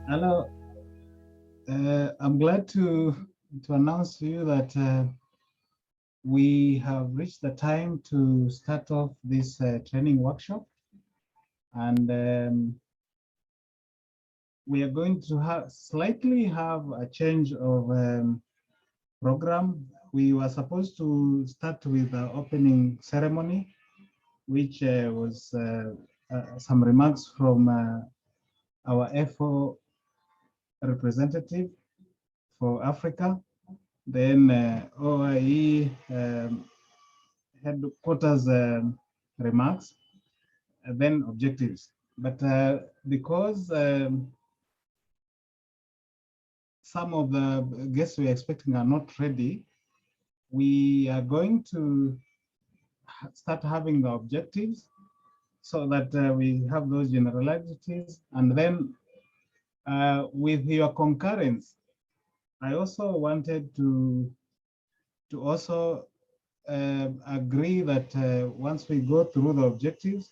Hello, I'm glad to announce to you that we have reached the time to start off this training workshop, and we are going to slightly have a change of program. We were supposed to start with the opening ceremony, which was some remarks from our FO representative for Africa. Then OIE headquarters remarks, then objectives. But because some of the guests we are expecting are not ready, we are going to start having the objectives so that we have those generalities. And then with your concurrence, I also wanted to also agree that once we go through the objectives,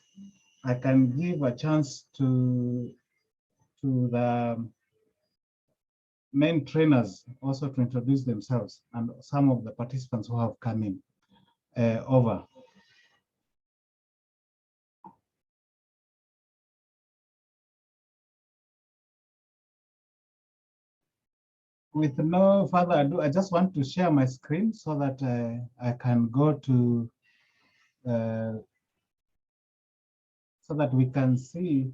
I can give a chance to the main trainers also to introduce themselves and some of the participants who have come in over. With no further ado, I just want to share my screen so that I can go to, so that we can see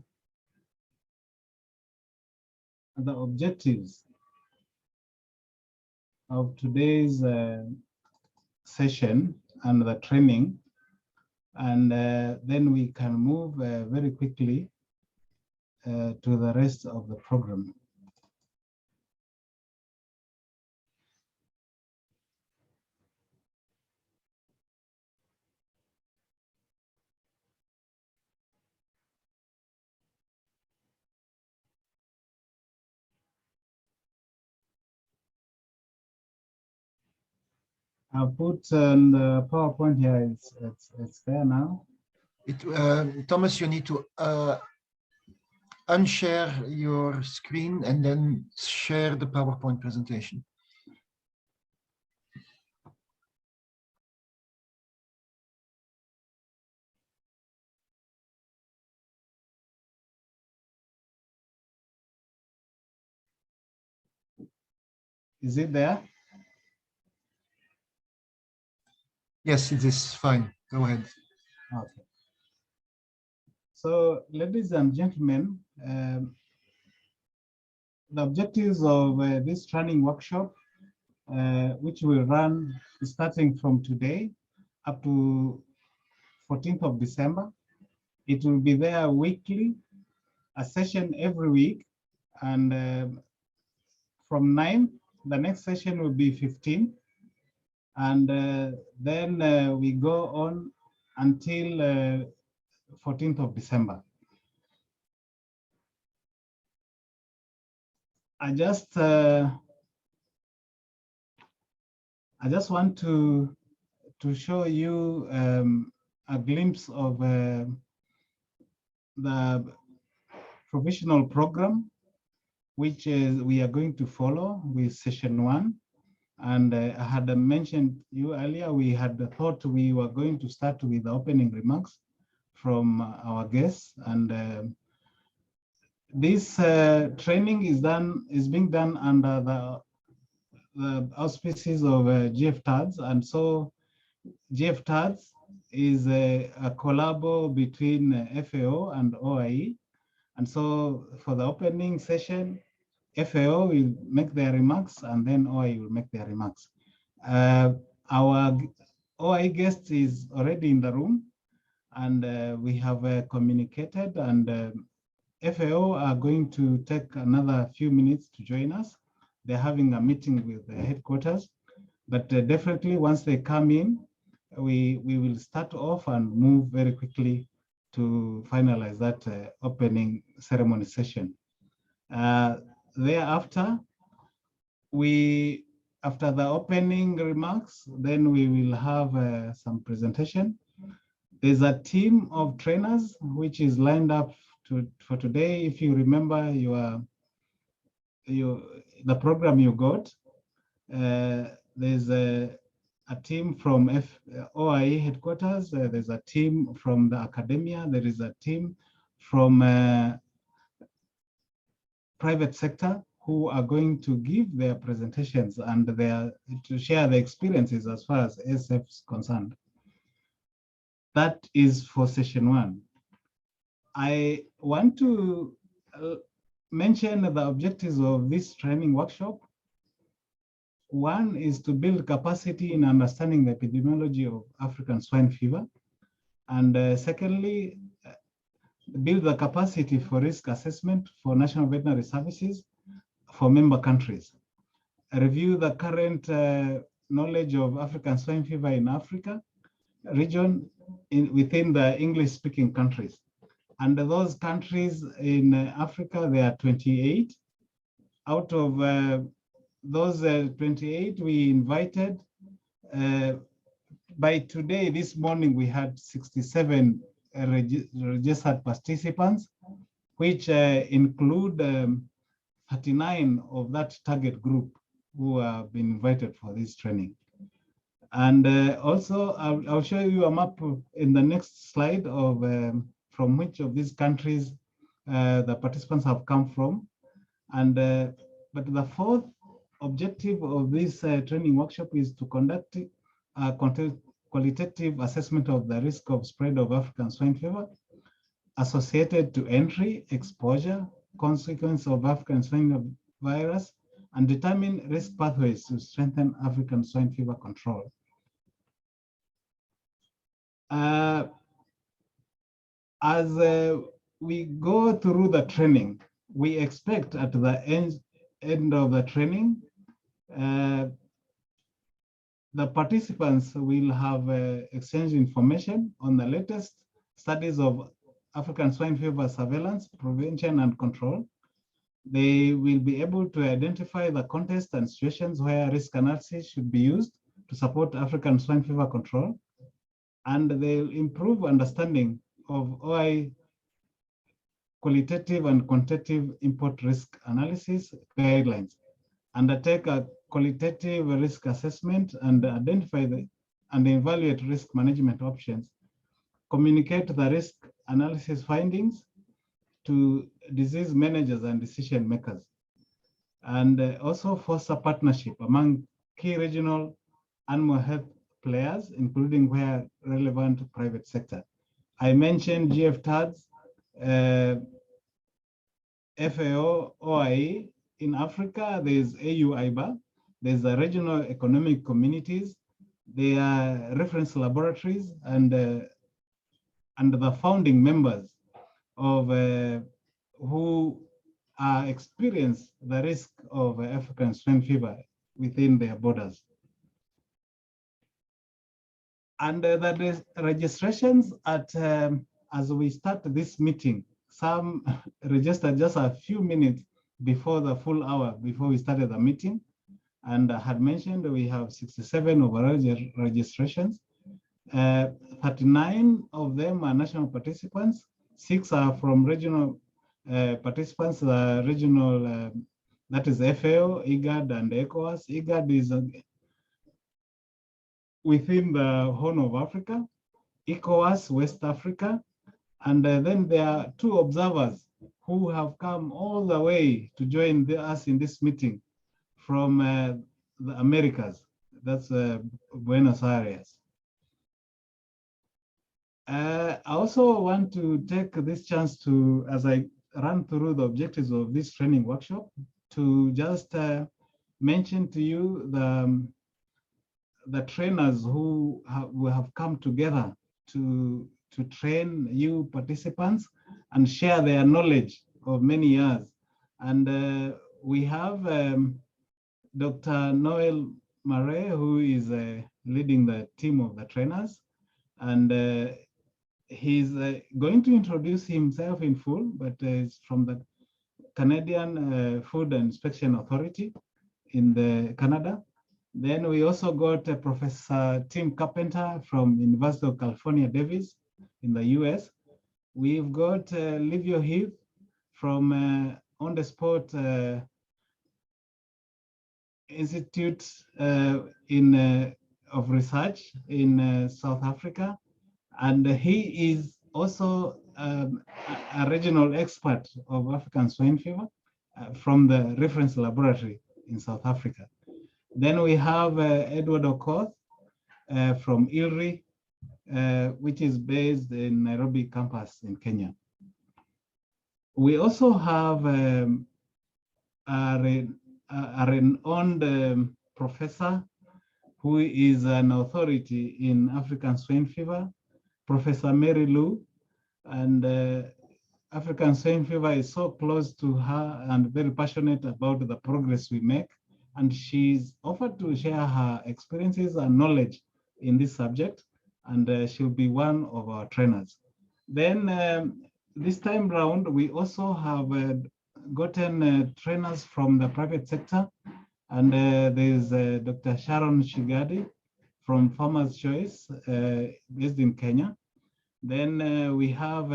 the objectives of today's session and the training. And then we can move very quickly to the rest of the program. I'll put on the PowerPoint here. It's there now. Thomas, you need to unshare your screen and then share the PowerPoint presentation. Is it there? Yes, it is fine. Go ahead. Okay. So, ladies and gentlemen, the objectives of this training workshop, which will run starting from today up to 14th of December. It will be there weekly, a session every week, and from 9, the next session will be 15, and then we go on until 14th of December. I just want to show you a glimpse of the professional program, which we are going to follow with session 1. And I had mentioned you earlier, we had thought we were going to start with the opening remarks from our guests, and this training is being done under the auspices of GFTADS, and so GFTADS is a collabo between FAO and OIE, and so for the opening session, FAO will make their remarks and then OIE will make their remarks. Our OIE guest is already in the room, and we have communicated, and FAO are going to take another few minutes to join us. They're having a meeting with the headquarters, but definitely once they come in, we will start off and move very quickly to finalize that opening ceremony session. Thereafter, after the opening remarks, then we will have some presentation. There's a team of trainers which is lined up for today. If you remember your the program you got. There's a team from OIE headquarters. There's a team from the academia. There is a team from private sector who are going to give their presentations and to share their experiences as far as ASF is concerned. That is for session 1. I want to mention the objectives of this training workshop. One is to build capacity in understanding the epidemiology of African swine fever. And secondly, build the capacity for risk assessment for national veterinary services for member countries. Review the current knowledge of African swine fever in Africa region within the English-speaking countries. And those countries in Africa, there are 28. Out of those 28, we invited, by today, this morning, we had 67 registered participants, which include 39 of that target group who have been invited for this training. And also, I'll show you a map in the next slide of from which of these countries the participants have come from. And but the fourth objective of this training workshop is to conduct a qualitative assessment of the risk of spread of African swine fever associated to entry, exposure, consequence of African swine virus, and determine risk pathways to strengthen African swine fever control. As we go through the training, we expect at the end of the training, the participants will have exchanged information on the latest studies of African swine fever surveillance, prevention, and control. They will be able to identify the context and situations where risk analysis should be used to support African swine fever control, and they'll improve understanding of OI qualitative and quantitative import risk analysis guidelines, undertake a qualitative risk assessment and identify and evaluate risk management options, communicate the risk analysis findings to disease managers and decision makers, and also foster partnership among key regional animal health players, including where relevant private sector. I mentioned GFTADS, FAO, OIE. In Africa, there's AU-IBA, there's the regional economic communities, there are reference laboratories, and the founding members of who experience the risk of African swine fever within their borders. And the registrations at as we start this meeting, some registered just a few minutes before the full hour before we started the meeting, and I had mentioned we have 67 overall registrations. 39 of them are national participants, 6 are from regional participants, regional, that is FAO, IGAD, and ECOWAS. IGAD is within the Horn of Africa, ECOWAS, West Africa, and then there are 2 observers who have come all the way to join us in this meeting from the Americas. That's Buenos Aires. I also want to take this chance to, as I run through the objectives of this training workshop, to just mention to you the trainers who have come together to train you participants and share their knowledge of many years. And we have Dr. Noel Murray, who is leading the team of the trainers. And he's going to introduce himself in full, but he's from the Canadian Food and Inspection Authority in Canada. Then we also got Professor Tim Carpenter from University of California, Davis in the US. We've got Livio Heath from on the spot Institute of Research in South Africa, and he is also a regional expert of African swine fever from the reference laboratory in South Africa. Then we have Edward Okoth from ILRI, which is based in Nairobi campus in Kenya. We also have a renowned professor who is an authority in African swine fever, Professor Mary Lou, and African swine fever is so close to her and very passionate about the progress we make. And she's offered to share her experiences and knowledge in this subject, and she'll be one of our trainers. Then this time round, we also have gotten trainers from the private sector, and there's Dr. Sharon Shigadi from Farmers Choice, based in Kenya. Then we have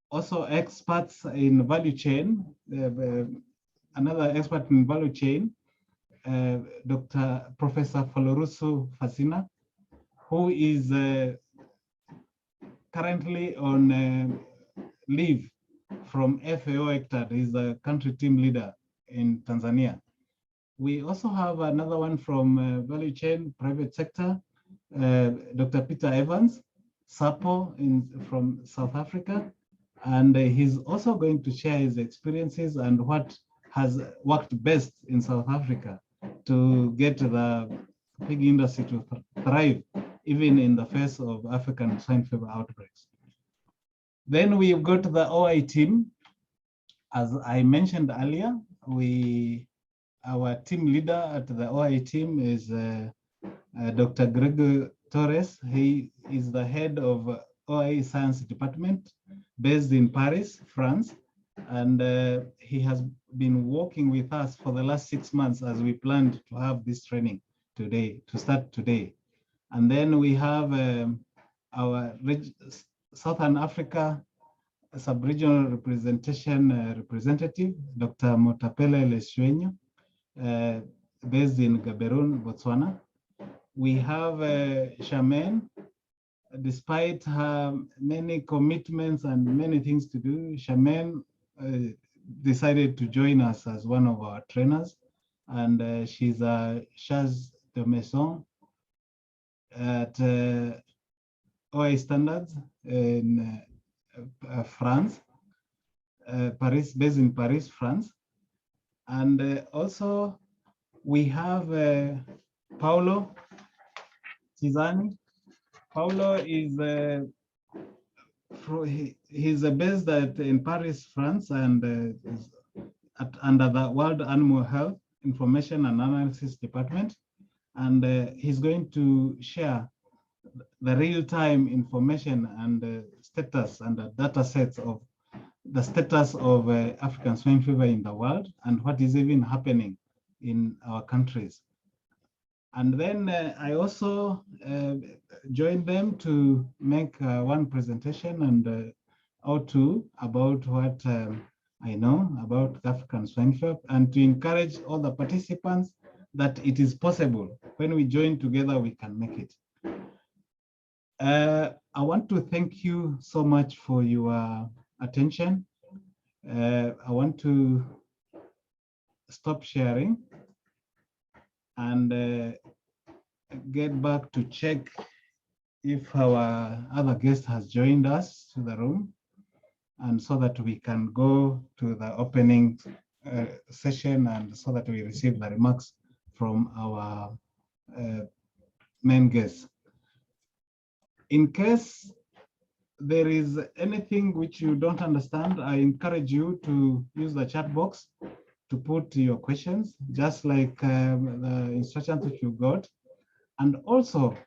also experts in value chain, another expert in value chain, Professor Falorusu Fasina, who is currently on leave from FAO ECTAD. He's the country team leader in Tanzania. We also have another one from value chain, private sector, Dr. Peter Evans, SAPO from South Africa. And he's also going to share his experiences and what has worked best in South Africa to get the pig industry to thrive, even in the face of African swine fever outbreaks. Then we've got the OI team. As I mentioned earlier, our team leader at the OI team is Dr. Gregor Torres. He is the head of OI Science Department based in Paris, France. And he has been working with us for the last 6 months as we planned to have this training today, to start today. And then we have our Southern Africa sub-regional representation representative, Dr. Motapele Leswenyo, based in Gaborone, Botswana. We have Charmaine. Despite her many commitments and many things to do, Charmaine decided to join us as one of our trainers. And she's a charge de maison at OI Standards in France, Paris, based in Paris, France. And also we have Paolo Tizani. Paolo is he's based in Paris, France, and is under the World Animal Health Information and Analysis Department. And he's going to share the real-time information and status and the data sets of the status of African swine fever in the world and what is even happening in our countries. And then I also joined them to make one presentation and or two about what I know about African swine fever, and to encourage all the participants that it is possible. When we join together, we can make it. I want to thank you so much for your attention. I want to stop sharing and get back to check if our other guest has joined us to the room, and so that we can go to the opening session and so that we receive the remarks from our main guests. In case there is anything which you don't understand, I encourage you to use the chat box to put your questions, just like the instructions that you got. And also,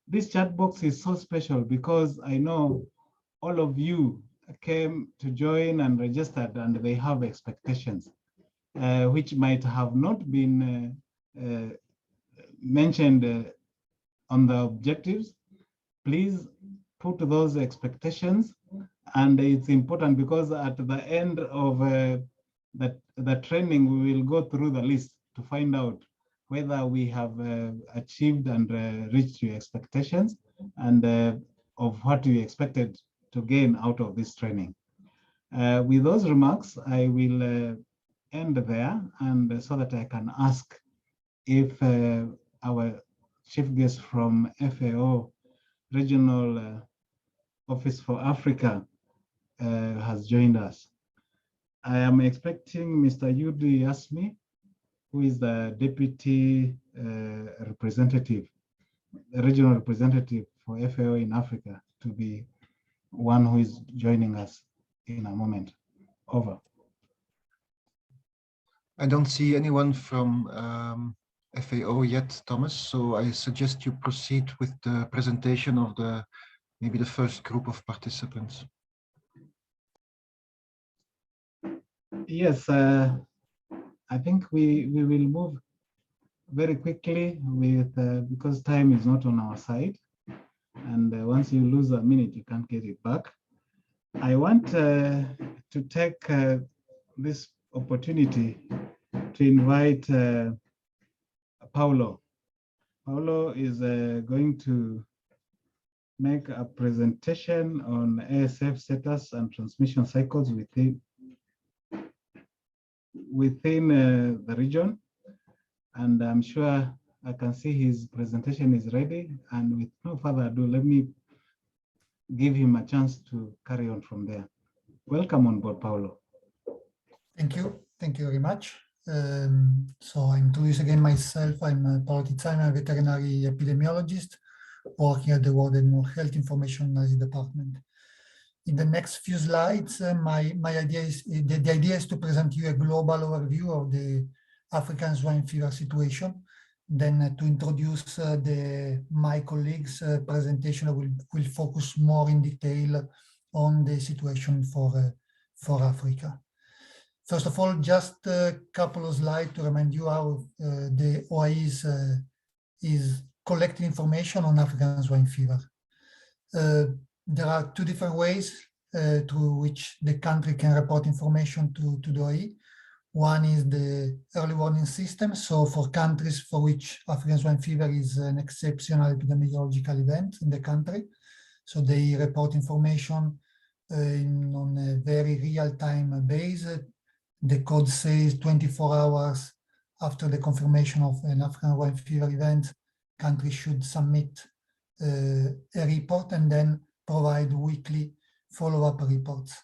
this chat box is so special because I know all of you came to join and registered, and they have expectations, which might have not been mentioned on the objectives. Please put those expectations, and it's important because at the end of the training, we will go through the list to find out whether we have achieved and reached your expectations, and of what you expected to gain out of this training. With those remarks, I will end there, and so that I can ask if our chief guest from FAO Regional Office for Africa has joined us. I am expecting Mr. Yudi Yasmi, who is the deputy representative, regional representative for FAO in Africa, to be one who is joining us in a moment. Over. I don't see anyone from FAO yet, Thomas, so I suggest you proceed with the presentation of maybe the first group of participants. Yes, I think we will move very quickly with because time is not on our side, and once you lose a minute, you can't get it back. I want to take this opportunity to invite Paulo. Paulo is going to make a presentation on ASF status and transmission cycles within the region. And I'm sure I can see his presentation is ready. And with no further ado, let me give him a chance to carry on from there. Welcome on board, Paulo. Thank you. Thank you very much. So I introduce again myself. I'm Paulo Tizzano, a veterinary epidemiologist working at the World Animal Health Information Department. In the next few slides, my idea is the idea is to present you a global overview of the African swine fever situation. Then to introduce my colleagues' presentation will focus more in detail on the situation for Africa. First of all, just a couple of slides to remind you how the OIE is collecting information on African swine fever. There are two different ways through which the country can report information to the OIE. One is the early warning system. So for countries for which African swine fever is an exceptional epidemiological event in the country, so they report information on a very real-time basis. The code says 24 hours after the confirmation of an African swine fever event, countries should submit a report and then provide weekly follow-up reports.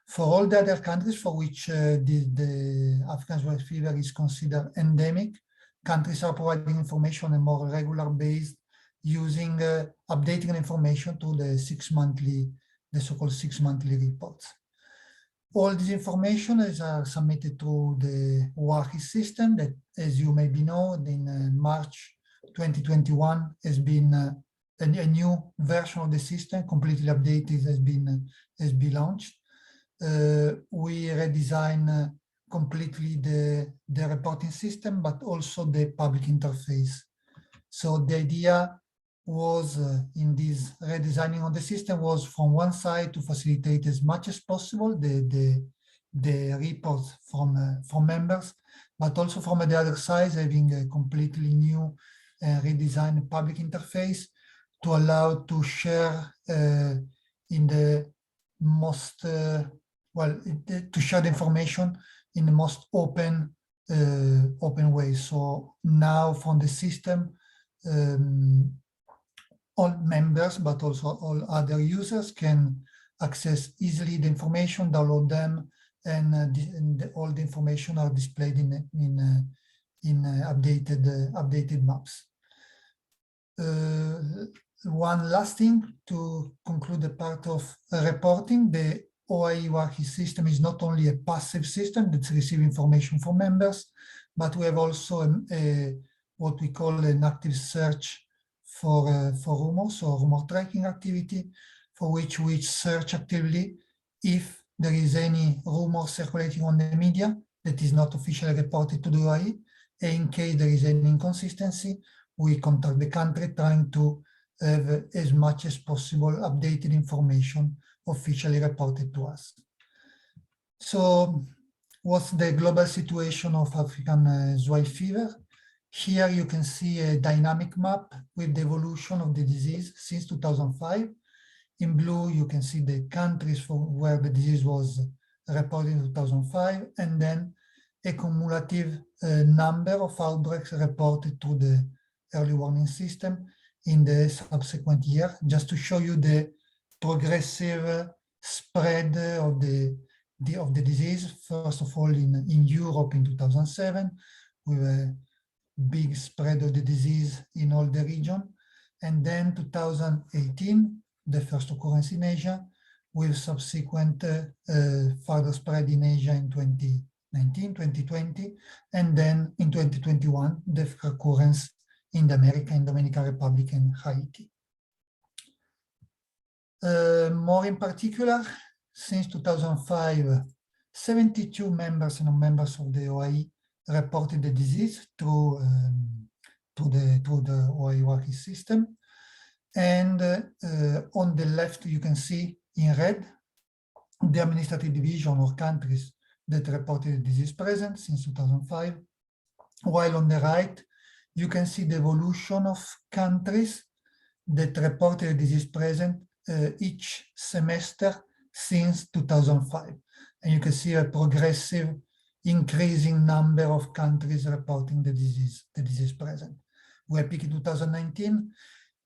For all the other countries for which the African swine fever is considered endemic, countries are providing information on a more regular basis using updating information to the so-called 6 monthly reports. All this information is submitted to the WAHI system that, as you maybe know, in March 2021 has been a new version of the system, completely updated, has been launched. We redesign completely the reporting system, but also the public interface. So the idea was in this redesigning of the system was from one side to facilitate as much as possible the reports from members, but also from the other side having a completely new redesigned public interface to allow to share in the most to share the information in the most open way. So now from the system, all members, but also all other users can access easily the information, download them, and all the information are displayed in updated maps. One last thing to conclude the part of reporting, the OIE system is not only a passive system that's receiving information from members, but we have also what we call an active search for rumors or rumor tracking activity, for which we search actively if there is any rumor circulating on the media that is not officially reported to the OIE. And in case there is any inconsistency, we contact the country trying to have as much as possible updated information officially reported to us. So what's the global situation of African swine fever. Here you can see a dynamic map with the evolution of the disease since 2005. In blue, you can see the countries where the disease was reported in 2005, and then a cumulative number of outbreaks reported to the early warning system in the subsequent year, just to show you the progressive spread of the disease. First of all, in Europe in 2007, with a big spread of the disease in all the region, and then 2018, the first occurrence in Asia, with subsequent further spread in Asia in 2019, 2020, and then in 2021, the occurrence in the America, in Dominican Republic and Haiti. More in particular, since 2005, 72 members and non-members of the OIE reported the disease through the OIE system. And on the left, you can see in red the administrative division or countries that reported the disease present since 2005, while on the right, you can see the evolution of countries that reported the disease present each semester since 2005. And you can see a progressive increasing number of countries reporting the disease present. We are peaking 2019.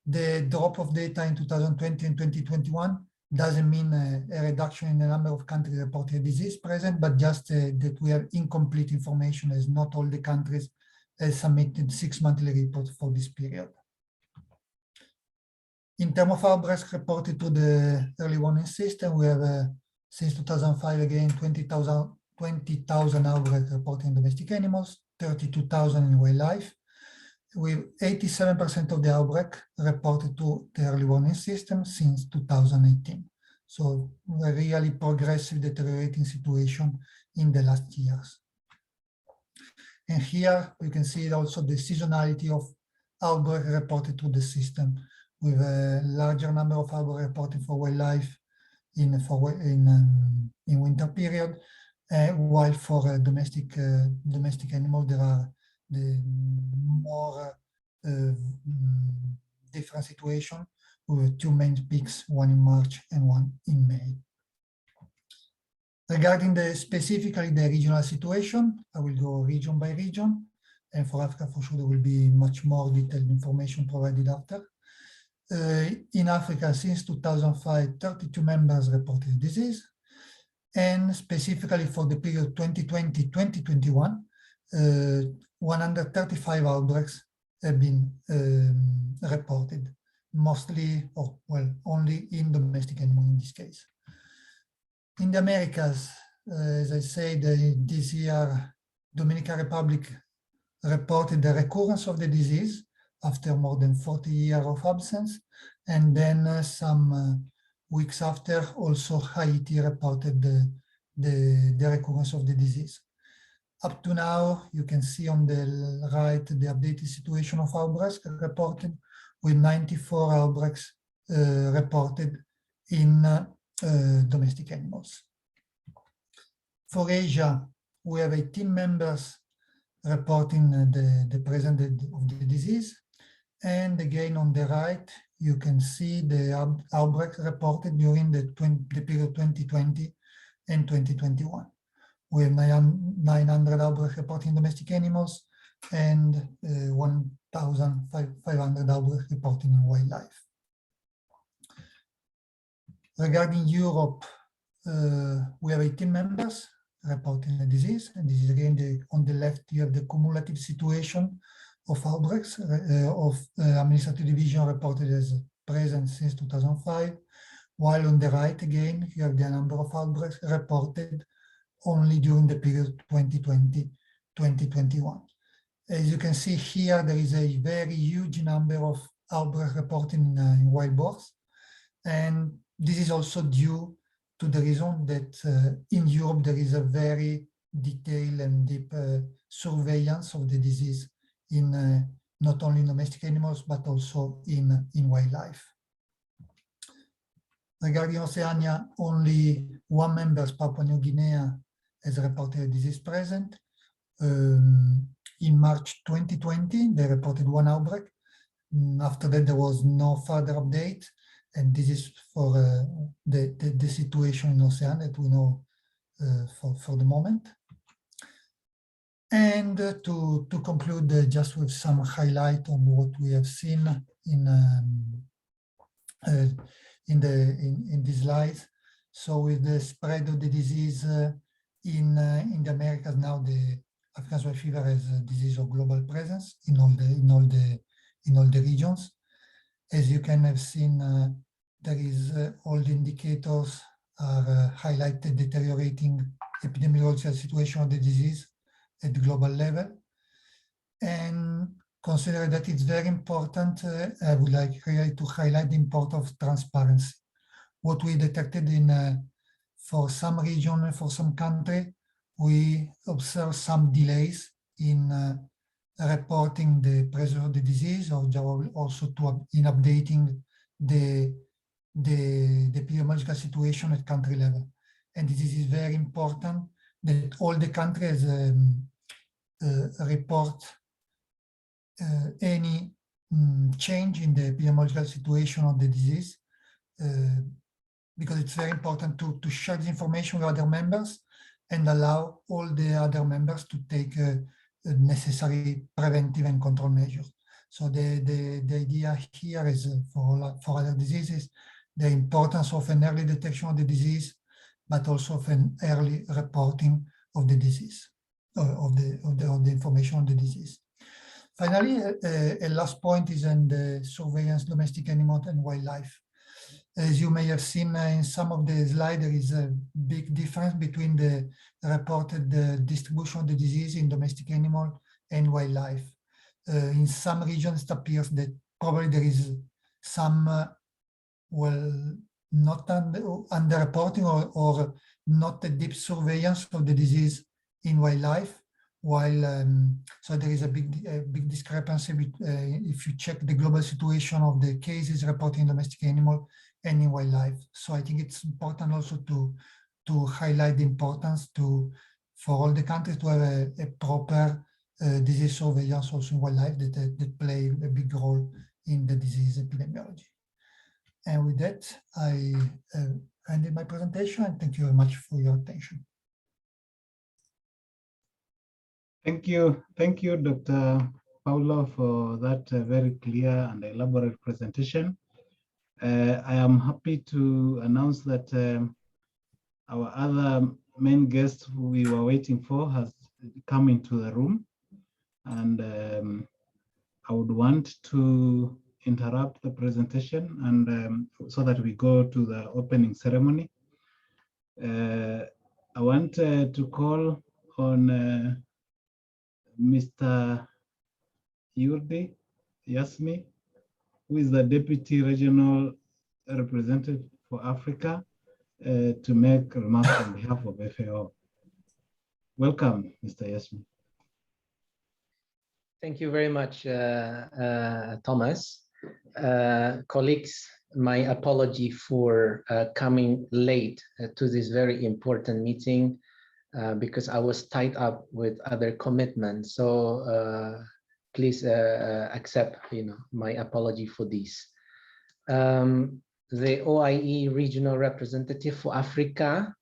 The drop of data in 2020 and 2021 doesn't mean a reduction in the number of countries reporting disease present, but just that we have incomplete information, as not all the countries submitted 6 monthly reports for this period. In terms of outbreaks reported to the early warning system, we have since 2005 again 20,000 outbreaks reported in domestic animals, 32,000 in wildlife, with 87% of the outbreak reported to the early warning system since 2018. So a really progressive deteriorating situation in the last years. And here you can see also the seasonality of outbreak reported to the system, with a larger number of outbreaks reported for wildlife in winter period, while for domestic animals there are the more different situation, with 2 main peaks, one in March and one in May. Regarding specifically the regional situation, I will go region by region, and for Africa for sure there will be much more detailed information provided after. In Africa, since 2005, 32 members reported disease, and specifically for the period 2020-2021, 135 outbreaks have been reported, mostly, or well, only in domestic animals in this case. In the Americas, as I said, this year, Dominican Republic reported the recurrence of the disease after more than 40 years of absence, and then some weeks after, also Haiti reported the recurrence of the disease. Up to now, you can see on the right the updated situation of outbreaks reported, with 94 outbreaks reported in domestic animals. For Asia, we have 18 members reporting the presence of the disease. And again, on the right, you can see the outbreaks reported during the period 2020 and 2021. We have 900 outbreaks reported in domestic animals and 1,500 outbreaks reported in wildlife. Regarding Europe, we have 18 members reporting the disease, and this is again on the left. You have the cumulative situation of outbreaks of administrative division reported as present since 2005, while on the right again you have the number of outbreaks reported only during the period 2020-2021. As you can see here, there is a very huge number of outbreaks reported in wild boars, and this is also due to the reason that in Europe there is a very detailed and deep surveillance of the disease in not only domestic animals but also in wildlife. Regarding Oceania, only 1 member, Papua New Guinea, has reported a disease present. In March 2020, they reported one outbreak. After that, there was no further update. And this is for the situation in Oceania that we know for the moment. And to conclude, just with some highlight on what we have seen in this slide. So with the spread of the disease in the Americas, now the African swine fever has a disease of global presence in all the regions. As you can have seen, there is all the indicators are highlighted deteriorating epidemiological situation of the disease at the global level. And consider that it's very important, I would like really to highlight the importance of transparency. What we detected for some region, for some country, we observe some delays in reporting the presence of the disease, or also in updating the epidemiological situation at country level. And this is very important that all the countries report any change in the epidemiological situation of the disease, because it's very important to share this information with other members and allow all the other members to take necessary preventive and control measures. So the idea here is for other diseases, the importance of an early detection of the disease, but also of an early reporting of the disease, of the information on the disease. Finally, a last point is in the surveillance domestic animal and wildlife. As you may have seen in some of the slides, there is a big difference between the reported distribution of the disease in domestic animal and wildlife. In some regions, it appears that probably there is some, well, not under-reporting or not a deep surveillance of the disease in wildlife, while so there is a big discrepancy if you check the global situation of the cases reported in domestic animal and in wildlife. So I think it's important also to highlight the importance for all the countries to have a proper disease surveillance also in wildlife that play a big role in the disease epidemiology. And with that, I ended my presentation, and thank you very much for your attention. Thank you, Dr. Paulo, for that very clear and elaborate presentation. I am happy to announce that our other main guest who we were waiting for has come into the room, and I would want to interrupt the presentation and so that we go to the opening ceremony. I want to call on Mr. Yurdi Yasmi, who is the Deputy Regional Representative for Africa, to make remarks on behalf of FAO. Welcome, Mr. Yasmi. Thank you very much, Thomas. Colleagues, my apology for coming late to this very important meeting because I was tied up with other commitments. So please accept, my apology for this. The OIE Regional Representative for Africa,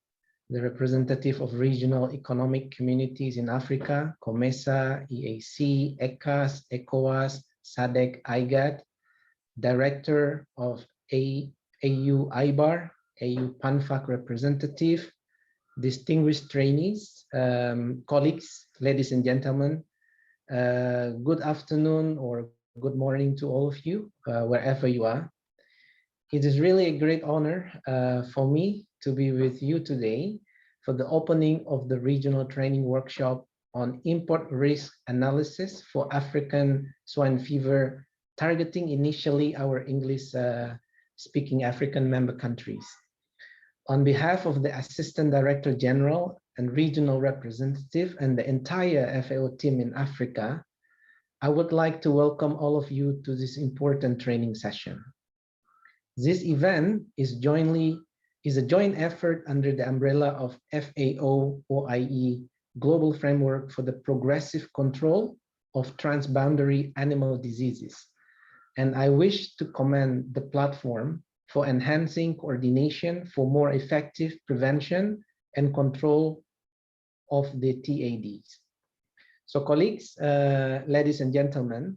the representative of regional economic communities in Africa, COMESA, EAC, ECAS, ECOWAS, SADC, IGAD, Director of AU IBAR, AU PANFAC representative, distinguished trainees, colleagues, ladies and gentlemen, good afternoon or good morning to all of you, wherever you are. It is really a great honor for me to be with you today for the opening of the regional training workshop on import risk analysis for African swine fever, targeting initially our English-speaking African member countries. On behalf of the Assistant Director General and Regional Representative and the entire FAO team in Africa, I would like to welcome all of you to this important training session. This event is jointly is a joint effort under the umbrella of FAO OIE Global Framework for the Progressive Control of Transboundary Animal Diseases. And I wish to commend the platform for enhancing coordination for more effective prevention and control of the TADs. So colleagues, ladies and gentlemen,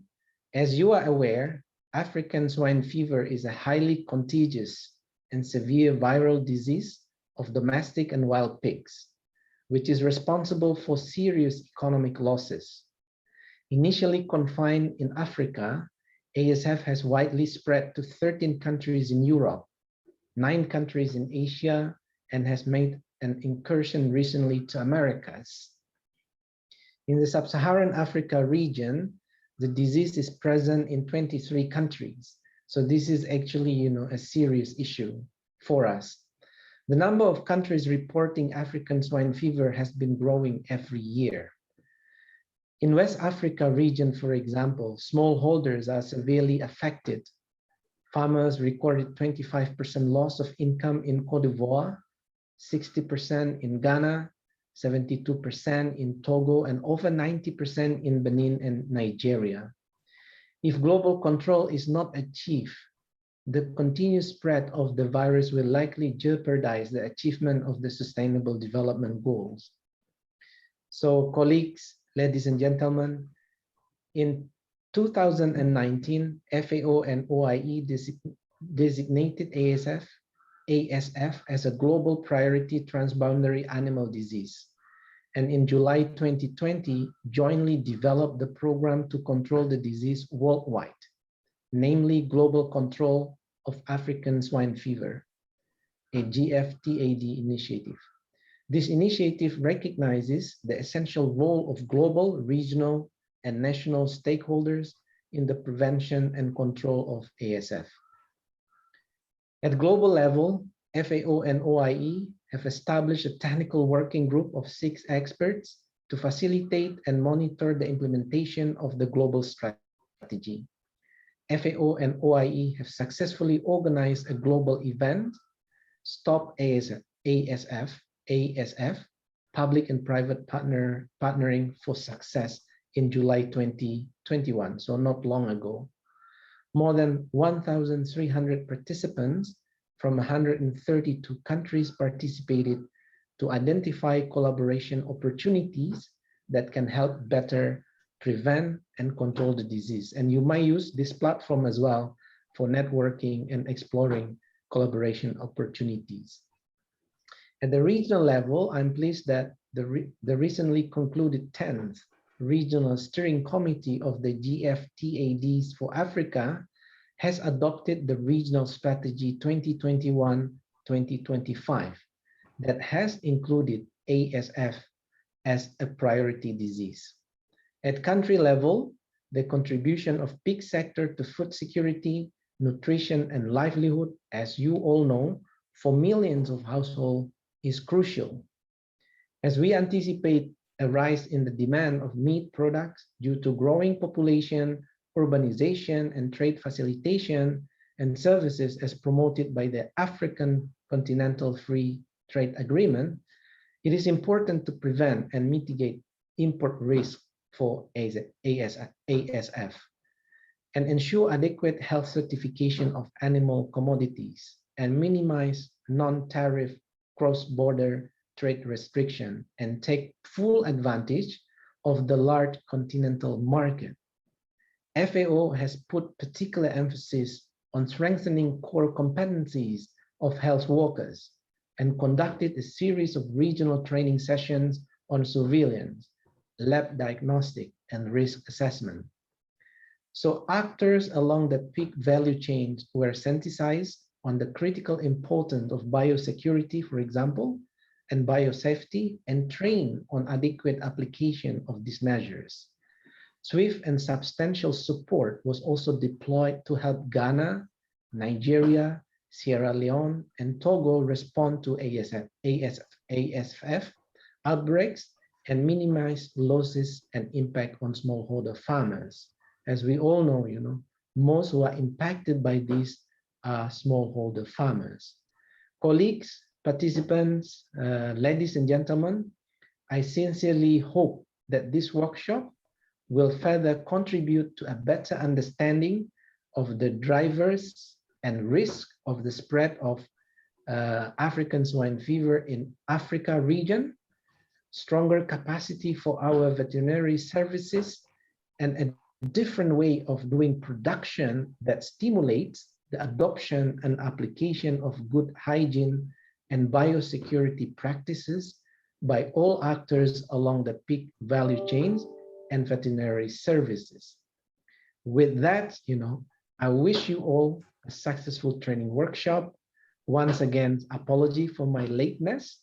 as you are aware, African swine fever is a highly contagious and severe viral disease of domestic and wild pigs, which is responsible for serious economic losses. Initially confined in Africa, ASF has widely spread to 13 countries in Europe, 9 countries in Asia, and has made an incursion recently to Americas. In the sub-Saharan Africa region, the disease is present in 23 countries. So this is actually, a serious issue for us. The number of countries reporting African swine fever has been growing every year. In West Africa region, for example, smallholders are severely affected. Farmers recorded 25% loss of income in Cote d'Ivoire, 60% in Ghana, 72% in Togo, and over 90% in Benin and Nigeria. If global control is not achieved, the continued spread of the virus will likely jeopardize the achievement of the Sustainable Development Goals. So colleagues, ladies and gentlemen, in 2019, FAO and OIE designated ASF as a global priority transboundary animal disease. And in July 2020, jointly developed the program to control the disease worldwide, namely Global Control of African Swine Fever, a GFTAD initiative. This initiative recognizes the essential role of global, regional, and national stakeholders in the prevention and control of ASF. At global level, FAO and OIE have established a technical working group of 6 experts to facilitate and monitor the implementation of the global strategy. FAO and OIE have successfully organized a global event, Stop ASF, Public and Private Partnering for Success, in July 2021, so not long ago. More than 1,300 participants from 132 countries participated to identify collaboration opportunities that can help better prevent and control the disease. And you might use this platform as well for networking and exploring collaboration opportunities. At the regional level, I'm pleased that the recently concluded 10th Regional Steering Committee of the GFTADs for Africa has adopted the Regional Strategy 2021-2025 that has included ASF as a priority disease. At country level, the contribution of pig sector to food security, nutrition, and livelihood, as you all know, for millions of households is crucial. As we anticipate a rise in the demand of meat products due to growing population, urbanization, and trade facilitation and services as promoted by the African Continental Free Trade Agreement, it is important to prevent and mitigate import risk for ASF and ensure adequate health certification of animal commodities and minimize non-tariff cross-border trade restriction and take full advantage of the large continental market. FAO has put particular emphasis on strengthening core competencies of health workers and conducted a series of regional training sessions on surveillance, lab diagnostic, and risk assessment. So actors along the pig value chain were sensitized on the critical importance of biosecurity, for example, and biosafety, and trained on adequate application of these measures. Swift and substantial support was also deployed to help Ghana, Nigeria, Sierra Leone, and Togo respond to ASF outbreaks and minimize losses and impact on smallholder farmers. As we all know, most who are impacted by these are smallholder farmers. Colleagues, participants, ladies and gentlemen, I sincerely hope that this workshop will further contribute to a better understanding of the drivers and risk of the spread of African swine fever in Africa region, stronger capacity for our veterinary services, and a different way of doing production that stimulates the adoption and application of good hygiene and biosecurity practices by all actors along the pig value chains and veterinary services. With that, I wish you all a successful training workshop. Once again, apology for my lateness,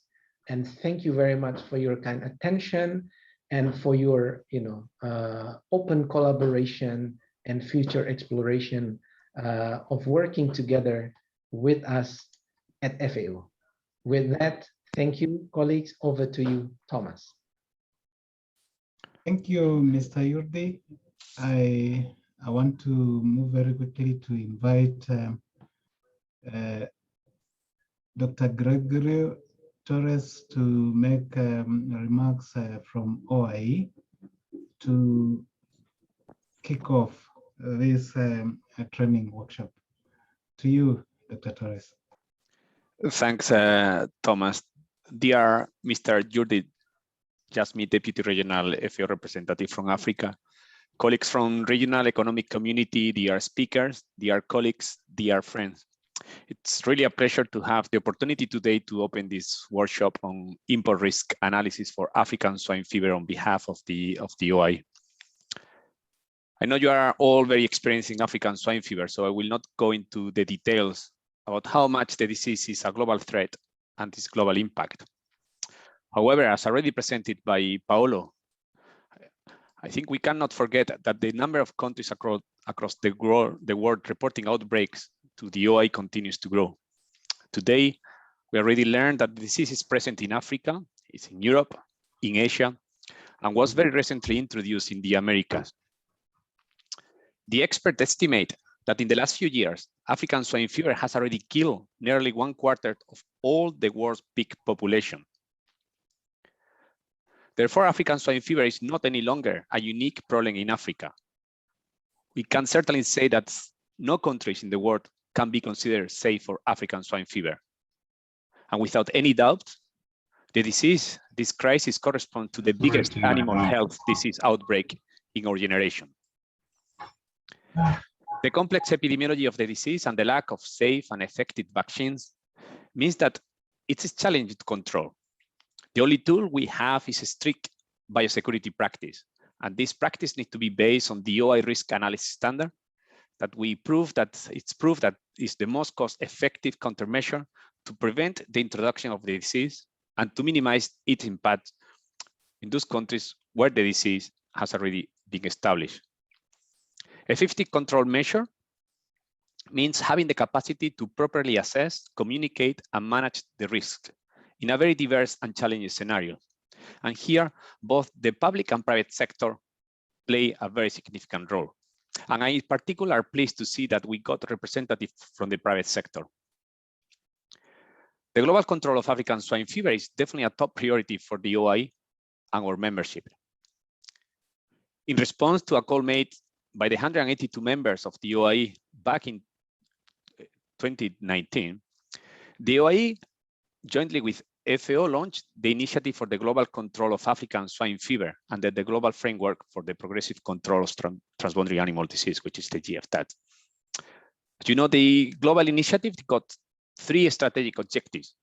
and thank you very much for your kind attention and for your open collaboration and future exploration of working together with us at FAO. With that, thank you, colleagues. Over to you, Thomas. Thank you, Mr. Yurdi. I want to move very quickly to invite Dr. Gregory Torres to make remarks from OIE to kick off this training workshop. To you, Dr. Torres. Thanks, Thomas. Dear Mr. Yurdi Jasmine, Deputy Regional FAO Representative from Africa, colleagues from Regional Economic Community, dear speakers, dear colleagues, dear friends. It's really a pleasure to have the opportunity today to open this workshop on import risk analysis for African swine fever on behalf of the OIE. I know you are all very experienced in African swine fever, so I will not go into the details about how much the disease is a global threat and its global impact. However, as already presented by Paolo, I think we cannot forget that the number of countries across the world reporting outbreaks to the OIE continues to grow. Today, we already learned that the disease is present in Africa, it's in Europe, in Asia, and was very recently introduced in the Americas. The experts estimate that in the last few years, African swine fever has already killed nearly 1/4 of all the world's pig population. Therefore, African swine fever is not any longer a unique problem in Africa. We can certainly say that no countries in the world can be considered safe for African swine fever. And without any doubt, this crisis corresponds to the biggest animal health disease outbreak in our generation. The complex epidemiology of the disease and the lack of safe and effective vaccines means that it's challenging to control. The only tool we have is a strict biosecurity practice. And this practice needs to be based on the OIE risk analysis standard that it's proved that is the most cost-effective countermeasure to prevent the introduction of the disease and to minimize its impact in those countries where the disease has already been established. Effective control measure means having the capacity to properly assess, communicate, and manage the risk in a very diverse and challenging scenario. And here, both the public and private sector play a very significant role. And I'm in particular pleased to see that we got representatives from the private sector. The global control of African swine fever is definitely a top priority for the OIE and our membership. In response to a call made by the 182 members of the OIE back in 2019, the OIE, jointly with FAO, launched the Initiative for the Global Control of African Swine Fever under the Global Framework for the Progressive Control of Transboundary Animal Disease, which is the GFTAD. As you know, the global initiative got 3 strategic objectives.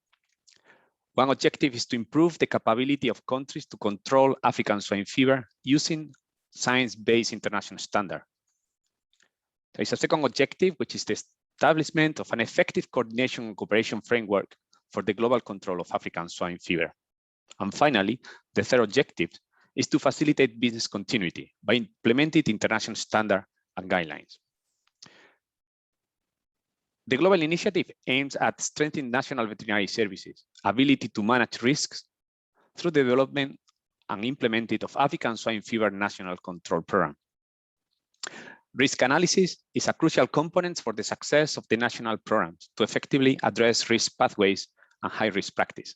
One objective is to improve the capability of countries to control African swine fever using science-based international standard. There is a second objective, which is the establishment of an effective coordination and cooperation framework for the global control of African swine fever. And finally, the third objective is to facilitate business continuity by implementing international standards and guidelines. The global initiative aims at strengthening national veterinary services, ability to manage risks through the development and implementation of African swine fever national control program. Risk analysis is a crucial component for the success of the national programs to effectively address risk pathways and high-risk practice.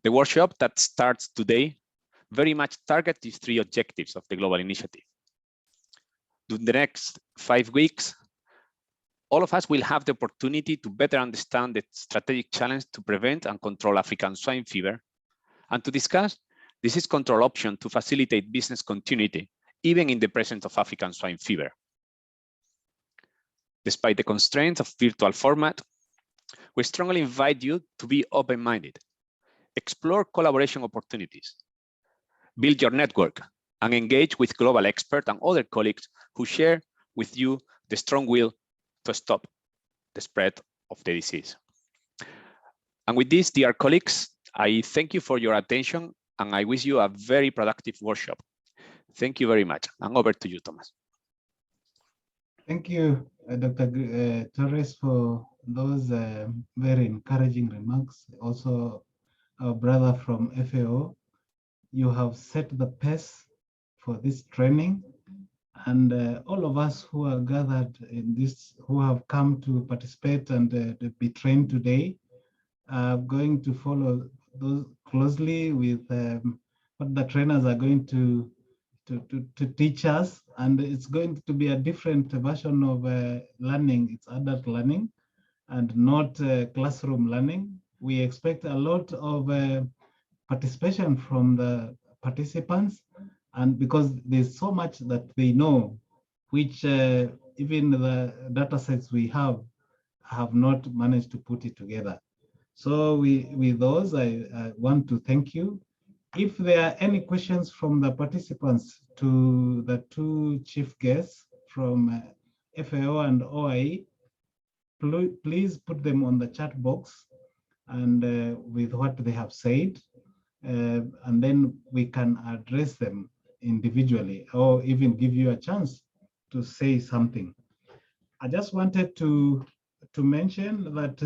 The workshop that starts today very much targets these three objectives of the global initiative. During the next 5 weeks, all of us will have the opportunity to better understand the strategic challenge to prevent and control African swine fever, and to discuss disease control options to facilitate business continuity, even in the presence of African swine fever. Despite the constraints of virtual format, we strongly invite you to be open-minded, explore collaboration opportunities, build your network, and engage with global experts and other colleagues who share with you the strong will to stop the spread of the disease. And with this, dear colleagues, I thank you for your attention, and I wish you a very productive workshop. Thank you very much, and over to you, Thomas. Thank you, Dr. Torres, for those very encouraging remarks. Also, our brother from FAO, you have set the pace for this training, and all of us who are gathered in this, who have come to participate and be trained today, are going to follow those closely with what the trainers are going to teach us, and it's going to be a different version of learning. It's adult learning and not classroom learning. We expect a lot of participation from the participants, and because there's so much that they know, which even the data sets we have not managed to put it together. So with those, I want to thank you. If there are any questions from the participants to the two chief guests from FAO and OIE, please put them on the chat box and with what they have said, and then we can address them individually or even give you a chance to say something. I just wanted to mention that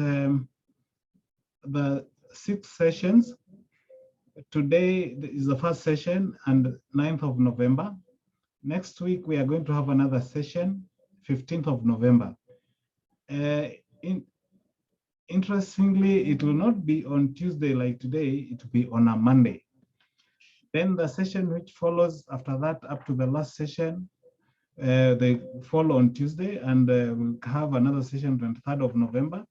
the 6 sessions, today is the first session and 9th of November. Next week, we are going to have another session, 15th of November. Interestingly, it will not be on Tuesday like today, it will be on a Monday. Then the session which follows after that up to the last session, they follow on Tuesday, and we'll have another session 23rd of November,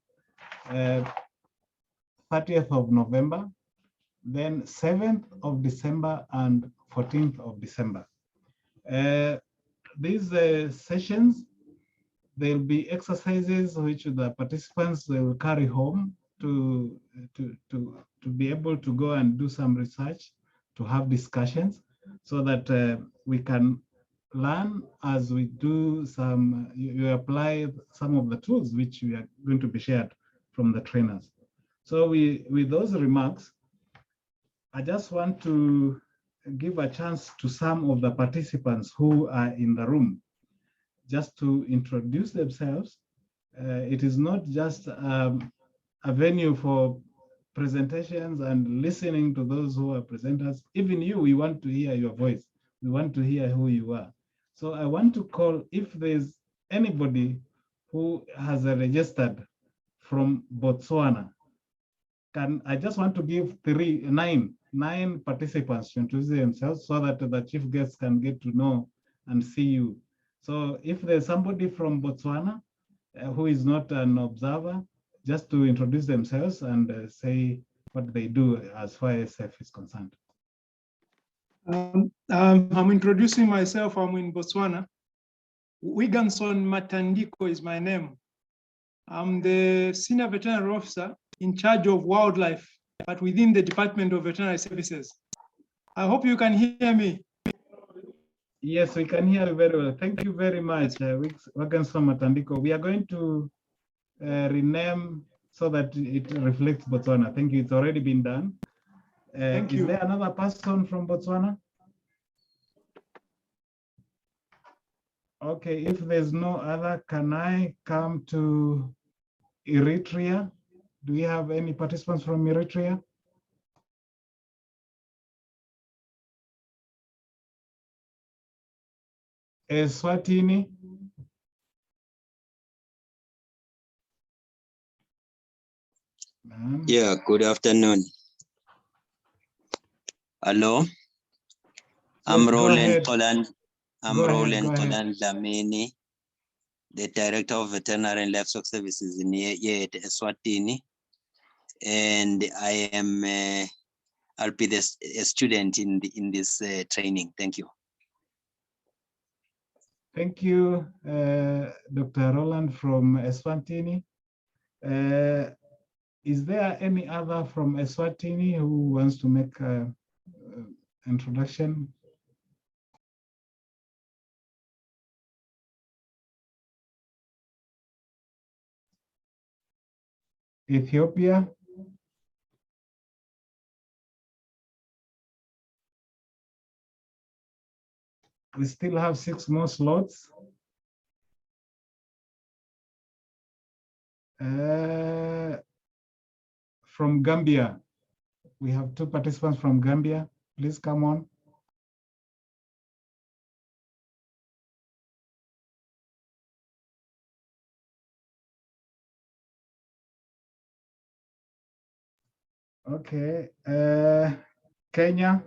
30th of November, then 7th of December and 14th of December. These sessions, there'll be exercises which the participants will carry home to be able to go and do some research, to have discussions, so that we can learn as we do some, you apply some of the tools which we are going to be shared from the trainers. So with those remarks, I just want to give a chance to some of the participants who are in the room just to introduce themselves. It is not just a venue for presentations and listening to those who are presenters. Even you, we want to hear your voice. We want to hear who you are. So I want to call, if there's anybody who has registered from Botswana, I just want to give nine participants to introduce themselves so that the chief guests can get to know and see you. So if there's somebody from Botswana who is not an observer, just to introduce themselves and say what they do as far as ASF is concerned. I'm introducing myself. I'm in Botswana. Wiganson Matandiko is my name. I'm the senior veterinary officer in charge of wildlife, but within the Department of Veterinary Services. I hope you can hear me. Yes, we can hear you very well. Thank you very much, Wiganson Matandiko. We are going to rename so that it reflects Botswana. Thank you. It's already been done. Thank you. Is there another person from Botswana? Okay, if there's no other, can I come to Eritrea? Do we have any participants from Eritrea? Eswatini. Yeah, good afternoon. Hello, I'm Yes, go Roland ahead. Tolan. I'm Go ahead, Roland go ahead. Tolan Dlamini, the Director of Veterinary and Livestock Services in here at Eswatini. And I am I'll be a student in this training. Thank you. Thank you, Dr. Roland from Eswatini. Is there any other from Eswatini who wants to make an introduction? Ethiopia? We still have 6 more slots. From Gambia, we have 2 participants from Gambia. Please come on. Okay, Kenya.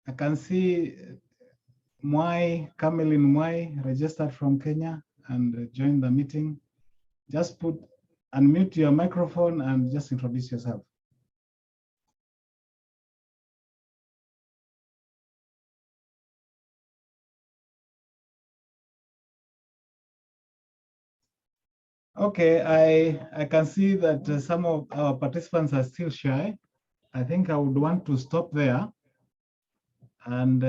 I can see Kamilin Mwai registered from Kenya and joined the meeting. Just unmute your microphone and just introduce yourself. Okay, I can see that some of our participants are still shy. I think I would want to stop there and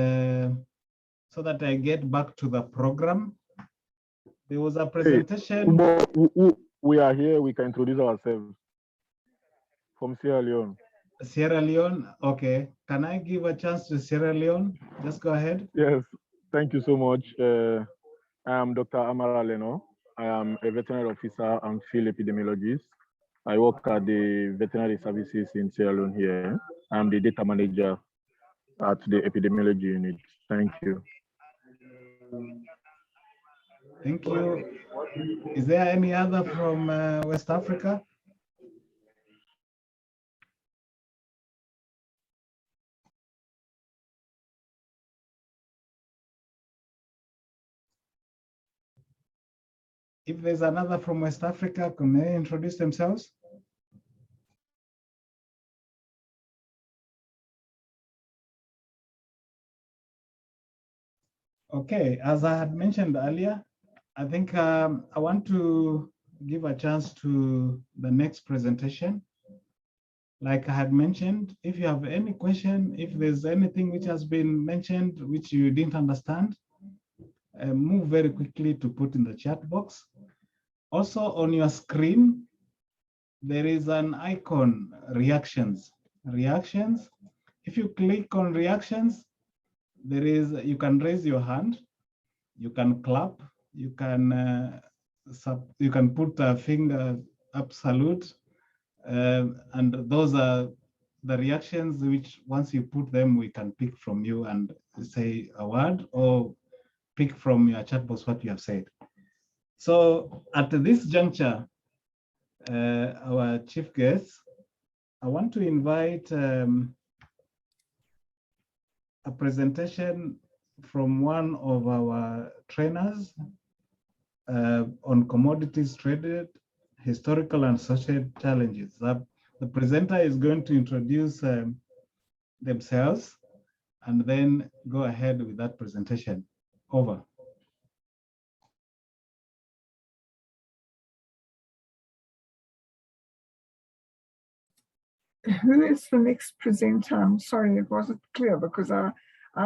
so that I get back to the program. There was a presentation. Hey, we are here, we can introduce ourselves from Sierra Leone. Sierra Leone, okay. Can I give a chance to Sierra Leone? Just go ahead. Yes, thank you so much. I am Dr. Amara Leno. I am a veterinary officer and field epidemiologist. I work at the veterinary services in Sierra Leone here. I'm the data manager at the epidemiology unit. Thank you. Thank you. Is there any other from West Africa? If there's another from West Africa, can they introduce themselves? Okay, as I had mentioned earlier, I think I want to give a chance to the next presentation. Like I had mentioned, if you have any question, if there's anything which has been mentioned which you didn't understand, move very quickly to put in the chat box. Also on your screen, there is an icon, reactions. Reactions. If you click on reactions, you can raise your hand, you can clap, you can put a finger up salute, and those are the reactions which once you put them, we can pick from you and say a word or pick from your chat box what you have said. So at this juncture, our chief guest, I want to invite a presentation from one of our trainers on commodities traded, historical and social challenges. The presenter is going to introduce themselves and then go ahead with that presentation. Over. Who is the next presenter? I'm sorry, it wasn't clear because I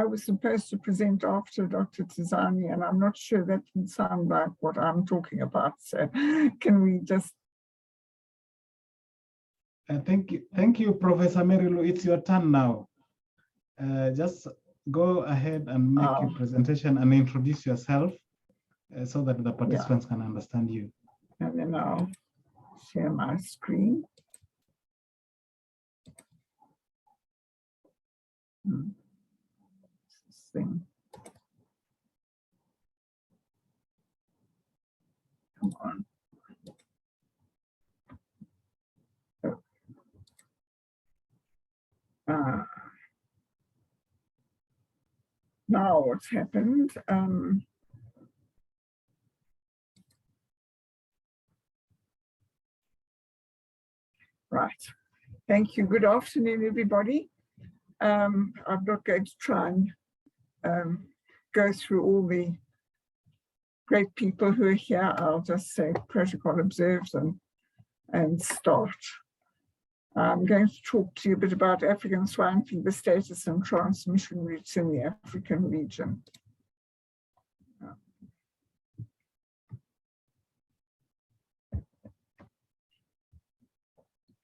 was supposed to present after Dr. Tizani, and I'm not sure that can sound like what I'm talking about. So can we just... Thank you, Professor Merilu. It's your turn now. Just go ahead and make your presentation and introduce yourself. so that the participants can understand you. And then I'll share my screen. This thing. Come on. Now what's happened? Right. Thank you. Good afternoon, everybody. I'm not going to try and go through all the great people who are here. I'll just say protocol observed and start. I'm going to talk to you a bit about African swine fever status and transmission routes in the African region.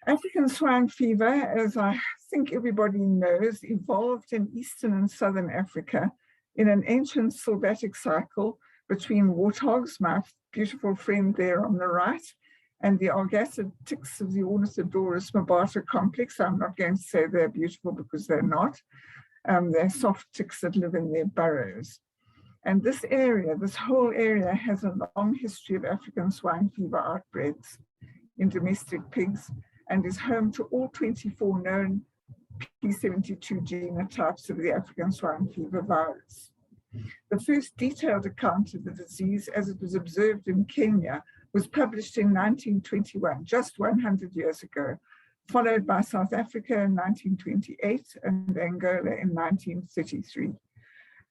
African swine fever, as I think everybody knows, evolved in Eastern and Southern Africa in an ancient sylvatic cycle between warthogs, my beautiful friend there on the right, and the argacid ticks of the Ornithodorus mobata complex. I'm not going to say they're beautiful because they're not. They're soft ticks that live in their burrows. And this area, this whole area, has a long history of African swine fever outbreaks in domestic pigs and is home to all 24 known P72 genotypes of the African swine fever virus. The first detailed account of the disease as it was observed in Kenya was published in 1921, just 100 years ago, followed by South Africa in 1928 and Angola in 1933.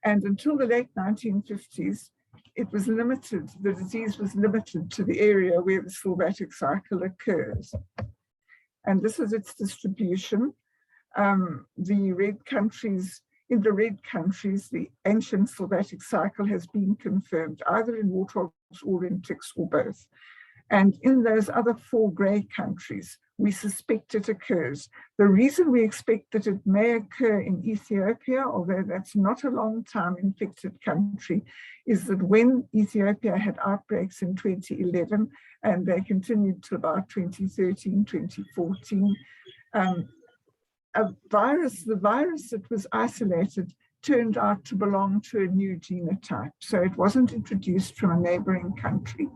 And until the late 1950s, it was limited, the disease was limited to the area where the sylvatic cycle occurs. And this is its distribution. The red countries, in the red countries, the ancient sylvatic cycle has been confirmed either in warthogs or in ticks or both. And in those other 4 grey countries, we suspect it occurs. The reason we expect that it may occur in Ethiopia, although that's not a long time infected country, is that when Ethiopia had outbreaks in 2011, and they continued to about 2013, 2014, the virus that was isolated turned out to belong to a new genotype. So it wasn't introduced from a neighboring country.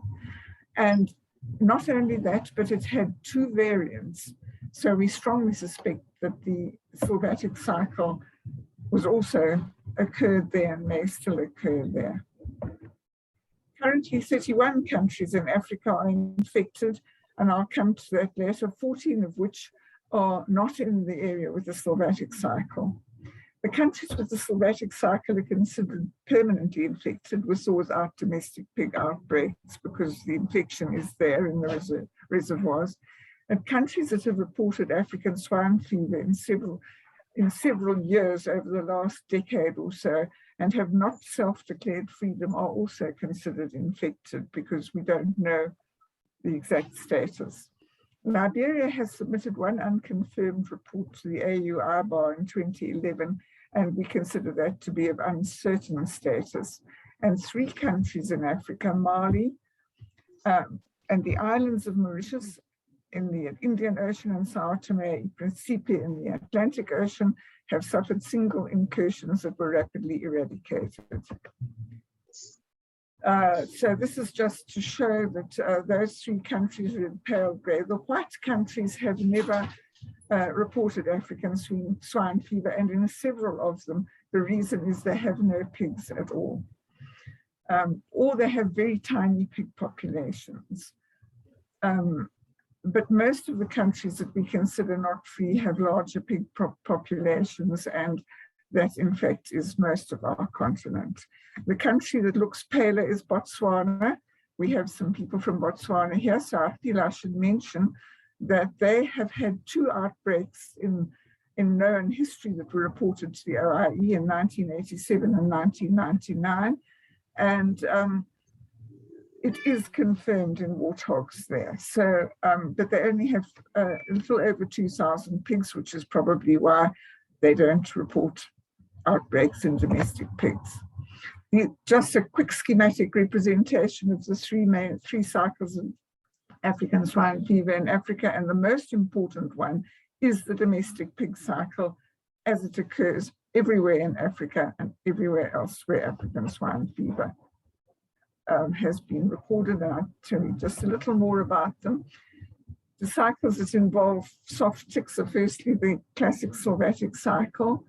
And not only that, but it had 2 variants. So we strongly suspect that the sylvatic cycle was also occurred there and may still occur there. Currently, 31 countries in Africa are infected, and I'll come to that later, 14 of which are not in the area with the sylvatic cycle. The countries with the sylvatic cycle are considered permanently infected with or without domestic pig outbreaks because the infection is there in the reservoirs. And countries that have reported African swine fever in several years over the last decade or so and have not self-declared freedom are also considered infected because we don't know the exact status. Liberia has submitted 1 unconfirmed report to the AU bar in 2011, and we consider that to be of uncertain status. And 3 countries in Africa, Mali, and the islands of Mauritius in the Indian Ocean and Sao Tome and Principe in the Atlantic Ocean have suffered single incursions that were rapidly eradicated. So this is just to show that those 3 countries are in pale grey. The white countries have never reported African swine fever, and in several of them, the reason is they have no pigs at all. Or they have very tiny pig populations. But most of the countries that we consider not free have larger pig populations, and that in fact is most of our continent. The country that looks paler is Botswana. We have some people from Botswana here, so I feel I should mention that they have had 2 outbreaks in known history that were reported to the OIE in 1987 and 1999. And it is confirmed in warthogs there. So, but they only have a little over 2,000 pigs, which is probably why they don't report outbreaks in domestic pigs. Just a quick schematic representation of the three cycles of African swine fever in Africa, and the most important one is the domestic pig cycle as it occurs everywhere in Africa and everywhere else where African swine fever has been recorded. And I'll tell you just a little more about them. The cycles that involve soft ticks are firstly the classic sylvatic cycle.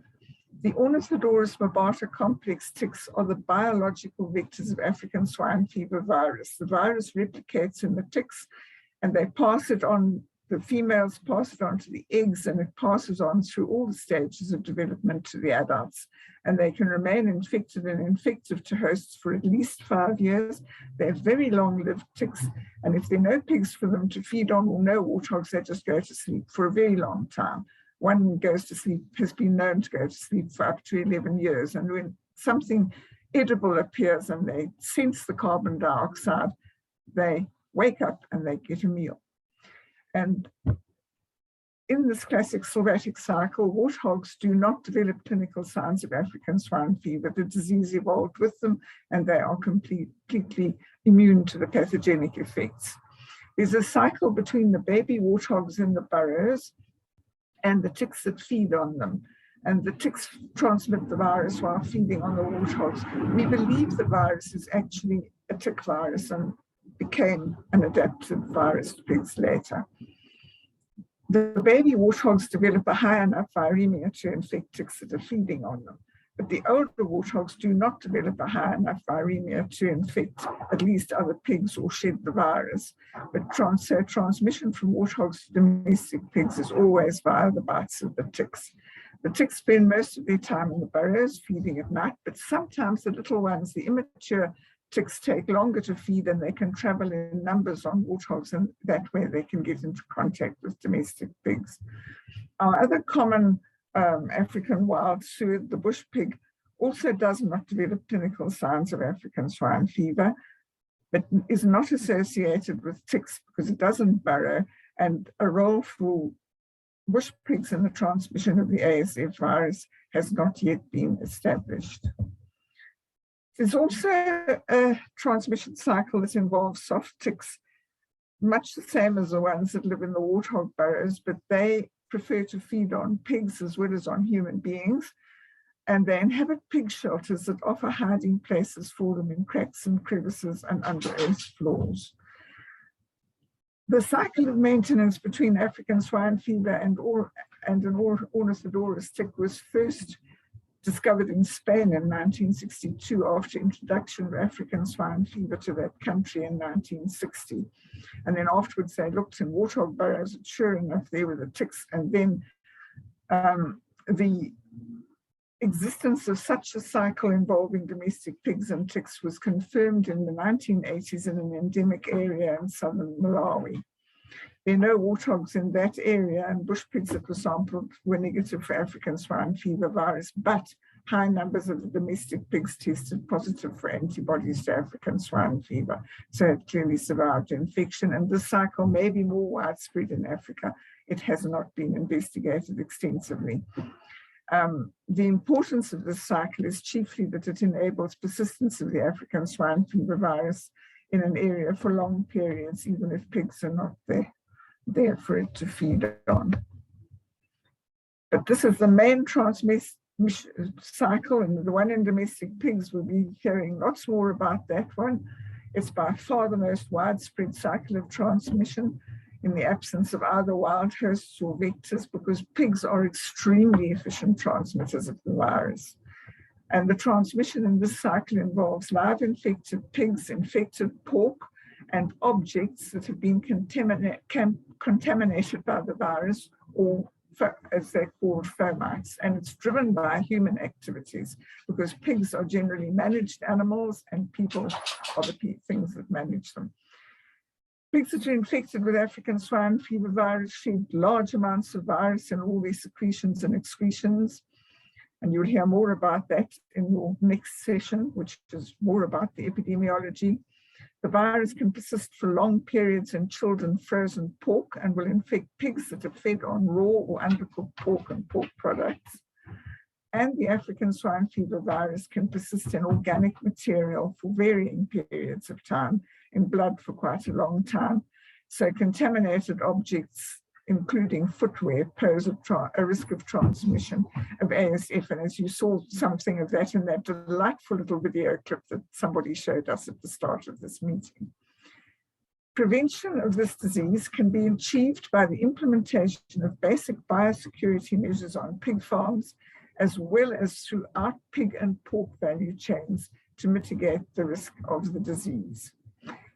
The Ornithodorus mobata complex ticks are the biological vectors of African swine fever virus. The virus replicates in the ticks and they pass it on, the females pass it on to the eggs, and it passes on through all the stages of development to the adults. And they can remain infected and infective to hosts for at least 5 years. They're very long-lived ticks, and if there are no pigs for them to feed on or no warthogs, they just go to sleep for a very long time. One goes to sleep, has been known to go to sleep for up to 11 years. And when something edible appears and they sense the carbon dioxide, they wake up and they get a meal. And in this classic sylvatic cycle, warthogs do not develop clinical signs of African swine fever. The disease evolved with them and they are completely immune to the pathogenic effects. There's a cycle between the baby warthogs in the burrows and the ticks that feed on them. And the ticks transmit the virus while feeding on the warthogs. We believe the virus is actually a tick virus and became an adapted virus to pigs later. The baby warthogs develop a high enough viremia to infect ticks that are feeding on them. But the older warthogs do not develop a high enough viremia to infect at least other pigs or shed the virus. But transmission from warthogs to domestic pigs is always via the bites of the ticks. The ticks spend most of their time in the burrows feeding at night, but sometimes the little ones, the immature ticks, take longer to feed and they can travel in numbers on warthogs, and that way they can get into contact with domestic pigs. Our other common African wild suet, the bush pig, also does not develop clinical signs of African swine fever, but is not associated with ticks because it doesn't burrow, and a role for bush pigs in the transmission of the ASF virus has not yet been established. There's also a transmission cycle that involves soft ticks, much the same as the ones that live in the warthog burrows, but they prefer to feed on pigs as well as on human beings. And they inhabit pig shelters that offer hiding places for them in cracks and crevices and under earth floors. The cycle of maintenance between African swine fever and an Ornithodorus tick was first discovered in Spain in 1962 after introduction of African swine fever to that country in 1960. And then afterwards they looked in warthog burrows and sure enough there were the ticks. And then the existence of such a cycle involving domestic pigs and ticks was confirmed in the 1980s in an endemic area in southern Malawi. There are no warthogs in that area, and bush pigs that were sampled were negative for African swine fever virus, but high numbers of the domestic pigs tested positive for antibodies to African swine fever. So it clearly survived infection, and this cycle may be more widespread in Africa. It has not been investigated extensively. The importance of this cycle is chiefly that it enables persistence of the African swine fever virus in an area for long periods, even if pigs are not there for it to feed on. But this is the main transmission cycle, and the one in domestic pigs, we'll be hearing lots more about that one. It's by far the most widespread cycle of transmission in the absence of either wild hosts or vectors, because pigs are extremely efficient transmitters of the virus. And the transmission in this cycle involves live infected pigs, infected pork, and objects that have been contaminated by the virus, or as they're called, fomites. And it's driven by human activities because pigs are generally managed animals and people are the things that manage them. Pigs that are infected with African swine fever virus shed large amounts of virus in all their secretions and excretions. And you'll hear more about that in your next session, which is more about the epidemiology. The virus can persist for long periods in chilled and frozen pork and will infect pigs that are fed on raw or undercooked pork and pork products. and the African swine fever virus can persist in organic material for varying periods of time in blood for quite a long time. So contaminated objects, including footwear, pose a risk of transmission of ASF. And as you saw something of that in that delightful little video clip that somebody showed us at the start of this meeting. Prevention of this disease can be achieved by the implementation of basic biosecurity measures on pig farms, as well as throughout pig and pork value chains to mitigate the risk of the disease.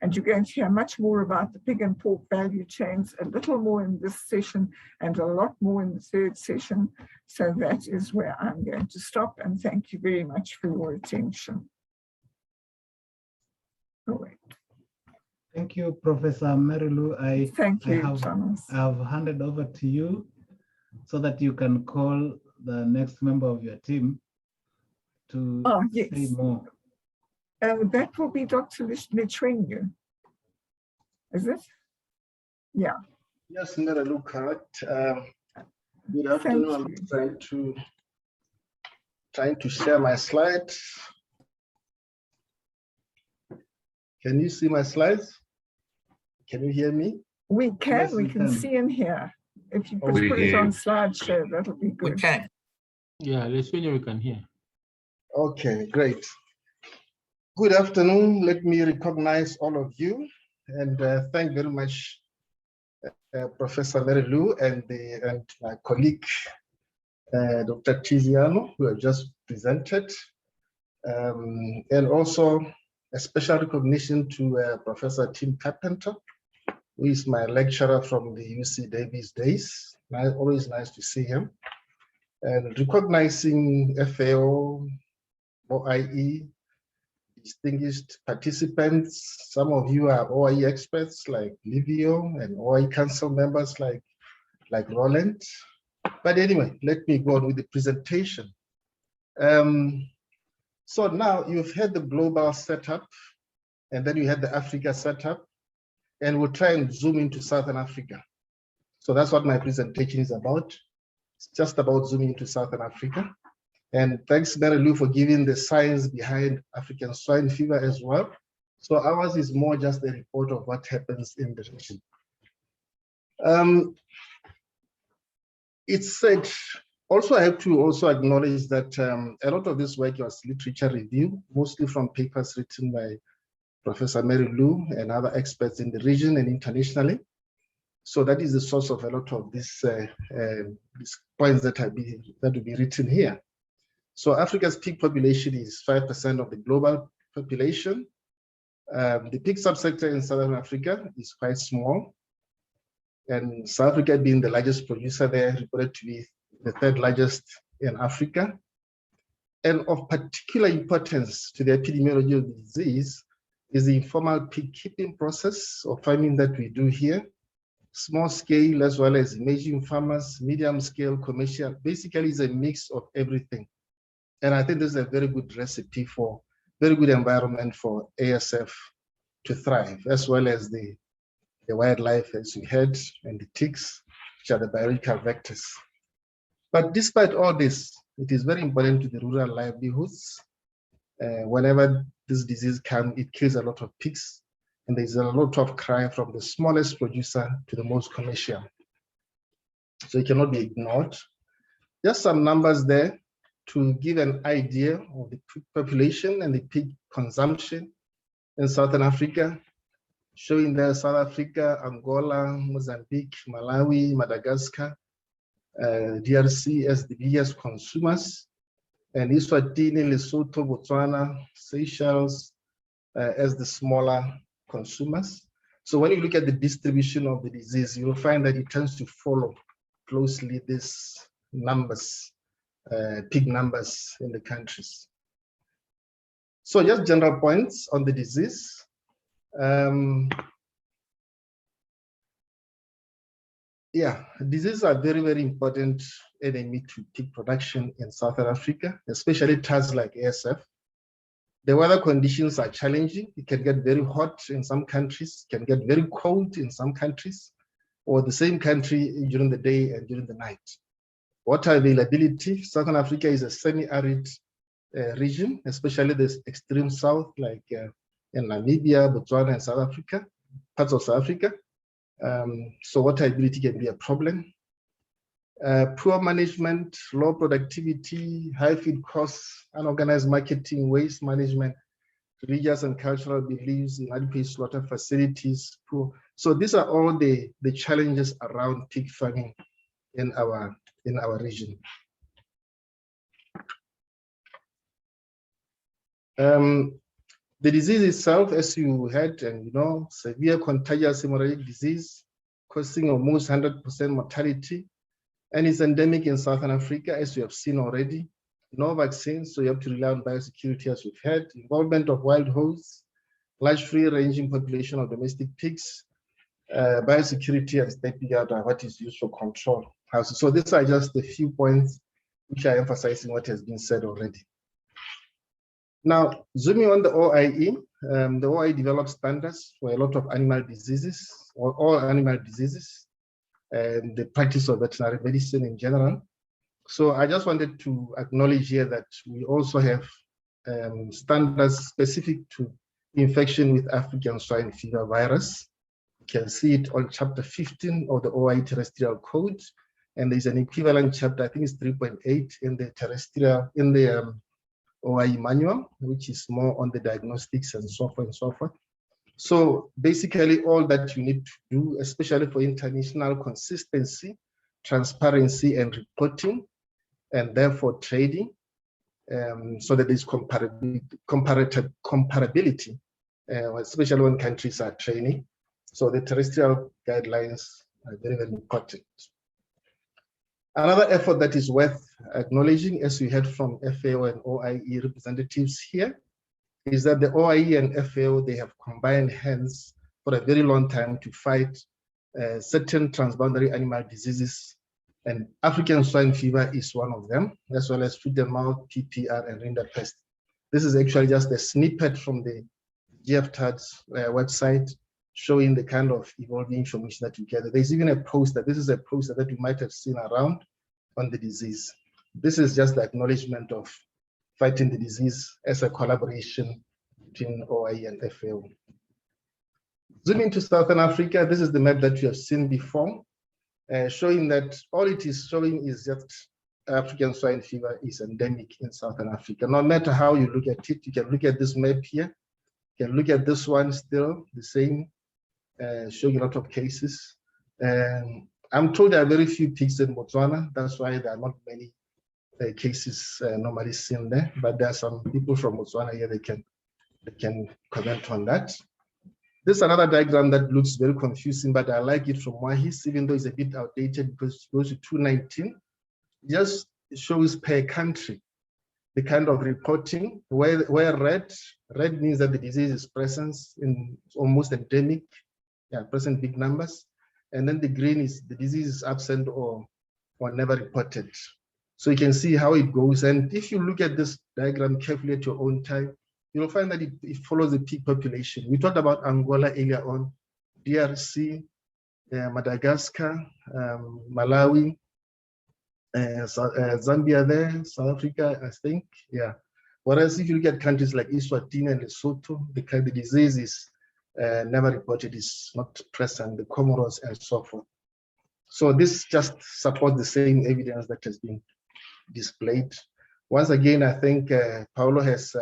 And you're going to hear much more about the pig and pork value chains, a little more in this session and a lot more in the third session. So that is where I'm going to stop, and thank you very much for your attention. Oh, wait. Thank you, Professor Mary-Lou. Thank you, Thomas. I've handed over to you so that you can call the next member of your team to say more. That will be Dr. Lechwenyu. Is it? Yeah. Yes, Mary-Lou, correct. Good afternoon. I'm trying to share my slides. Can you see my slides? Can you hear me? We can. Yes, we can see and hear. If you could put it on slideshow, that'll be good. We can. Yeah, let's see if we can hear. Okay, great. Good afternoon. Let me recognize all of you and thank very much Professor Mary-Lou and my colleague Dr. Tiziano, who have just presented, and also a special recognition to Professor Tim Carpenter, who is my lecturer from the UC Davis days. Always nice to see him. And recognizing FAO, OIE, distinguished participants. Some of you are OIE experts like Livio, and OIE council members like Roland. But anyway, let me go on with the presentation. So now you've had the global setup, and then you had the Africa setup, and we'll try and zoom into Southern Africa. So that's what my presentation is about. It's just about zooming into Southern Africa. And thanks, Mary-Lou, for giving the science behind African swine fever as well. So ours is more just a report of what happens in the region. It's said, also I have to also acknowledge that a lot of this work was literature review, mostly from papers written by Professor Mary-Lou and other experts in the region and internationally. So that is the source of a lot of these points that will be written here. So Africa's pig population is 5% of the global population. The pig subsector in Southern Africa is quite small. And South Africa being the largest producer there, reported to be the third largest in Africa. And of particular importance to the epidemiology of the disease is the informal pig keeping process or farming that we do here. Small scale as well as emerging farmers, medium scale, commercial, basically is a mix of everything. And I think this is a very good recipe for, very good environment for ASF to thrive, as well as the wildlife, as you heard, and the ticks, which are the biological vectors. But despite all this, it is very important to the rural livelihoods. Whenever this disease comes, it kills a lot of pigs, and there's a lot of cry from the smallest producer to the most commercial. So it cannot be ignored. Just some numbers there to give an idea of the pig population and the pig consumption in Southern Africa, showing there South Africa, Angola, Mozambique, Malawi, Madagascar, DRC as the biggest consumers, and Eswatini, Lesotho, Botswana, Seychelles as the smaller consumers. So when you look at the distribution of the disease, you will find that it tends to follow closely these numbers, pig numbers in the countries. So just general points on the disease. Yeah, diseases are very, very important enemy to pig production in Southern Africa, especially tasks like ASF. The weather conditions are challenging. It can get very hot in some countries, can get very cold in some countries, or the same country during the day and during the night. Water availability. Southern Africa is a semi-arid region, especially the extreme south, like in Namibia, Botswana, and South Africa, parts of South Africa. So water availability can be a problem. Poor management, low productivity, high feed costs, unorganized marketing, waste management, religious and cultural beliefs, inadequate slaughter facilities. Poor. So these are all the challenges around pig farming in our region. The disease itself, as you heard, and you know, severe contagious hemorrhagic disease, causing almost 100% mortality, and it's endemic in Southern Africa, as you have seen already. No vaccines, so you have to rely on biosecurity, as we've heard. Involvement of wild hosts, large free-ranging population of domestic pigs, biosecurity and stepping out are what is used for control houses. So these are just a few points which are emphasizing what has been said already. Now, zooming on the OIE, the OIE develops standards for a lot of animal diseases, or all animal diseases, and the practice of veterinary medicine in general. So I just wanted to acknowledge here that we also have standards specific to infection with African swine fever virus. You can see it on chapter 15 of the OIE terrestrial code, and there's an equivalent chapter, I think it's 3.8 in the terrestrial, in the OIE manual, which is more on the diagnostics and so forth and so forth. So basically all that you need to do, especially for international consistency, transparency and reporting, and therefore trading, so that there's comparability, especially when countries are training. So the terrestrial guidelines are very, very important. Another effort that is worth acknowledging, as we heard from FAO and OIE representatives here, is that the OIE and FAO, they have combined hands for a very long time to fight certain transboundary animal diseases, and African swine fever is one of them, as well as foot and mouth, PPR, and rinderpest. This is actually just a snippet from the GFTAD's website, showing the kind of evolving information that you get. There's even a poster. This is a poster that you might have seen around on the disease. This is just the acknowledgement of fighting the disease as a collaboration between OIE and FAO. Zooming to Southern Africa, this is the map that you have seen before, showing that all it is showing is just African swine fever is endemic in Southern Africa. No matter how you look at it, you can look at this map here, you can look at this one still, the same, showing a lot of cases. I'm told there are very few pigs in Botswana, that's why there are not many cases normally seen there, but there are some people from Botswana here, they can comment on that. This is another diagram that looks very confusing, but I like it from Wahis, even though it's a bit outdated because it goes to 219. It just shows per country the kind of reporting where red means that the disease is present in almost endemic, present big numbers. And then the green is the disease is absent or never reported. So you can see how it goes. And if you look at this diagram carefully at your own time, you'll find that it follows the peak population. We talked about Angola earlier on, DRC, Madagascar, Malawi, Zambia there, South Africa, I think, yeah. Whereas if you look at countries like Eswatini and Lesotho, the disease is never reported, is not present, the Comoros and so forth. So this just supports the same evidence that has been displayed. Once again, I think Paulo has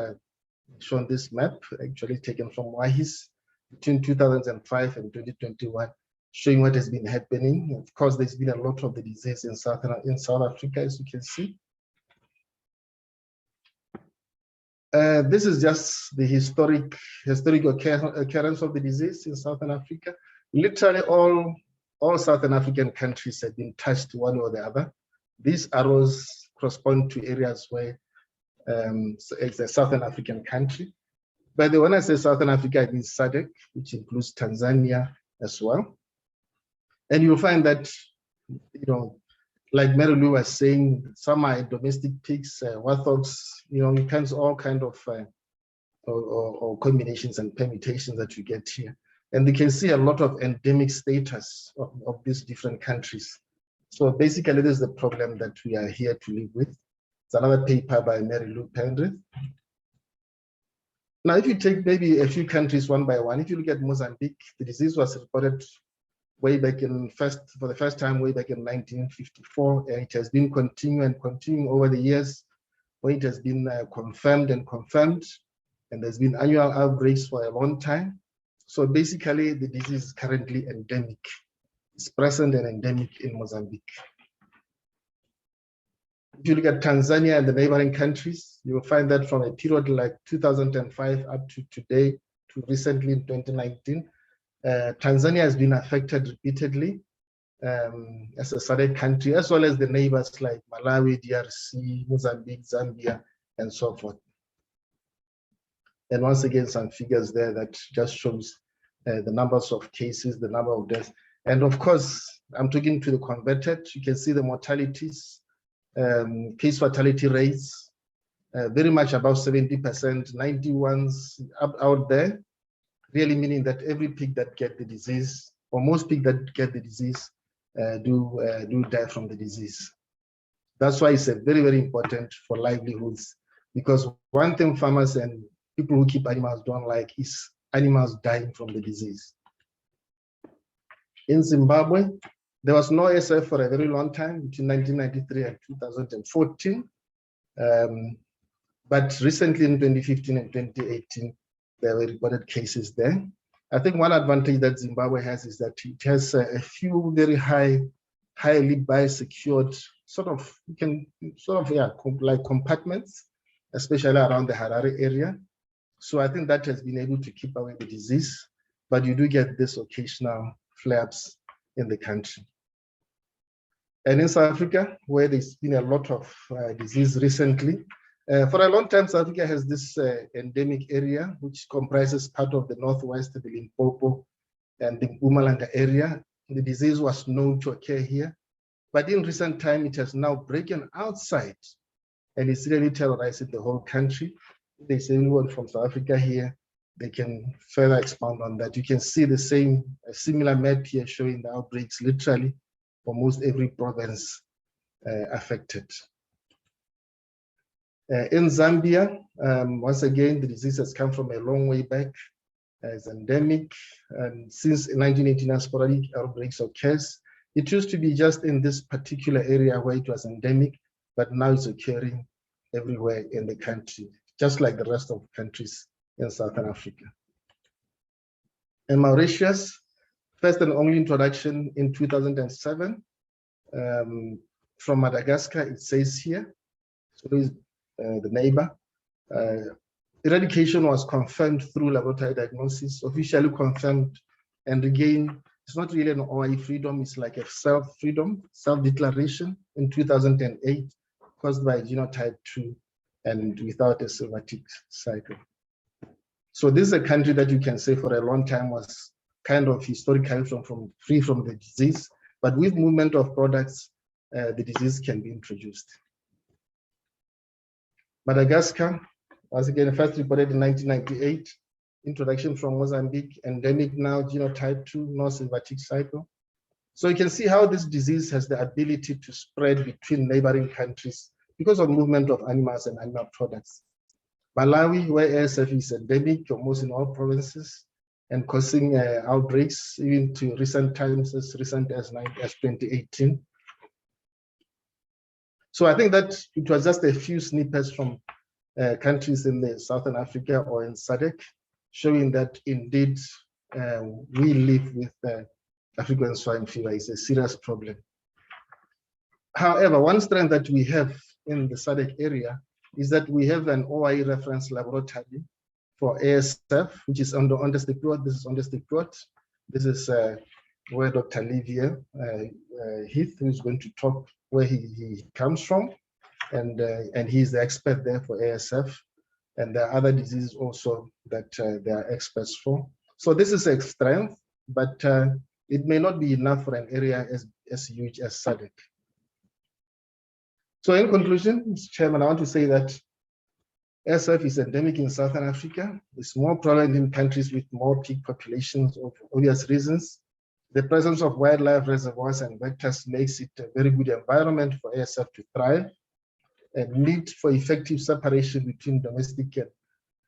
shown this map, actually taken from Wahis between 2005 and 2021, showing what has been happening. Of course, there's been a lot of the disease in South Africa, as you can see. This is just the historical occurrence of the disease in Southern Africa. Literally all Southern African countries have been touched one or the other. These arrows correspond to areas where so it's a Southern African country. But when I say Southern Africa, I mean SADC, which includes Tanzania as well. And you'll find that, you know, like Mary Lou was saying, some are domestic pigs, warthogs, you know, all kind of or combinations and permutations that you get here. And you can see a lot of endemic status of these different countries. So basically, this is the problem that we are here to live with. It's another paper by Mary Lou Pendrith. Now, if you take maybe a few countries one by one, if you look at Mozambique, the disease was reported way back for the first time way back in 1954, and it has been continuing over the years, where it has been confirmed, and there's been annual outbreaks for a long time. So basically, the disease is currently endemic. It's present and endemic in Mozambique. If you look at Tanzania and the neighboring countries, you will find that from a period like 2005 up to today, to recently in 2019, Tanzania has been affected repeatedly as a SADC country, as well as the neighbors like Malawi, DRC, Mozambique, Zambia, and so forth. And once again, some figures there that just shows the numbers of cases, the number of deaths. And of course, I'm talking to the converted. You can see the mortalities, case fatality rates, very much above 70%, 91s out there, really meaning that every pig that get the disease, or most pigs that get the disease, do die from the disease. That's why it's very, very important for livelihoods, because one thing farmers and people who keep animals don't like is animals dying from the disease. In Zimbabwe, there was no ASF for a very long time, between 1993 and 2014. But recently in 2015 and 2018, there were reported cases there. I think one advantage that Zimbabwe has is that it has a few very highly biosecured like compartments, especially around the Harare area. So I think that has been able to keep away the disease, but you do get this occasional flare-ups in the country. And in South Africa, where there's been a lot of disease recently, for a long time, South Africa has this endemic area, which comprises part of the Northwest, the Limpopo, and the Mpumalanga area. The disease was known to occur here, but in recent time, it has now broken outside, and it's really terrorizing the whole country. If there's anyone from South Africa here, they can further expand on that. You can see the same, similar map here showing the outbreaks literally for most every province affected. In Zambia, once again, the disease has come from a long way back as endemic. And since 1989, sporadic outbreaks occurs. It used to be just in this particular area where it was endemic, but now it's occurring everywhere in the country, just like the rest of countries in Southern Africa. In Mauritius, first and only introduction in 2007 from Madagascar, it says here. So this the neighbor. Eradication was confirmed through laboratory diagnosis, officially confirmed, and again, it's not really an OI freedom, it's like a self-freedom, self-declaration in 2008, caused by genotype 2 and without a sylvatic cycle. So this is a country that you can say for a long time was kind of historically free from the disease, but with movement of products, the disease can be introduced. Madagascar, once again, first reported in 1998, introduction from Mozambique, endemic now, genotype 2, no sylvatic cycle. So you can see how this disease has the ability to spread between neighboring countries because of movement of animals and animal products. Malawi, where ASF is endemic almost in all provinces and causing outbreaks even to recent times, as recent as 2018. So I think that it was just a few snippets from countries in the Southern Africa or in SADC, showing that indeed we live with African swine fever. Is a serious problem. However, one strength that we have in the SADC area is that we have an OIE reference laboratory for ASF, which is under Onderstepoort. This is Onderstepoort. This is where Dr. Olivier Heath, who is going to talk where he comes from, and he's the expert there for ASF, and there are other diseases also that they are experts for. So this is a strength, but it may not be enough for an area as huge as SADC. So in conclusion, Mr. Chairman, I want to say that ASF is endemic in Southern Africa. It's more prevalent in countries with more pig populations for obvious reasons. The presence of wildlife reservoirs and vectors makes it a very good environment for ASF to thrive, and need for effective separation between domestic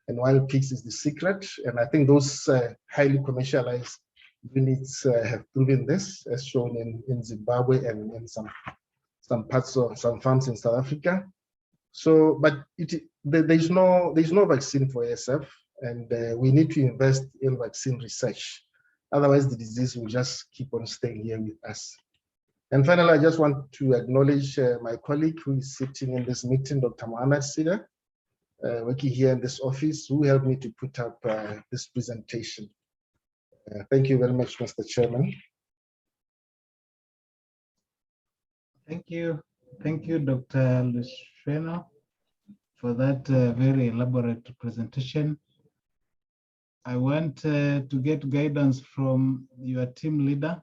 and wild pigs is the secret. And I think those highly commercialized units have proven this, as shown in Zimbabwe and in some parts of some farms in South Africa. So, but there's no vaccine for ASF, and we need to invest in vaccine research. Otherwise, the disease will just keep on staying here with us. And finally, I just want to acknowledge my colleague who is sitting in this meeting, Dr. Mohamed Sida, working here in this office, who helped me to put up this presentation. Thank you very much, Mr. Chairman. Thank you, Dr. Luciano, for that very elaborate presentation. I want to get guidance from your team leader.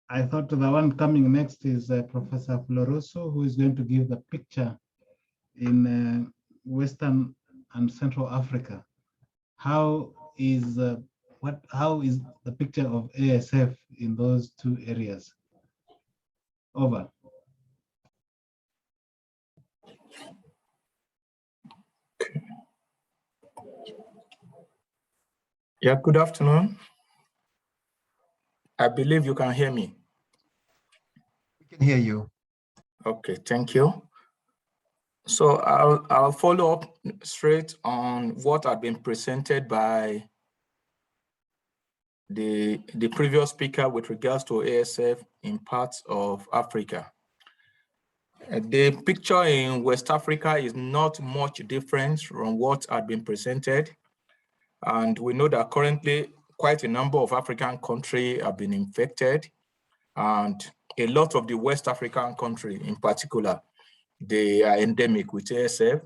I thought the one coming next is Professor Floroso, who is going to give the picture in Western and Central Africa. How is the picture of ASF in those two areas? Over. Yeah, good afternoon. I believe you can hear me. We can hear you. Okay, thank you. So I'll follow up straight on what had been presented by the previous speaker with regards to ASF in parts of Africa. The picture in West Africa is not much different from what had been presented. And we know that currently quite a number of African countries have been infected, and a lot of the West African countries in particular, they are endemic with ASF.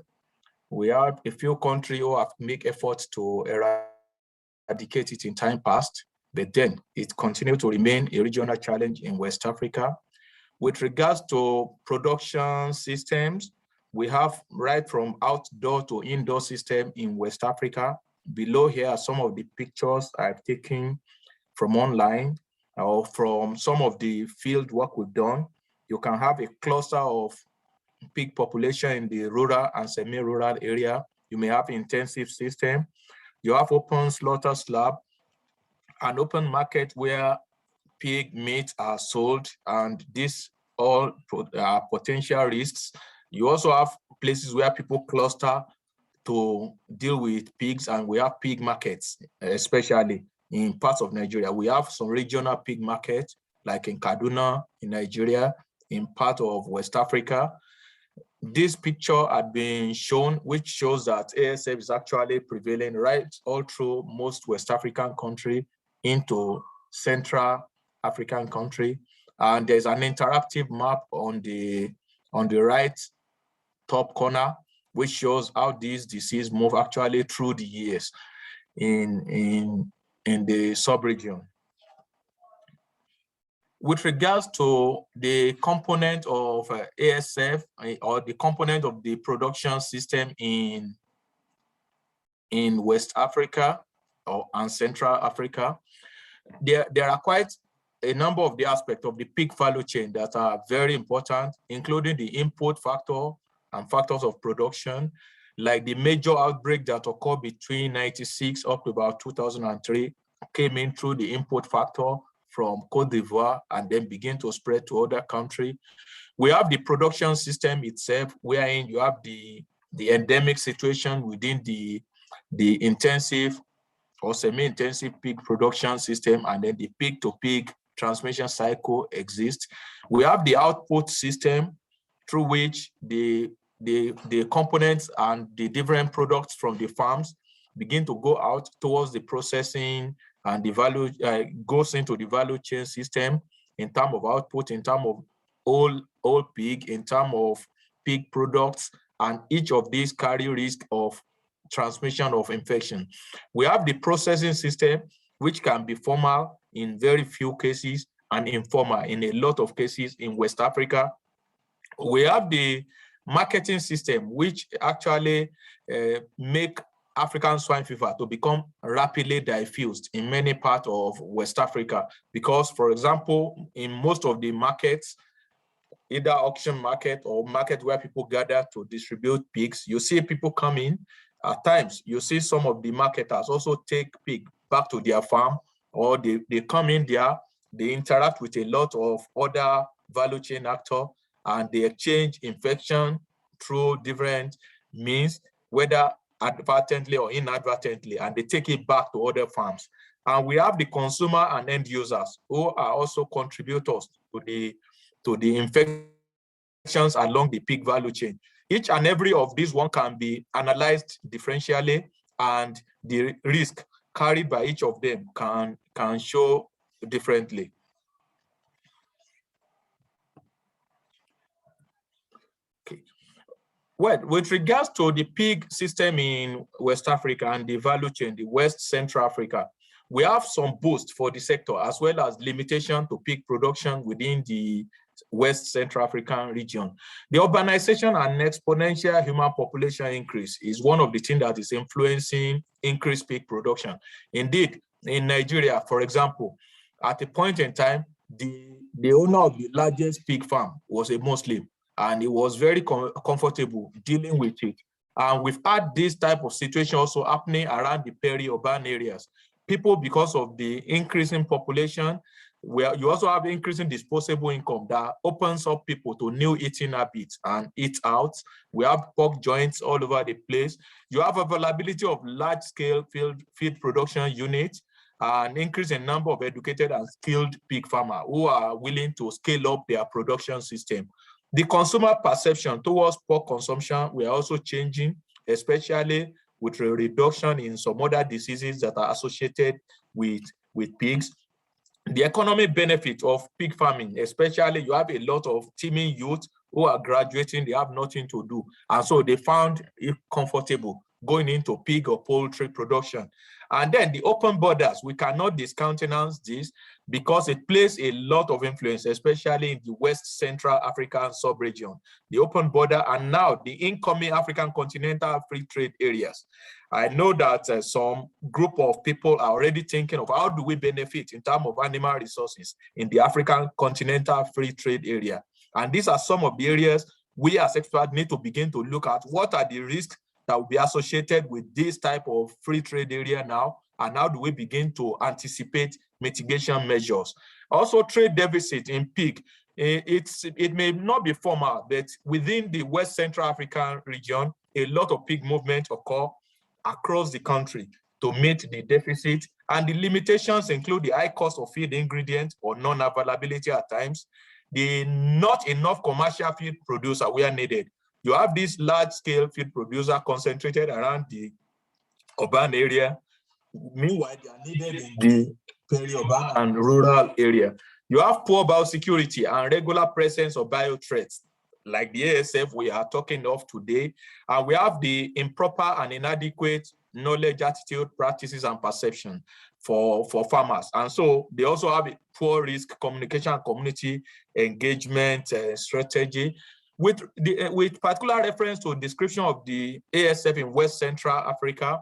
We have a few countries who have made efforts to eradicate it in time past, but then it continues to remain a regional challenge in West Africa. With regards to production systems, we have right from outdoor to indoor system in West Africa. Below here are some of the pictures I've taken from online or from some of the field work we've done. You can have a cluster of pig population in the rural and semi-rural area. You may have intensive system. You have open slaughter slab, an open market where pig meat are sold, and these all are potential risks. You also have places where people cluster to deal with pigs, and we have pig markets, especially in parts of Nigeria. We have some regional pig markets, like in Kaduna, in Nigeria, in part of West Africa. This picture had been shown, which shows that ASF is actually prevailing right all through most West African country into Central African country. And there's an interactive map on the right top corner, which shows how these diseases move actually through the years in the sub-region. With regards to the component of ASF or the component of the production system in West Africa and Central Africa, there are quite a number of the aspects of the pig value chain that are very important, including the input factor and factors of production, like the major outbreak that occurred between 96 up to about 2003 came in through the input factor from Cote d'Ivoire and then begin to spread to other countries. We have the production system itself, wherein you have the endemic situation within the intensive or semi-intensive pig production system, and then the pig-to-pig transmission cycle exists. We have the output system through which the components and the different products from the farms begin to go out towards the processing, and the value goes into the value chain system in terms of output, in terms of all pig, in terms of pig products, and each of these carry risk of transmission of infection. We have the processing system, which can be formal in very few cases and informal in a lot of cases in West Africa. We have the marketing system, which actually make African swine fever to become rapidly diffused in many parts of West Africa, because, for example, in most of the markets, either auction market or market where people gather to distribute pigs, you see people come in. At times, you see some of the marketers also take pig back to their farm, or they come in there, they interact with a lot of other value chain actors, and they exchange infection through different means, whether advertently or inadvertently, and they take it back to other farms. And we have the consumer and end users who are also contributors to the infections along the pig value chain. Each and every of these one can be analyzed differentially, and the risk carried by each of them can show differently. Okay. Well, with regards to the pig system in West Africa and the value chain, the West Central Africa, we have some boost for the sector, as well as limitation to pig production within the West Central African region. The urbanization and exponential human population increase is one of the things that is influencing increased pig production. Indeed, in Nigeria, for example, at a point in time, the owner of the largest pig farm was a Muslim, and he was very comfortable dealing with it. And we've had this type of situation also happening around the peri-urban areas. People, because of the increasing population, where you also have increasing disposable income that opens up people to new eating habits and eat out. We have pork joints all over the place. You have availability of large-scale feed production units, an increase in number of educated and skilled pig farmers who are willing to scale up their production system. The consumer perception towards pork consumption, we are also changing, especially with a reduction in some other diseases that are associated with pigs. The economic benefit of pig farming, especially you have a lot of teeming youth who are graduating, they have nothing to do. And so they found it comfortable going into pig or poultry production. And then the open borders, we cannot discountenance this because it plays a lot of influence, especially in the West Central African sub-region. The open border and now the incoming African continental free trade areas. I know that some group of people are already thinking of how do we benefit in terms of animal resources in the African continental free trade area. And these are some of the areas we as experts need to begin to look at. What are the risks that will be associated with this type of free trade area now, and how do we begin to anticipate mitigation measures? Also, trade deficit in pig. It may not be formal, but within the West Central African region, a lot of pig movement occur across the country to meet the deficit, and the limitations include the high cost of feed ingredients or non-availability at times, the not enough commercial feed producer where needed. You have this large-scale feed producer concentrated around the urban area. Meanwhile, they are needed in the peri-urban and rural area. You have poor biosecurity and regular presence of bio threats, like the ASF we are talking of today. And we have the improper and inadequate knowledge, attitude, practices, and perception for farmers. And so they also have a poor risk communication and community engagement strategy. With particular reference to a description of the ASF in West Central Africa,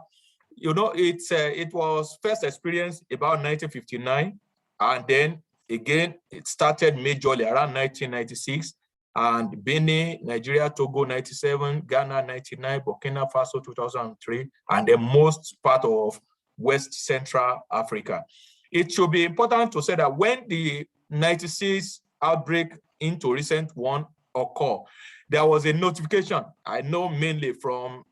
you know, it was first experienced about 1959, and then again, it started majorly around 1996, and Benin, Nigeria, Togo, 97, Ghana, 99, Burkina Faso, 2003, and the most part of West Central Africa. It should be important to say that when the 96 outbreak into recent one occur, there was a notification, I know mainly from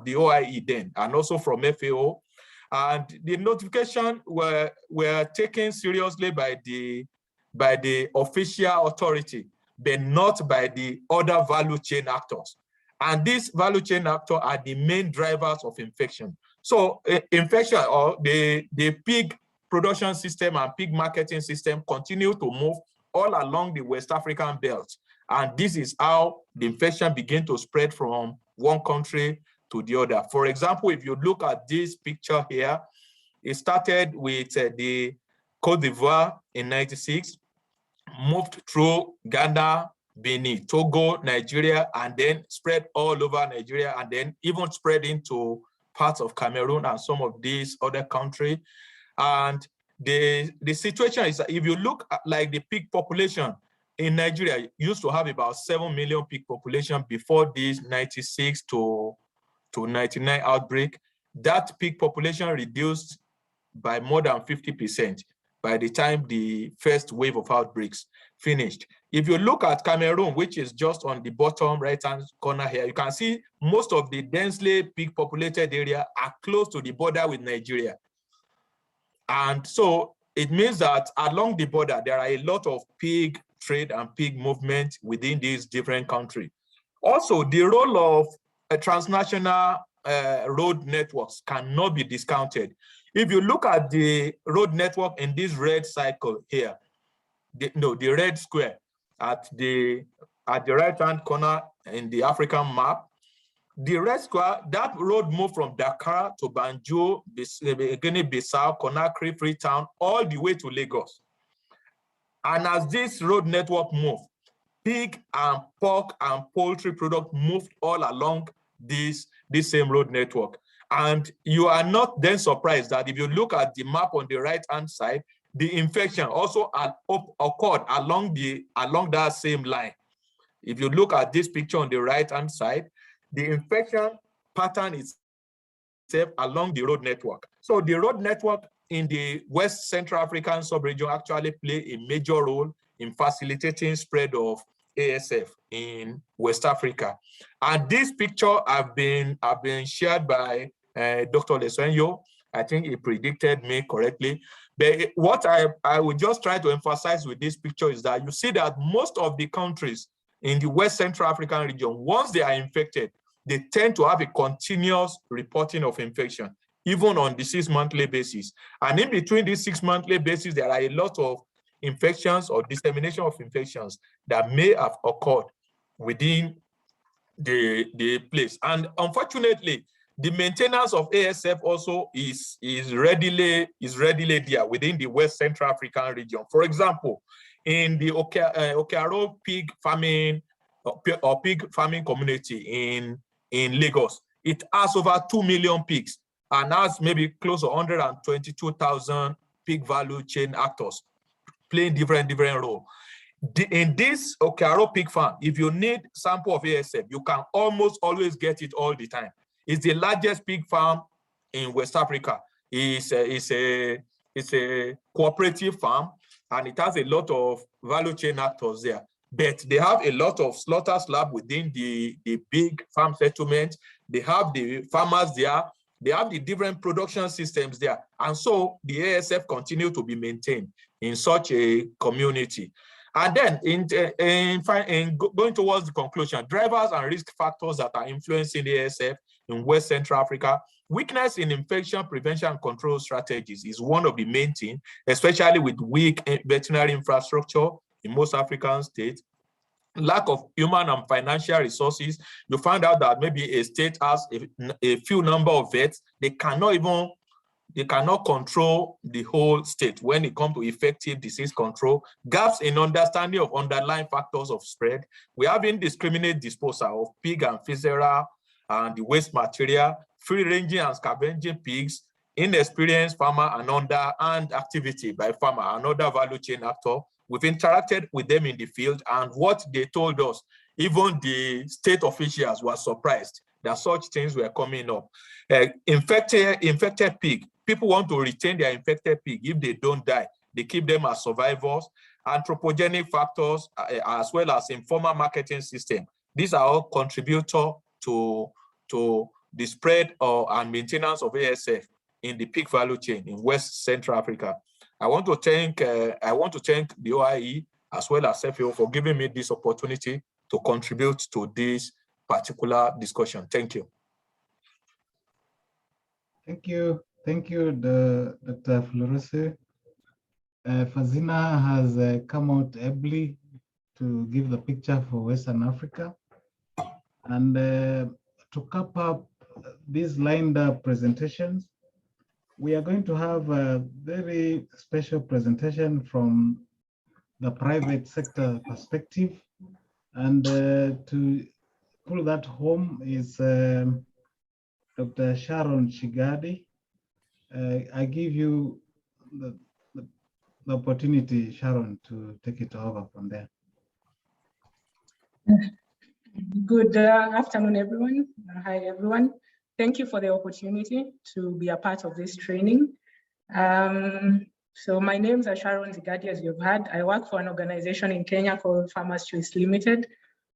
the OIE then, and also from FAO, and the notification were taken seriously by the official authority, but not by the other value chain actors. And these value chain actors are the main drivers of infection. So infection, or the pig production system and pig marketing system continue to move all along the West African belt. And this is how the infection began to spread from one country to the other. For example, if you look at this picture here, it started with the Côte d'Ivoire in 96, moved through Ghana, Benin, Togo, Nigeria, and then spread all over Nigeria, and then even spread into parts of Cameroon and some of these other countries. And the situation is that if you look at like the pig population in Nigeria, used to have about 7 million pig population before this 96 to 99 outbreak. That pig population reduced by more than 50% by the time the first wave of outbreaks finished. If you look at Cameroon, which is just on the bottom right-hand corner here, you can see most of the densely pig populated area are close to the border with Nigeria. And so it means that along the border, there are a lot of pig trade and pig movement within these different countries. Also, the role of transnational road networks cannot be discounted. If you look at the road network in this red cycle here, the red square at the right-hand corner in the African map, the red square, that road moved from Dakar to Banjul, Guinea-Bissau, Conakry, Freetown, all the way to Lagos. And as this road network moved, pig and pork and poultry product moved all along this same road network. And you are not then surprised that if you look at the map on the right-hand side, the infection also occurred along that same line. If you look at this picture on the right-hand side, the infection pattern is along the road network. So the road network in the West Central African sub-region actually play a major role in facilitating spread of ASF in West Africa. And this picture have been shared by Dr. Lesenyo. I think he predicted me correctly. But what I would just try to emphasize with this picture is that you see that most of the countries in the West Central African region, once they are infected, they tend to have a continuous reporting of infection, even on the 6-monthly basis. And in between these 6-monthly basis, there are a lot of infections or dissemination of infections that may have occurred within the place. And unfortunately, the maintenance of ASF also is readily there within the West Central African region. For example, in the Okearo pig farming or pig farming community in Lagos, it has over 2 million pigs and has maybe close to 122,000 pig value chain actors playing different roles. In this Okearo pig farm, if you need sample of ASF, you can almost always get it all the time. It's the largest pig farm in West Africa. It's a cooperative farm, and it has a lot of value chain actors there. But they have a lot of slaughter slab within the big farm settlement. They have the farmers there. They have the different production systems there. And so the ASF continue to be maintained in such a community. And then in going towards the conclusion, drivers and risk factors that are influencing the ASF in West Central Africa, weakness in infection prevention and control strategies is one of the main things, especially with weak veterinary infrastructure in most African states. Lack of human and financial resources. You find out that maybe a state has a few number of vets, they cannot control the whole state when it comes to effective disease control. Gaps in understanding of underlying factors of spread. We have indiscriminate disposal of pig and viscera and the waste material, free-ranging and scavenging pigs, inexperienced farmer and underhand activity by farmer and other value chain actor. We've interacted with them in the field, and what they told us, even the state officials were surprised that such things were coming up. Infected pig, people want to retain their infected pig. If they don't die, they keep them as survivors. Anthropogenic factors, as well as informal marketing system. These are all contributors to the spread and maintenance of ASF in the pig value chain in West Central Africa. I want to thank the OIE as well as FAO for giving me this opportunity to contribute to this particular discussion. Thank you. Thank you, Dr. Florese. Fazina has come out ably to give the picture for Western Africa. And to cap up these lined up presentations, we are going to have a very special presentation from the private sector perspective. And to pull that home is Dr. Sharon Shigadi. I give you the opportunity, Sharon, to take it over from there. Good afternoon, everyone. Hi, everyone. Thank you for the opportunity to be a part of this training. So my name is Sharon Zigadi, as you've heard. I work for an organization in Kenya called Farmers Choice Limited.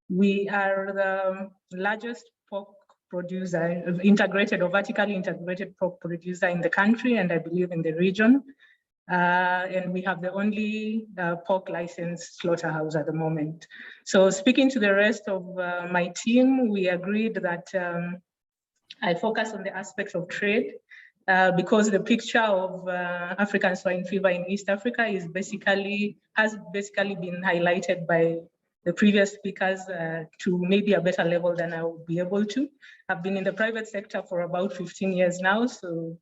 We are the largest pork producer, integrated or vertically integrated pork producer in the country, and I believe in the region. And we have the only pork licensed slaughterhouse at the moment. So speaking to the rest of my team, we agreed that I focus on the aspects of trade because the picture of African swine fever in East Africa has basically been highlighted by the previous speakers to maybe a better level than I would be able to. I've been in the private sector for about 15 years now, so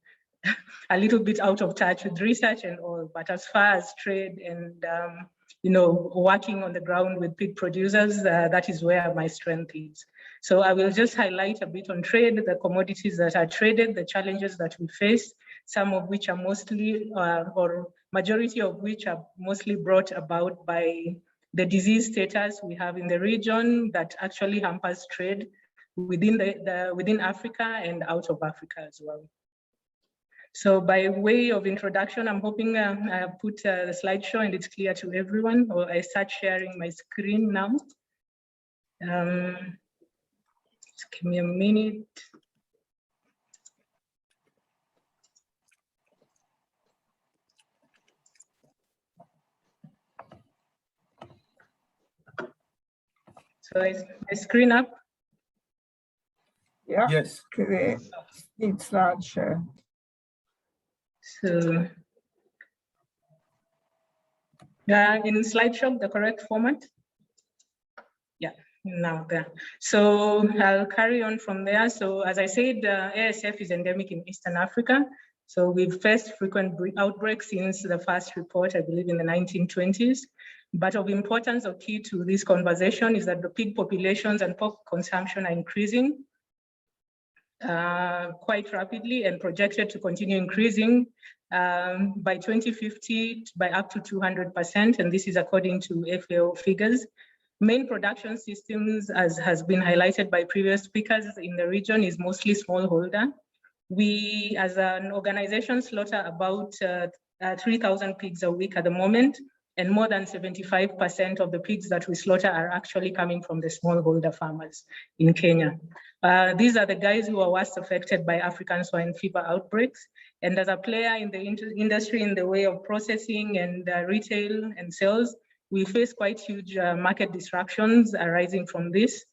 a little bit out of touch with research and all, but as far as trade and working on the ground with pig producers, that is where my strength is. So I will just highlight a bit on trade, the commodities that are traded, the challenges that we face, some of which are mostly, or majority of which are mostly brought about by the disease status we have in the region that actually hampers trade within within Africa and out of Africa as well. So by way of introduction, I'm hoping I put the slideshow and it's clear to everyone, or I start sharing my screen now. Just give me a minute. So is my screen up? Yeah. Yes. Correct. Need slideshow. So in slideshow, the correct format? Yeah, now there. So I'll carry on from there. So as I said, ASF is endemic in Eastern Africa. So we've faced frequent outbreaks since the first report, I believe in the 1920s. But of importance or key to this conversation is that the pig populations and pork consumption are increasing quite rapidly and projected to continue increasing by 2050 by up to 200%, and this is according to FAO figures. Main production systems, as has been highlighted by previous speakers in the region, is mostly smallholder. We, as an organization, slaughter about 3,000 pigs a week at the moment, and more than 75% of the pigs that we slaughter are actually coming from the smallholder farmers in Kenya. These are the guys who are worst affected by African swine fever outbreaks. And as a player in the industry in the way of processing and retail and sales, we face quite huge market disruptions arising from this,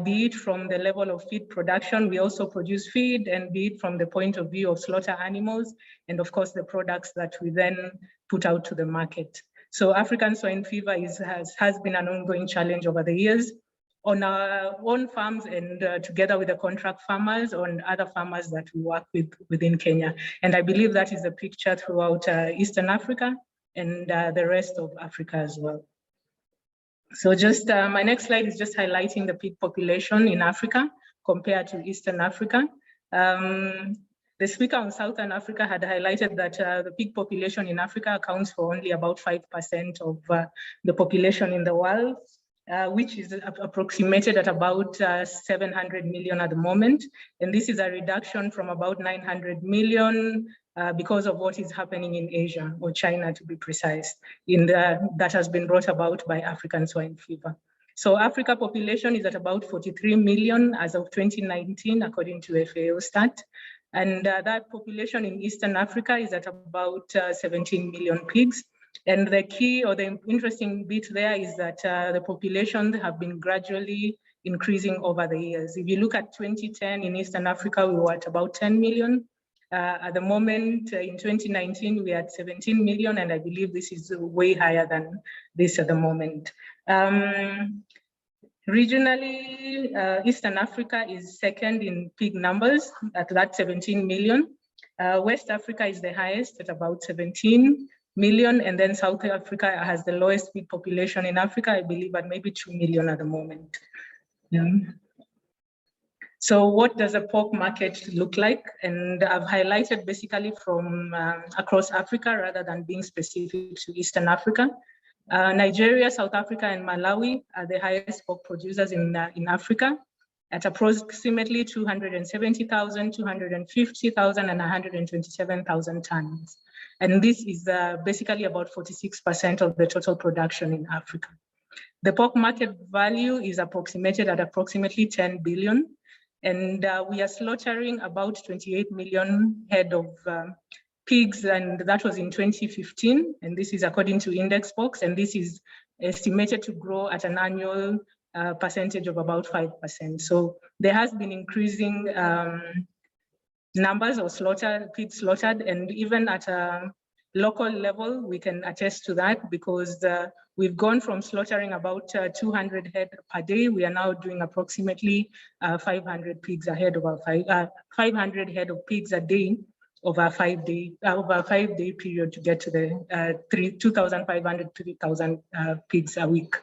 be it from the level of feed production. We also produce feed, and be it from the point of view of slaughter animals, and of course the products that we then put out to the market. So African swine fever has been an ongoing challenge over the years on our own farms and together with the contract farmers and other farmers that we work with within Kenya. And I believe that is the picture throughout Eastern Africa and the rest of Africa as well. So just my next slide is just highlighting the pig population in Africa compared to Eastern Africa. The speaker on Southern Africa had highlighted that the pig population in Africa accounts for only about 5% of the population in the world, which is approximated at about 700 million at the moment. And this is a reduction from about 900 million because of what is happening in Asia, or China to be precise, that has been brought about by African swine fever. So Africa population is at about 43 million as of 2019, according to FAO stat. And that population in Eastern Africa is at about 17 million pigs. And the key or the interesting bit there is that the populations have been gradually increasing over the years. If you look at 2010 in Eastern Africa, we were at about 10 million. At the moment, in 2019, we are at 17 million, and I believe this is way higher than this at the moment. Regionally, Eastern Africa is second in pig numbers at that 17 million. West Africa is the highest at about 17 million, and then South Africa has the lowest pig population in Africa, I believe at maybe 2 million at the moment. Yeah. So what does a pork market look like? And I've highlighted basically from across Africa rather than being specific to Eastern Africa. Nigeria, South Africa, and Malawi are the highest pork producers in Africa at approximately 270,000, 250,000, and 127,000 tons. And this is basically about 46% of the total production in Africa. The pork market value is approximated at approximately 10 billion. And we are slaughtering about 28 million head of pigs, and that was in 2015. And this is according to Index Box, and this is estimated to grow at an annual percentage of about 5%. So there has been increasing numbers of pigs slaughtered, and even at a local level, we can attest to that because we've gone from slaughtering about 200 head per day. We are now doing approximately 500 pigs ahead of our 500 head of pigs a day over a 5-day period to get to the 2,500 to 3,000 pigs a week.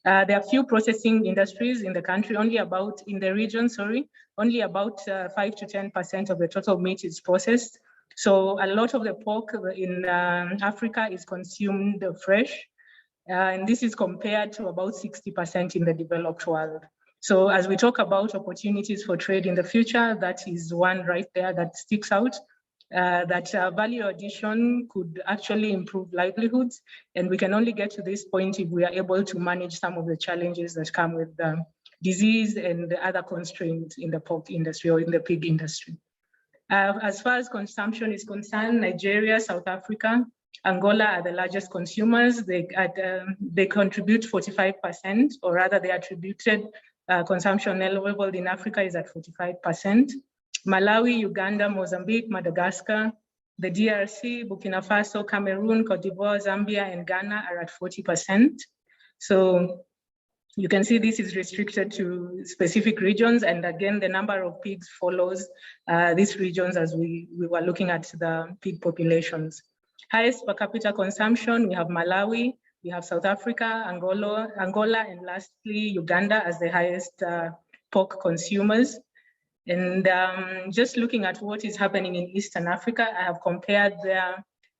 There are few processing industries in the country, only about 5 to 10% of the total meat is processed. So a lot of the pork in Africa is consumed fresh, and this is compared to about 60% in the developed world. So as we talk about opportunities for trade in the future, that is one right there that sticks out, that value addition could actually improve livelihoods. And we can only get to this point if we are able to manage some of the challenges that come with disease and other constraints in the pork industry or in the pig industry. As far as consumption is concerned, Nigeria, South Africa, Angola are the largest consumers. They contribute 45%, or rather the attributed consumption level in Africa is at 45%. Malawi, Uganda, Mozambique, Madagascar, the DRC, Burkina Faso, Cameroon, Cote d'Ivoire, Zambia, and Ghana are at 40%. So you can see this is restricted to specific regions. And again, the number of pigs follows these regions as we were looking at the pig populations. Highest per capita consumption, we have Malawi, we have South Africa, Angola, and lastly, Uganda as the highest pork consumers. And just looking at what is happening in Eastern Africa, I have compared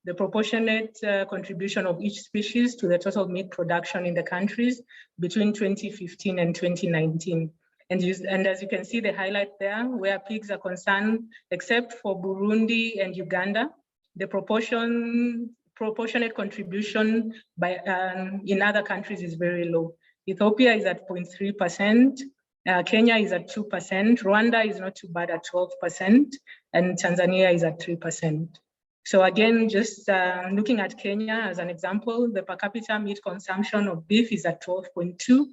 the proportionate contribution of each species to the total meat production in the countries between 2015 and 2019. And as you can see, the highlight there, where pigs are concerned, except for Burundi and Uganda, the proportionate contribution by in other countries is very low. Ethiopia is at 0.3%, Kenya is at 2%, Rwanda is not too bad at 12%, and Tanzania is at 3%. So again, just looking at Kenya as an example, the per capita meat consumption of beef is at 12.2,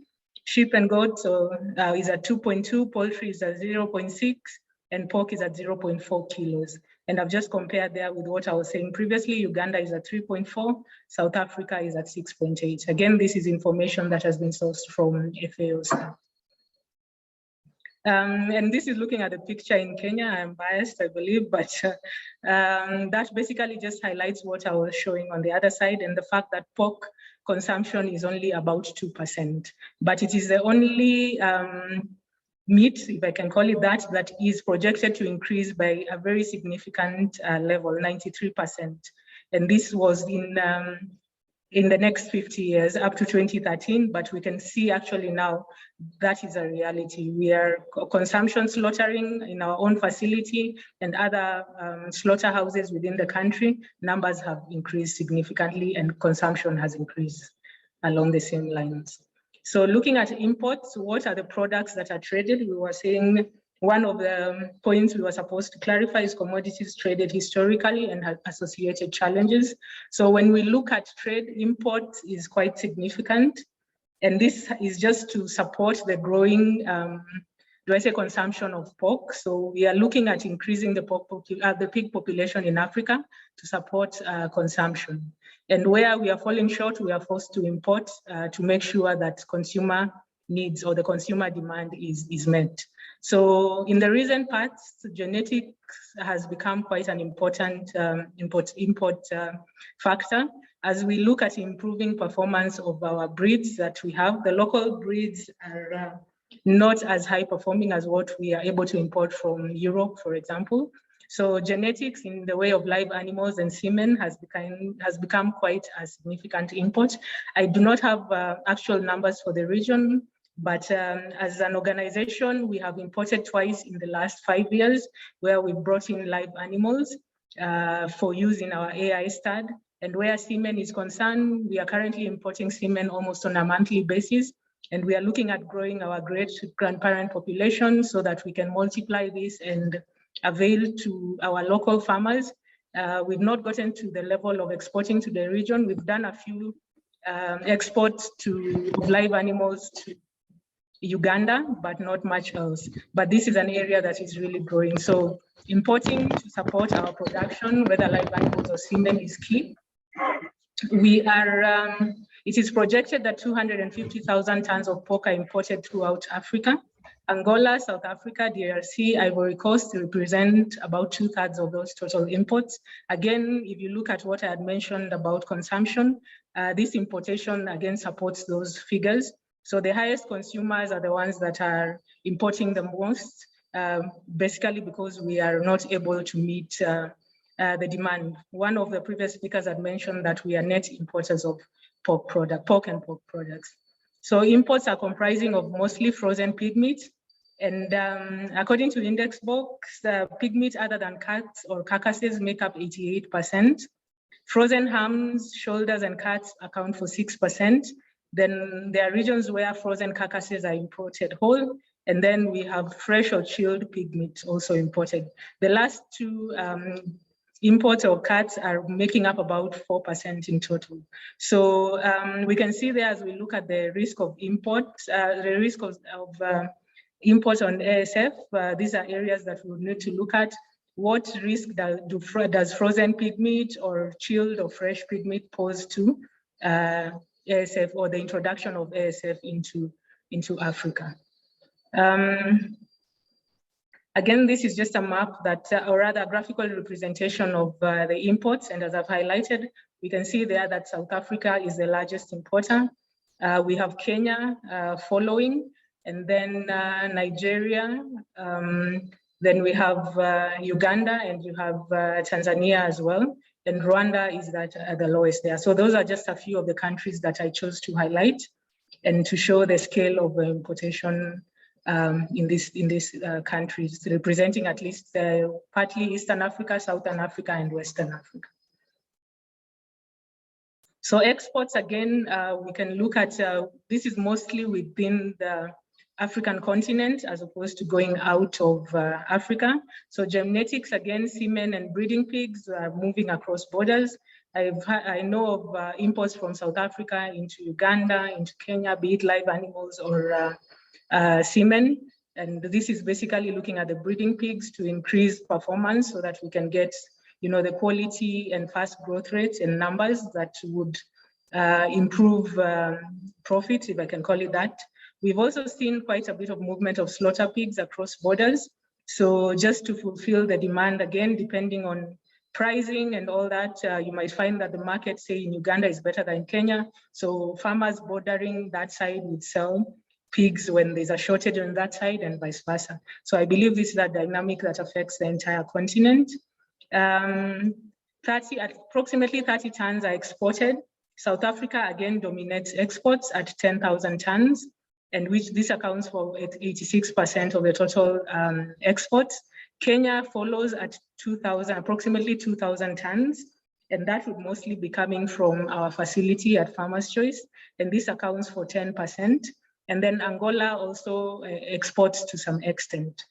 sheep and goats is at 2.2, poultry is at 0.6, and pork is at 0.4 kilos. And I've just compared there with what I was saying previously. Uganda is at 3.4, South Africa is at 6.8. Again, this is information that has been sourced from FAO. And this is looking at the picture in Kenya. I'm biased, I believe, but that basically just highlights what I was showing on the other side, and the fact that pork consumption is only about 2%. But it is the only meat, if I can call it that, that is projected to increase by a very significant level, 93%. And this was in the next 50 years up to 2013, but we can see actually now that is a reality. We are consumption slaughtering in our own facility and other slaughterhouses within the country. Numbers have increased significantly and consumption has increased along the same lines. So looking at imports, what are the products that are traded? We were saying one of the points we were supposed to clarify is commodities traded historically and associated challenges. So when we look at trade, imports is quite significant. And this is just to support the growing, consumption of pork. So we are looking at increasing the pig population in Africa to support consumption. And where we are falling short, we are forced to import to make sure that consumer needs or the consumer demand is met. So in the recent past, genetics has become quite an important import factor. As we look at improving performance of our breeds that we have, the local breeds are not as high performing as what we are able to import from Europe, for example. So genetics in the way of live animals and semen has become quite a significant import. I do not have actual numbers for the region, but as an organization, we have imported twice in the last 5 years, where we brought in live animals for use in our AI stud. And where semen is concerned, we are currently importing semen almost on a monthly basis. And we are looking at growing our great grandparent population so that we can multiply this and avail to our local farmers. We've not gotten to the level of exporting to the region. We've done a few exports of live animals to Uganda, but not much else. But this is an area that is really growing. So importing to support our production, whether live animals or semen, is key. We are, it is projected that 250,000 tons of pork are imported throughout Africa. Angola, South Africa, DRC, Ivory Coast represent about 2/3 of those total imports. Again, if you look at what I had mentioned about consumption, this importation again supports those figures. So the highest consumers are the ones that are importing the most, basically because we are not able to meet the demand. One of the previous speakers had mentioned that we are net importers of pork and pork products. So imports are comprising of mostly frozen pig meat. And according to Index Box, pig meat other than cuts or carcasses make up 88%. Frozen hams, shoulders, and cuts account for 6%. Then there are regions where frozen carcasses are imported whole. And then we have fresh or chilled pig meat also imported. The last two imports or cuts are making up about 4% in total. So we can see there, as we look at the risk of imports, the risk of imports on ASF, these are areas that we need to look at. What risk does frozen pig meat or chilled or fresh pig meat pose to ASF, or the introduction of ASF into Africa? Again, this is just a map that, or rather a graphical representation of the imports. And as I've highlighted, we can see there that South Africa is the largest importer. We have Kenya following, and then Nigeria. Then we have Uganda, and you have Tanzania as well. And Rwanda is the lowest there. So those are just a few of the countries that I chose to highlight and to show the scale of importation in these countries, representing at least partly Eastern Africa, Southern Africa, and Western Africa. So exports, again, we can look at, this is mostly within the African continent as opposed to going out of Africa. So genetics, again, semen and breeding pigs are moving across borders. I know of imports from South Africa into Uganda, into Kenya, be it live animals or semen. And this is basically looking at the breeding pigs to increase performance so that we can get, the quality and fast growth rates and numbers that would improve profit, if I can call it that. We've also seen quite a bit of movement of slaughter pigs across borders. So just to fulfill the demand, again, depending on pricing and all that, you might find that the market, say in Uganda, is better than Kenya. So farmers bordering that side would sell pigs when there's a shortage on that side and vice versa. So I believe this is a dynamic that affects the entire continent. Approximately 30 tons are exported. South Africa again dominates exports at 10,000 tons, and which this accounts for 86% of the total exports. Kenya follows at approximately 2,000 tons, and that would mostly be coming from our facility at Farmer's Choice, and this accounts for 10%. And then Angola also exports to some extent.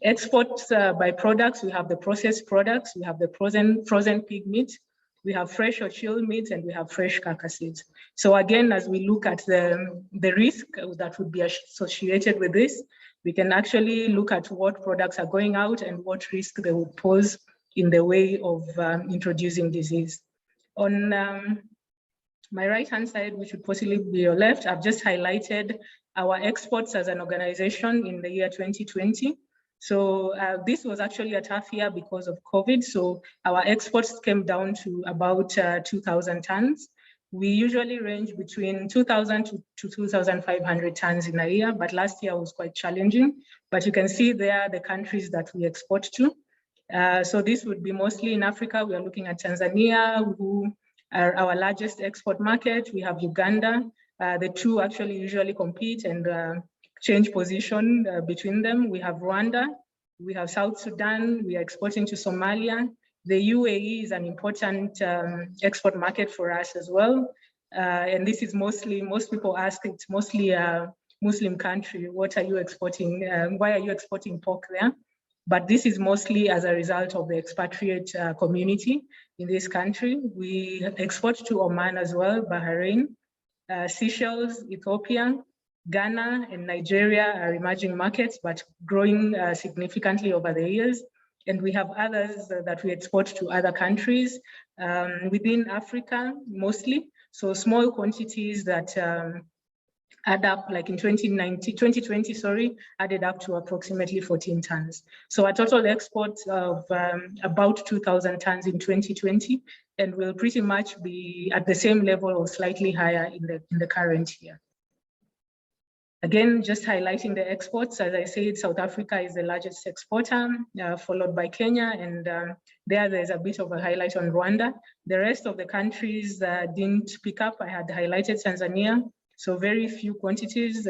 Exports by products, we have the processed products, we have the frozen pig meat, we have fresh or chilled meats, and we have fresh carcasses. So again, as we look at the risk that would be associated with this, we can actually look at what products are going out and what risk they would pose in the way of introducing disease. On my right-hand side, which would possibly be your left, I've just highlighted our exports as an organization in the year 2020. So this was actually a tough year because of COVID. So our exports came down to about 2,000 tons. We usually range between 2,000 to 2,500 tons in a year, but last year was quite challenging. But you can see there the countries that we export to. So this would be mostly in Africa. We are looking at Tanzania, who are our largest export market. We have Uganda. The two actually usually compete and change position between them. We have Rwanda, we have South Sudan, we are exporting to Somalia. The UAE is an important export market for us as well. And this is mostly, most people ask, it's mostly a Muslim country. What are you exporting? Why are you exporting pork there? But this is mostly as a result of the expatriate community in this country. We export to Oman as well, Bahrain, Seychelles, Ethiopia, Ghana, and Nigeria are emerging markets, but growing significantly over the years. And we have others that we export to other countries within Africa, mostly. So small quantities that add up, like in 2020, added up to approximately 14 tons. So a total export of about 2,000 tons in 2020, and will pretty much be at the same level or slightly higher in the current year. Again, just highlighting the exports, as I said, South Africa is the largest exporter, followed by Kenya, and there's a bit of a highlight on Rwanda. The rest of the countries didn't pick up. I had highlighted Tanzania, so very few quantities,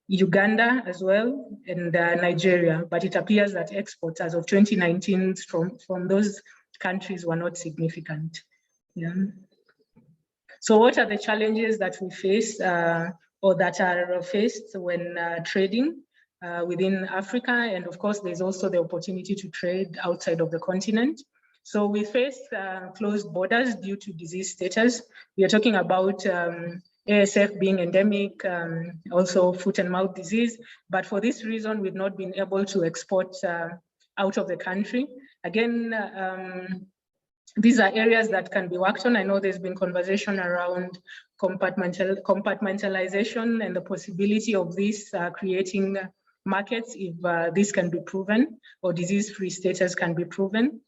Uganda as well, and Nigeria, but it appears that exports as of 2019 from those countries were not significant. Yeah. So what are the challenges that we face or that are faced when trading within Africa? And of course, there's also the opportunity to trade outside of the continent. So we face closed borders due to disease status. We are talking about ASF being endemic, also foot and mouth disease. But for this reason, we've not been able to export out of the country. Again, these are areas that can be worked on. I know there's been conversation around compartmentalization and the possibility of this creating markets if this can be proven, or disease-free status can be proven.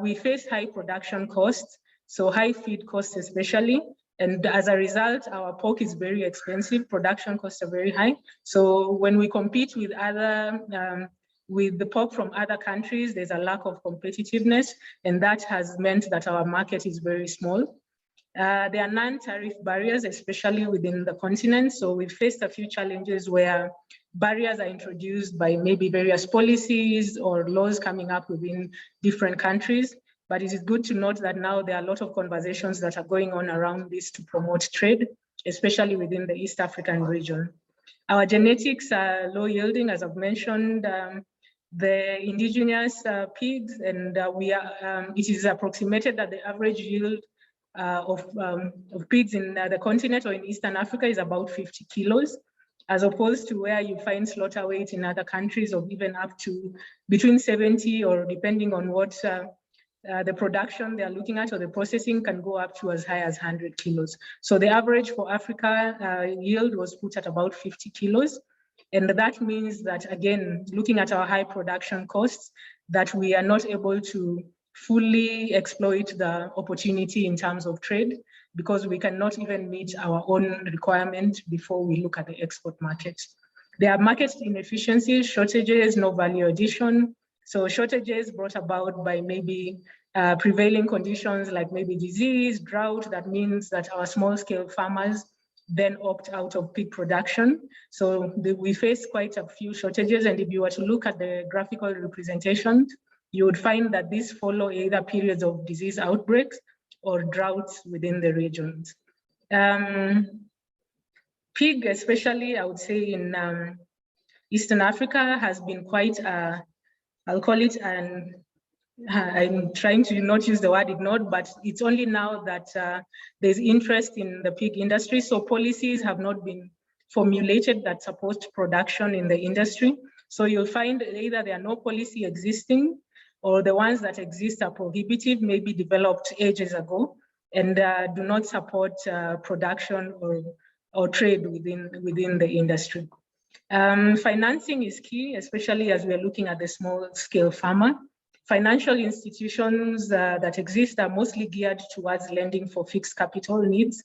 We face high production costs, so high feed costs especially. And as a result, our pork is very expensive. Production costs are very high. So when we compete with with the pork from other countries, there's a lack of competitiveness, and that has meant that our market is very small. There are non-tariff barriers, especially within the continent. So we've faced a few challenges where barriers are introduced by maybe various policies or laws coming up within different countries. But it is good to note that now there are a lot of conversations that are going on around this to promote trade, especially within the East African region. Our genetics are low yielding, as I've mentioned. The indigenous pigs, and it is approximated that the average yield of pigs in the continent or in Eastern Africa is about 50 kilos, as opposed to where you find slaughter weight in other countries of even up to between 70, or depending on what the production they're looking at or the processing, can go up to as high as 100 kilos. So the average for Africa yield was put at about 50 kilos. And that means that, again, looking at our high production costs, that we are not able to fully exploit the opportunity in terms of trade, because we cannot even meet our own requirement before we look at the export market. There are market inefficiencies, shortages, no value addition. So shortages brought about by maybe prevailing conditions like maybe disease, drought. That means that our small scale farmers then opt out of pig production. So we face quite a few shortages. And if you were to look at the graphical representation, you would find that these follow either periods of disease outbreaks or droughts within the regions. Pig, especially, I would say in Eastern Africa, has been quite, I'll call it I'm trying to not use the word ignored, but it's only now that there's interest in the pig industry. So policies have not been formulated that support production in the industry. So you'll find either there are no policy existing, or the ones that exist are prohibitive, maybe developed ages ago, and do not support production or trade within the industry. Financing is key, especially as we're looking at the small scale farmer. Financial institutions that exist are mostly geared towards lending for fixed capital needs,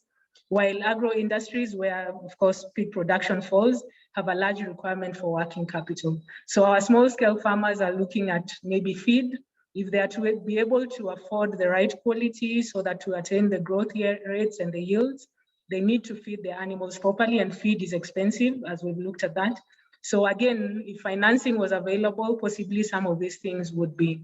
while agro industries, where of course pig production falls, have a large requirement for working capital. So our small scale farmers are looking at maybe feed, if they are to be able to afford the right quality so that to attain the growth rates and the yields, they need to feed their animals properly, and feed is expensive, as we've looked at that. So again, if financing was available, possibly some of these things would be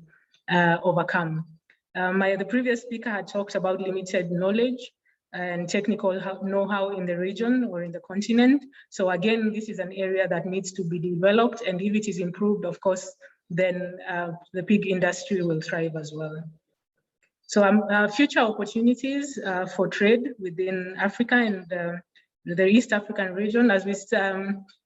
overcome. The previous speaker had talked about limited knowledge and technical know-how in the region or in the continent. So again, this is an area that needs to be developed, and if it is improved, of course, then the pig industry will thrive as well. So future opportunities for trade within Africa and the East African region, as we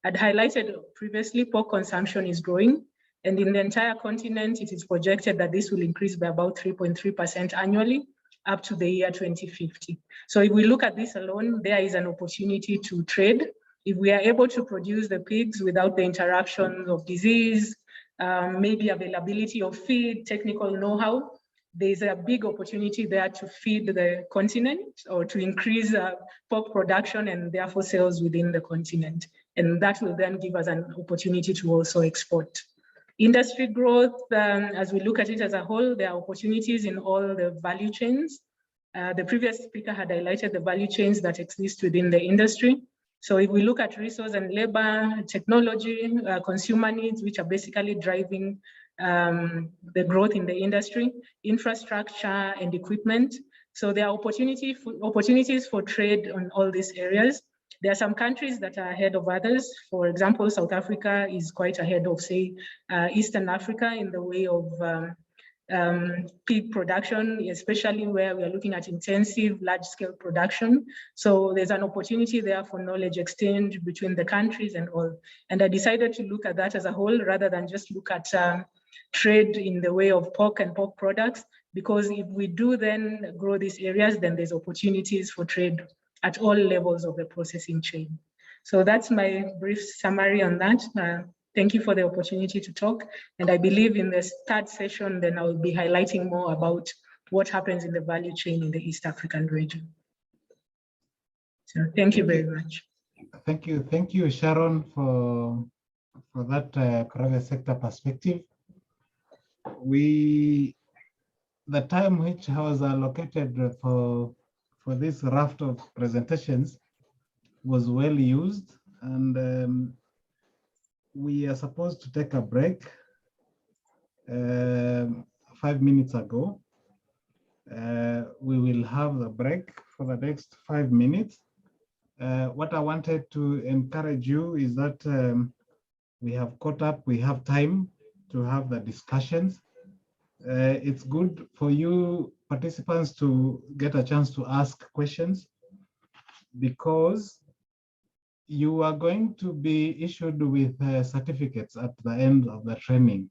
had highlighted previously, pork consumption is growing. And in the entire continent, it is projected that this will increase by about 3.3% annually up to the year 2050. So if we look at this alone, there is an opportunity to trade. If we are able to produce the pigs without the interruption of disease, maybe availability of feed, technical know-how, there's a big opportunity there to feed the continent or to increase pork production and therefore sales within the continent. And that will then give us an opportunity to also export. Industry growth, as we look at it as a whole, there are opportunities in all the value chains. The previous speaker had highlighted the value chains that exist within the industry. So if we look at resource and labor, technology, consumer needs, which are basically driving the growth in the industry, infrastructure and equipment. So there are opportunities for trade on all these areas. There are some countries that are ahead of others. For example, South Africa is quite ahead of, say, Eastern Africa in the way of pig production, especially where we are looking at intensive large-scale production. So there's an opportunity there for knowledge exchange between the countries and all. And I decided to look at that as a whole rather than just look at trade in the way of pork and pork products, because if we do then grow these areas, then there's opportunities for trade at all levels of the processing chain. So that's my brief summary on that. Thank you for the opportunity to talk. And I believe in the third session, then I'll be highlighting more about what happens in the value chain in the East African region. So thank you very much. Thank you, Sharon, for that private sector perspective. The time which was allocated for this raft of presentations was well used, and we are supposed to take a break 5 minutes ago. We will have the break for the next 5 minutes. What I wanted to encourage you is that we have caught up, we have time to have the discussions. It's good for you participants to get a chance to ask questions, because you are going to be issued with certificates at the end of the training.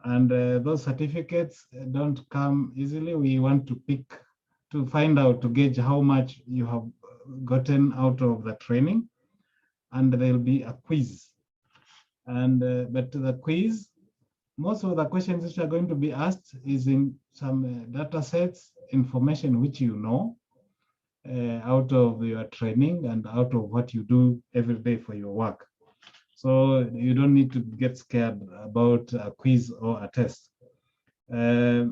And those certificates don't come easily. We want to find out, to gauge how much you have gotten out of the training. And there'll be a quiz. And but the quiz, most of the questions which are going to be asked is in some data sets, information which you know out of your training and out of what you do every day for your work. So you don't need to get scared about a quiz or a test. I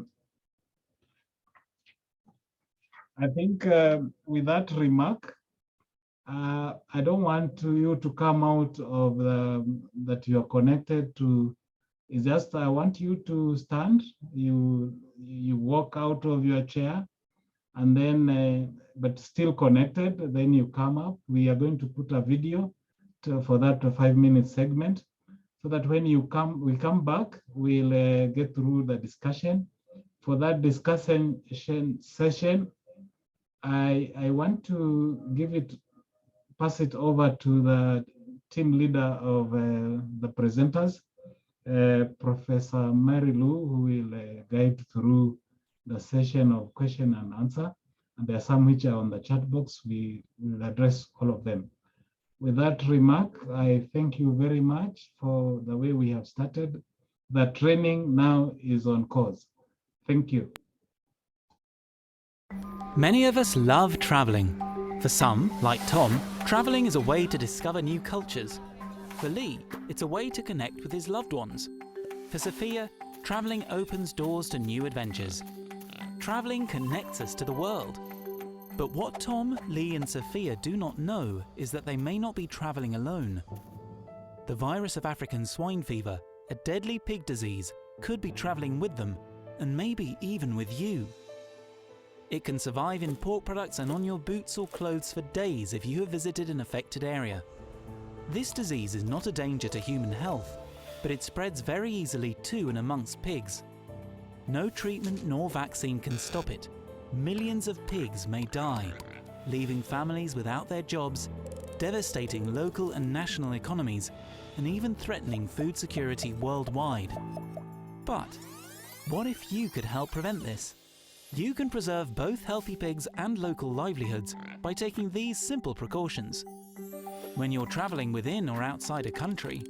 think with that remark, I don't want you to come out of that you are connected to. It's just I want you to stand. You walk out of your chair, and then but still connected. Then you come up. We are going to put a video for that 5-minute segment, so that when we come back, we'll get through the discussion. For that discussion session, I want to pass it over to the team leader of the presenters, Professor Mary Lou, who will guide through the session of question and answer. And there are some which are on the chat box. We will address all of them. With that remark, I thank you very much for the way we have started the training now is on course. Thank you. Many of us love traveling. For some, like Tom, traveling is a way to discover new cultures. For Lee, it's a way to connect with his loved ones. For Sophia, traveling opens doors to new adventures. Traveling connects us to the world. But what Tom, Lee and Sophia do not know is that they may not be traveling alone. The virus of African swine fever, a deadly pig disease, could be traveling with them, and maybe even with you. It can survive in pork products and on your boots or clothes for days if you have visited an affected area. This disease is not a danger to human health, but it spreads very easily to and amongst pigs. No treatment nor vaccine can stop it. Millions of pigs may die, leaving families without their jobs, devastating local and national economies, and even threatening food security worldwide. But what if you could help prevent this? You can preserve both healthy pigs and local livelihoods by taking these simple precautions. When you're traveling within or outside a country,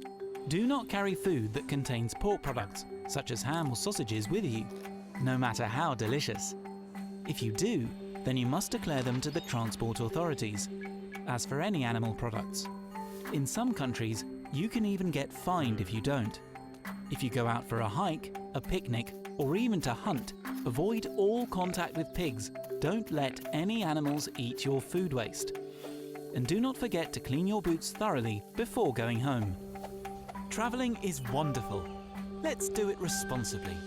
do not carry food that contains pork products, such as ham or sausages, with you, no matter how delicious. If you do, then you must declare them to the transport authorities. As for any animal products, in some countries, you can even get fined if you don't. If you go out for a hike, a picnic, or even to hunt, avoid all contact with pigs. Don't let any animals eat your food waste. And do not forget to clean your boots thoroughly before going home. Traveling is wonderful. Let's do it responsibly.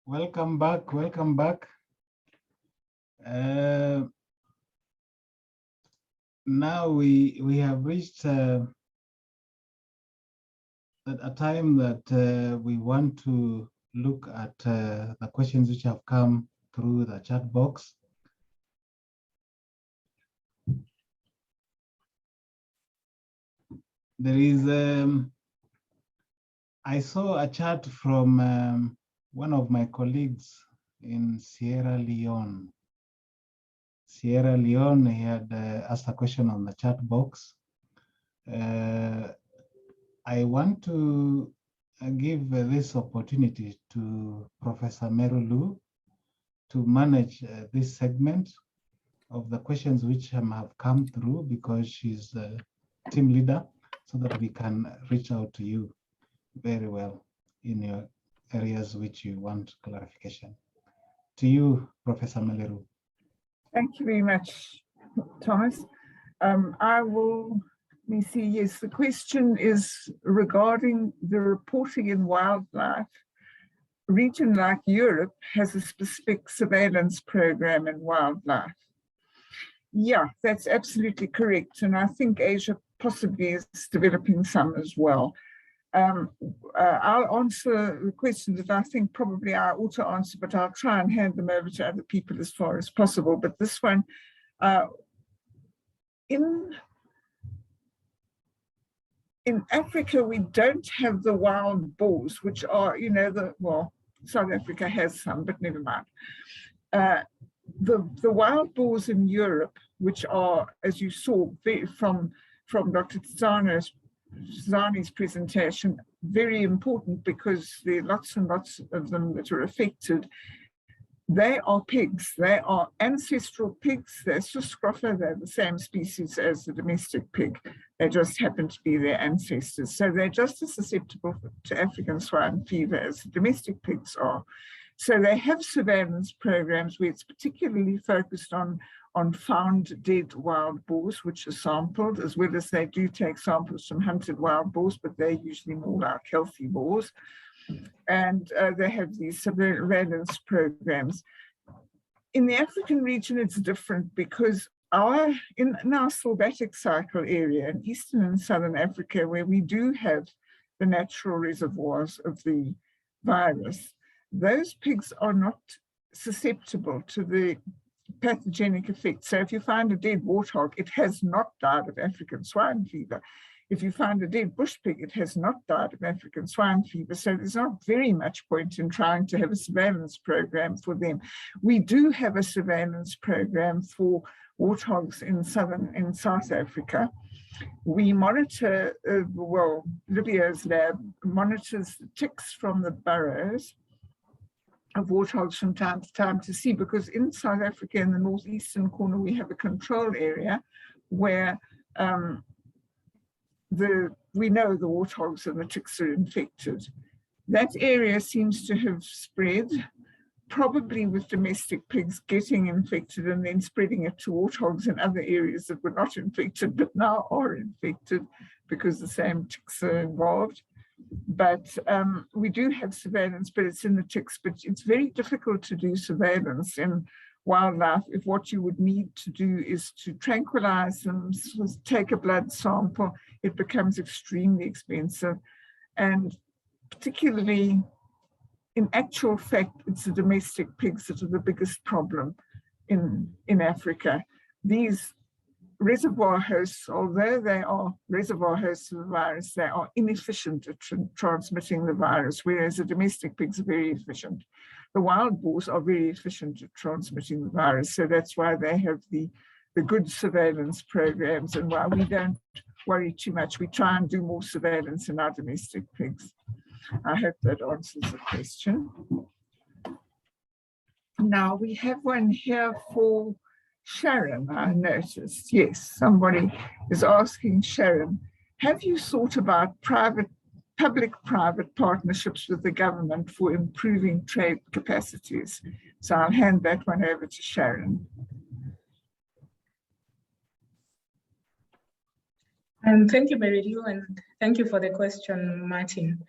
Welcome back, welcome back. Now we have reached a time that we want to look at the questions which have come through the chat box. There is, I saw a chat from one of my colleagues in Sierra Leone. Sierra Leone, he had asked a question on the chat box. I want to give this opportunity to Professor Merulu to manage this segment of the questions which have come through, because she's the team leader, so that we can reach out to you very well in your areas which you want clarification. To you, Professor Merulu. Thank you very much, Thomas. I will, let me see, yes, the question is regarding the reporting in wildlife. A region like Europe has a specific surveillance program in wildlife. Yeah, that's absolutely correct. And I think Asia possibly is developing some as well. I'll answer the questions that I think probably I ought to answer, but I'll try and hand them over to other people as far as possible. But this one, in Africa, we don't have the wild boars, which are, you know, well, South Africa has some, but never mind. The wild boars in Europe, which are, as you saw from Dr. Tzani's presentation, very important because there are lots and lots of them that are affected. They are pigs. They are ancestral pigs. They're Suscrofa. They're the same species as the domestic pig. They just happen to be their ancestors. So they're just as susceptible to African swine fever as the domestic pigs are. So they have surveillance programs where it's particularly focused on found dead wild boars, which are sampled, as well as they do take samples from hunted wild boars, but they're usually more like healthy boars. And they have these surveillance programs. In the African region, it's different because in our sylvatic cycle area in Eastern and Southern Africa, where we do have the natural reservoirs of the virus, those pigs are not susceptible to the pathogenic effects. So if you find a dead warthog, it has not died of African swine fever. If you find a dead bush pig, it has not died of African swine fever. So there's not very much point in trying to have a surveillance program for them. We do have a surveillance program for warthogs in South Africa. We monitor, well, Libya's lab monitors the ticks from the burrows of warthogs from time to time to see, because in South Africa, in the northeastern corner, we have a control area where we know the warthogs and the ticks are infected. That area seems to have spread, probably with domestic pigs getting infected and then spreading it to warthogs in other areas that were not infected, but now are infected because the same ticks are involved. But we do have surveillance, but it's in the ticks. But it's very difficult to do surveillance in wildlife if what you would need to do is to tranquilize them, take a blood sample. It becomes extremely expensive. And particularly, in actual fact, it's the domestic pigs that are the biggest problem in Africa. These reservoir hosts, although they are reservoir hosts of the virus, they are inefficient at transmitting the virus, whereas the domestic pigs are very efficient. The wild boars are very efficient at transmitting the virus, so that's why they have the good surveillance programs and why we don't worry too much. We try and do more surveillance in our domestic pigs. I hope that answers the question. Now we have one here for Sharon, I noticed. Yes, somebody is asking Sharon, have you thought about public-private partnerships with the government for improving trade capacities? So I'll hand that one over to Sharon. Thank you, Merilu, and thank you for the question, Martin.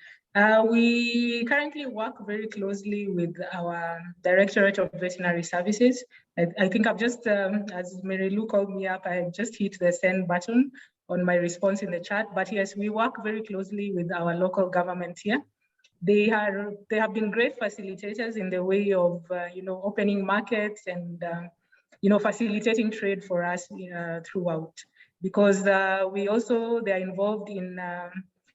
We currently work very closely with our Directorate of Veterinary Services. I think I've just, as Merilu called me up, I just hit the send button on my response in the chat. But yes, we work very closely with our local government here. They have been great facilitators in the way of opening markets and facilitating trade for us throughout. Because they're involved in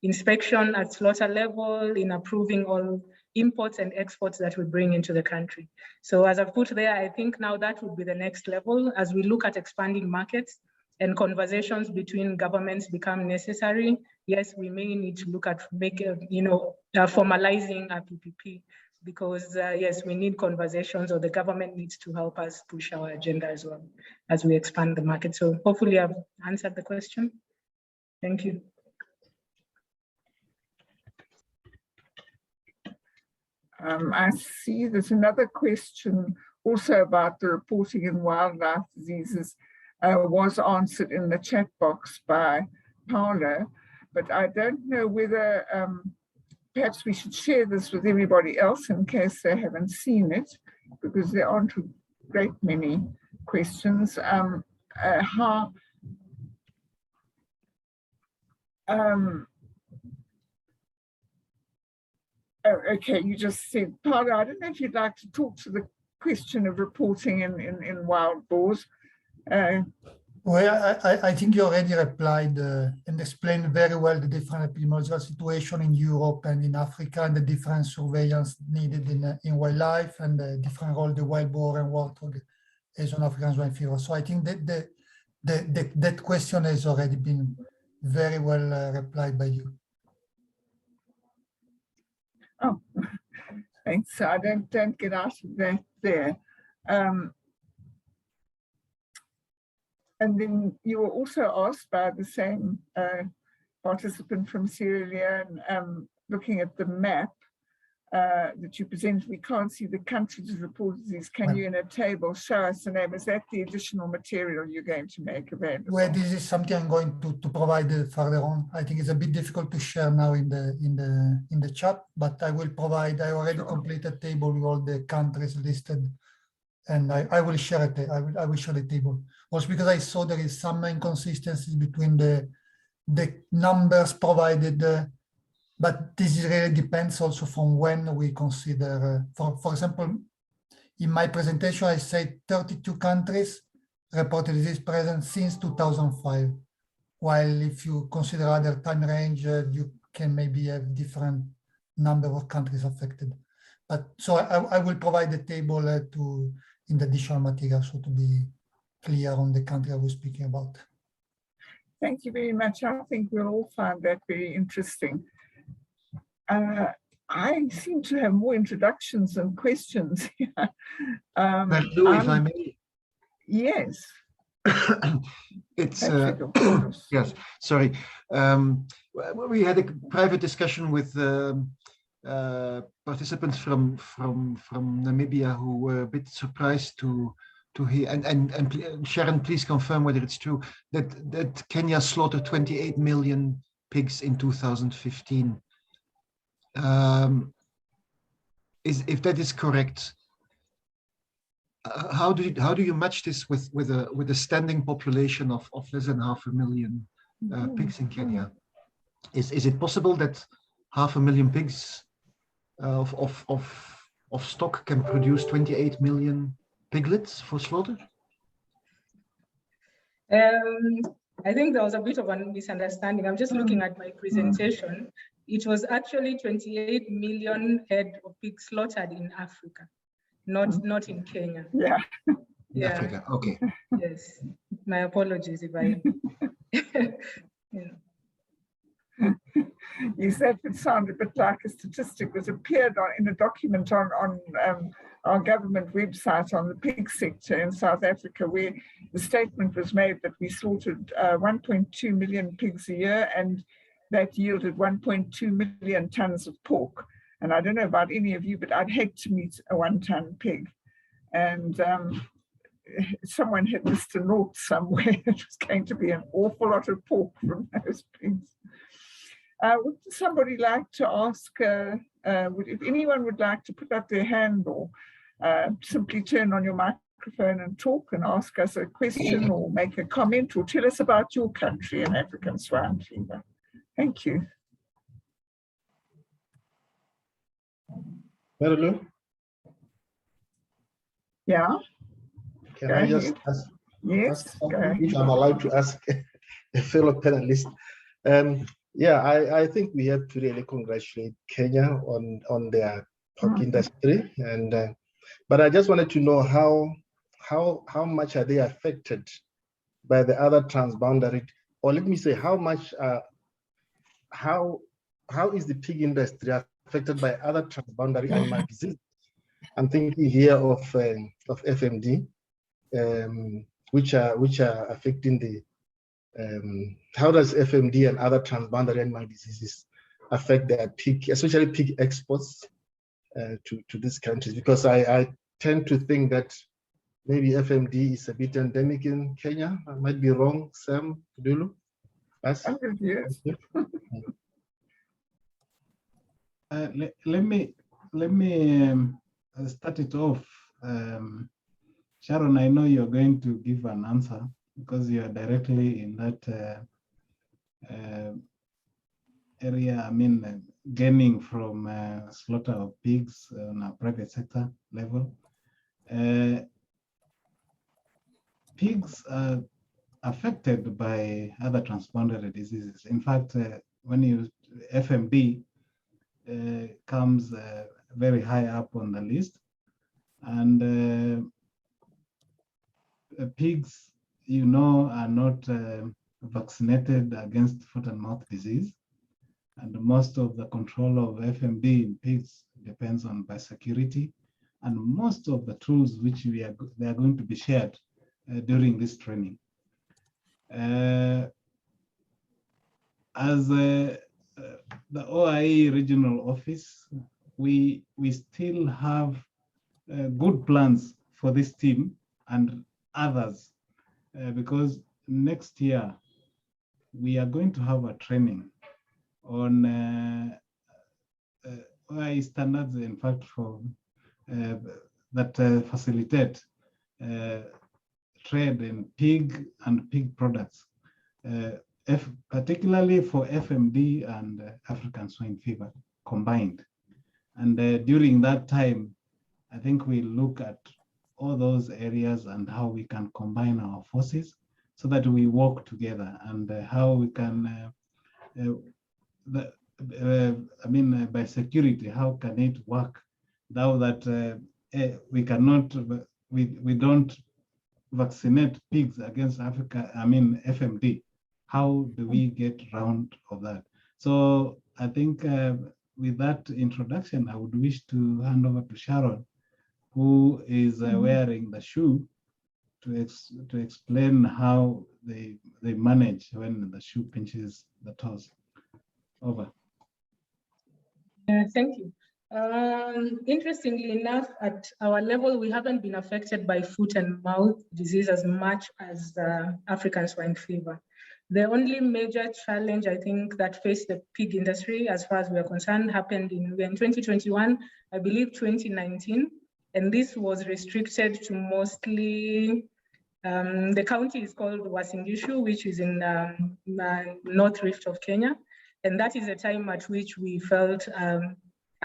inspection at slaughter level, in approving all imports and exports that we bring into the country. So as I've put there, I think now that would be the next level as we look at expanding markets and conversations between governments become necessary. Yes, we may need to look at formalizing a PPP because yes, we need conversations, or the government needs to help us push our agenda as well as we expand the market. So hopefully I've answered the question. Thank you. I see there's another question also about the reporting in wildlife diseases was answered in the chat box by Paula, but I don't know whether perhaps we should share this with everybody else in case they haven't seen it, because there aren't a great many questions. Okay, you just said, Paula, I don't know if you'd like to talk to the question of reporting in wild boars. Well, I think you already replied and explained very well the different epidemiological situation in Europe and in Africa, and the different surveillance needed in wildlife, and the different role the wild boar and warthog has on African swine fever. So I think that question has already been very well replied by you. Oh, thanks. I don't get out of that there. And then you were also asked by the same participant from Sierra Leone, looking at the map that you presented. We can't see the countries of reported disease. Can you in a table show us the name? Is that the additional material you're going to make available? Well, this is something I'm going to provide further on. I think it's a bit difficult to share now in the chat, but I will provide. I already completed a table with all the countries listed, and I will share it. I will share the table. Also because I saw there is some inconsistencies between the numbers provided, but this really depends also from when we consider. For example, in my presentation, I say 32 countries reported disease present since 2005. While if you consider other time range, you can maybe have different number of countries affected. But so I will provide the table in the additional material, so to be clear on the country I was speaking about. Thank you very much. I think we'll all find that very interesting. I seem to have more introductions than questions here. If I may. Yes. It's yes, sorry. We had a private discussion with participants from Namibia who were a bit surprised to hear, and Sharon, please confirm whether it's true that Kenya slaughtered 28 million pigs in 2015. If that is correct, how do you match this with a standing population of less than 500,000 pigs in Kenya? Is it possible that 500,000 pigs of stock can produce 28 million piglets for slaughter? I think there was a bit of a misunderstanding. I'm just looking at my presentation. It was actually 28 million head of pigs slaughtered in Africa, not in Kenya. Yeah. Yeah. Africa. Okay. Yes. My apologies if I. Yeah. Yes, that would sound a bit like a statistic that appeared in a document on our government website on the pig sector in South Africa, where the statement was made that we slaughtered 1.2 million pigs a year, and that yielded 1.2 million tons of pork. And I don't know about any of you, but I'd hate to meet a 1-ton pig. And someone had missed a note somewhere. It was going to be an awful lot of pork from those pigs. Would somebody like to ask, if anyone would like to put up their hand, or simply turn on your microphone and talk and ask us a question or make a comment or tell us about your country and African swine fever. Thank you. Marilu? Yeah? Can I just ask? Yes, if I'm allowed to ask a fellow panelist. Yeah, I think we have to really congratulate Kenya on their pork industry, and but I just wanted to know how much are they affected by the other transboundary, or let me say, how much how is the pig industry affected by other transboundary animal disease? I'm thinking here of FMD, which are affecting the how does FMD and other transboundary animal diseases affect their pig, especially pig exports to these countries? Because I tend to think that maybe FMD is a bit endemic in Kenya. I might be wrong, Sam Dulu. Yes. Let me start it off. Sharon, I know you're going to give an answer because you are directly in that area. I mean, gaining from slaughter of pigs on a private sector level. Pigs are affected by other transboundary diseases. In fact, when you FMD comes very high up on the list, and pigs, you know, are not vaccinated against foot and mouth disease, and most of the control of FMD in pigs depends on biosecurity, and most of the tools which they are going to be shared during this training. As the OIE regional office, we still have good plans for this team and others, because next year we are going to have a training on OIE standards, in fact, for that facilitate trade in pig and pig products, particularly for FMD and African swine fever combined. And during that time, I think we look at all those areas and how we can combine our forces so that we work together, and how we can, by security, how can it work now that we cannot, we don't vaccinate pigs against FMD. How do we get round of that? So I think with that introduction, I would wish to hand over to Sharon, who is wearing the shoe, to explain how they manage when the shoe pinches the toes. Over. Thank you. Interestingly enough, at our level, we haven't been affected by foot and mouth disease as much as African swine fever. The only major challenge, I think, that faced the pig industry, as far as we are concerned, happened in 2021, I believe 2019, and this was restricted to mostly, the county is called Uasin Gishu, which is in North Rift of Kenya, and that is a time at which we felt a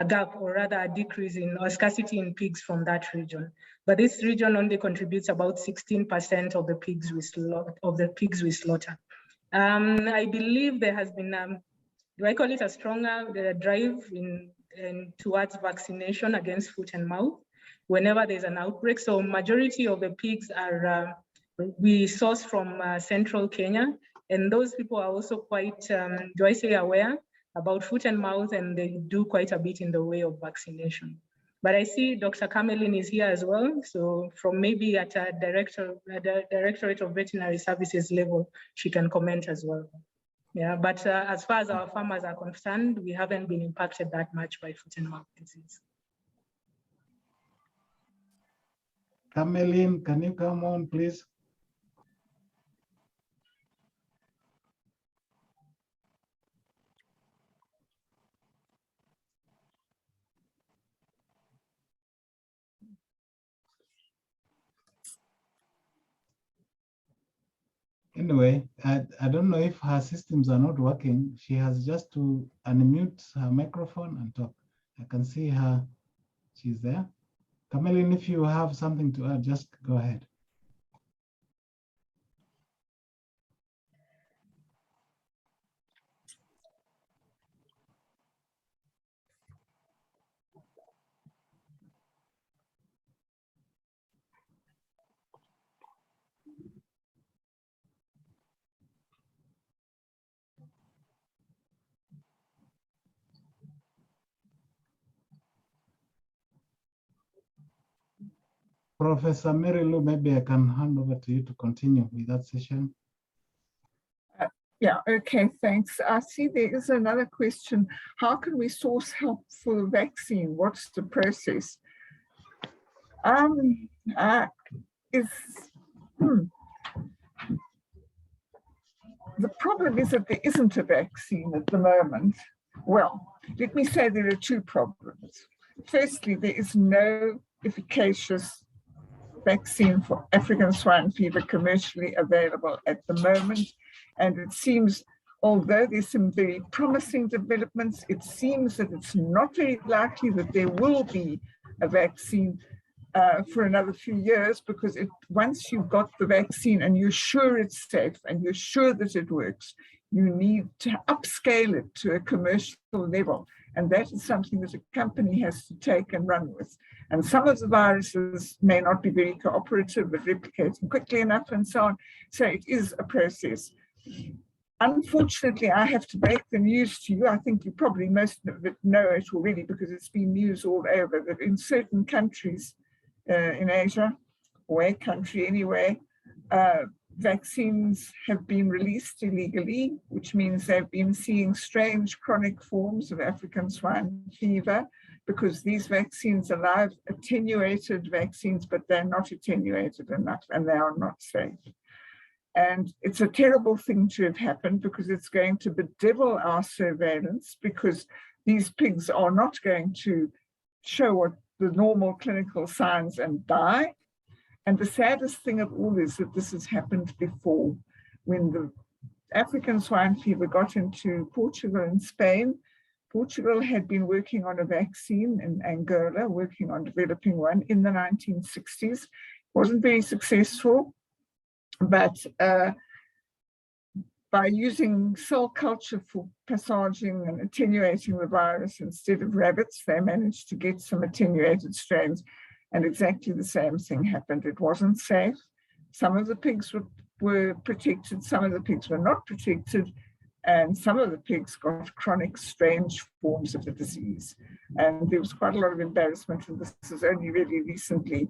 gap, or rather a decrease in, or scarcity in pigs from that region. But this region only contributes about 16% of the pigs we slaughter. I believe there has been, do I call it a stronger drive towards vaccination against foot and mouth whenever there's an outbreak. So majority of the pigs are, we source from central Kenya, and those people are also quite, aware about foot and mouth, and they do quite a bit in the way of vaccination. But I see Dr. Cameline is here as well. So from maybe at a Directorate of Veterinary Services level, she can comment as well. Yeah, but as far as our farmers are concerned, we haven't been impacted that much by foot and mouth disease. Cameline, can you come on, please? Anyway, I don't know if her systems are not working. She has just to unmute her microphone and talk. I can see her, she's there. Cameline, if you have something to add, just go ahead. Professor Mary Lou, maybe I can hand over to you to continue with that session. Yeah, okay, thanks. I see there is another question. How can we source help for the vaccine? What's the process? The problem is that there isn't a vaccine at the moment. Well, let me say there are two problems. Firstly, there is no efficacious vaccine for African swine fever commercially available at the moment. And it seems, although there's some very promising developments, it seems that it's not very likely that there will be a vaccine for another few years, because once you've got the vaccine and you're sure it's safe and you're sure that it works, you need to upscale it to a commercial level. And that is something that a company has to take and run with. And some of the viruses may not be very cooperative, but replicating quickly enough and so on. So it is a process. Unfortunately, I have to break the news to you. I think you probably most of it know it already because it's been news all over, that in certain countries in Asia, or a country anyway, vaccines have been released illegally, which means they've been seeing strange chronic forms of African swine fever, because these vaccines are live attenuated vaccines, but they're not attenuated enough and they are not safe. And it's a terrible thing to have happened, because it's going to bedevil our surveillance, because these pigs are not going to show what the normal clinical signs and die. And the saddest thing of all is that this has happened before. When the African swine fever got into Portugal and Spain, Portugal had been working on a vaccine in Angola, working on developing one in the 1960s. Wasn't very successful, but by using cell culture for passaging and attenuating the virus instead of rabbits, they managed to get some attenuated strains. And exactly the same thing happened. It wasn't safe. Some of the pigs were protected, some of the pigs were not protected, and some of the pigs got chronic, strange forms of the disease. And there was quite a lot of embarrassment, and this has only really recently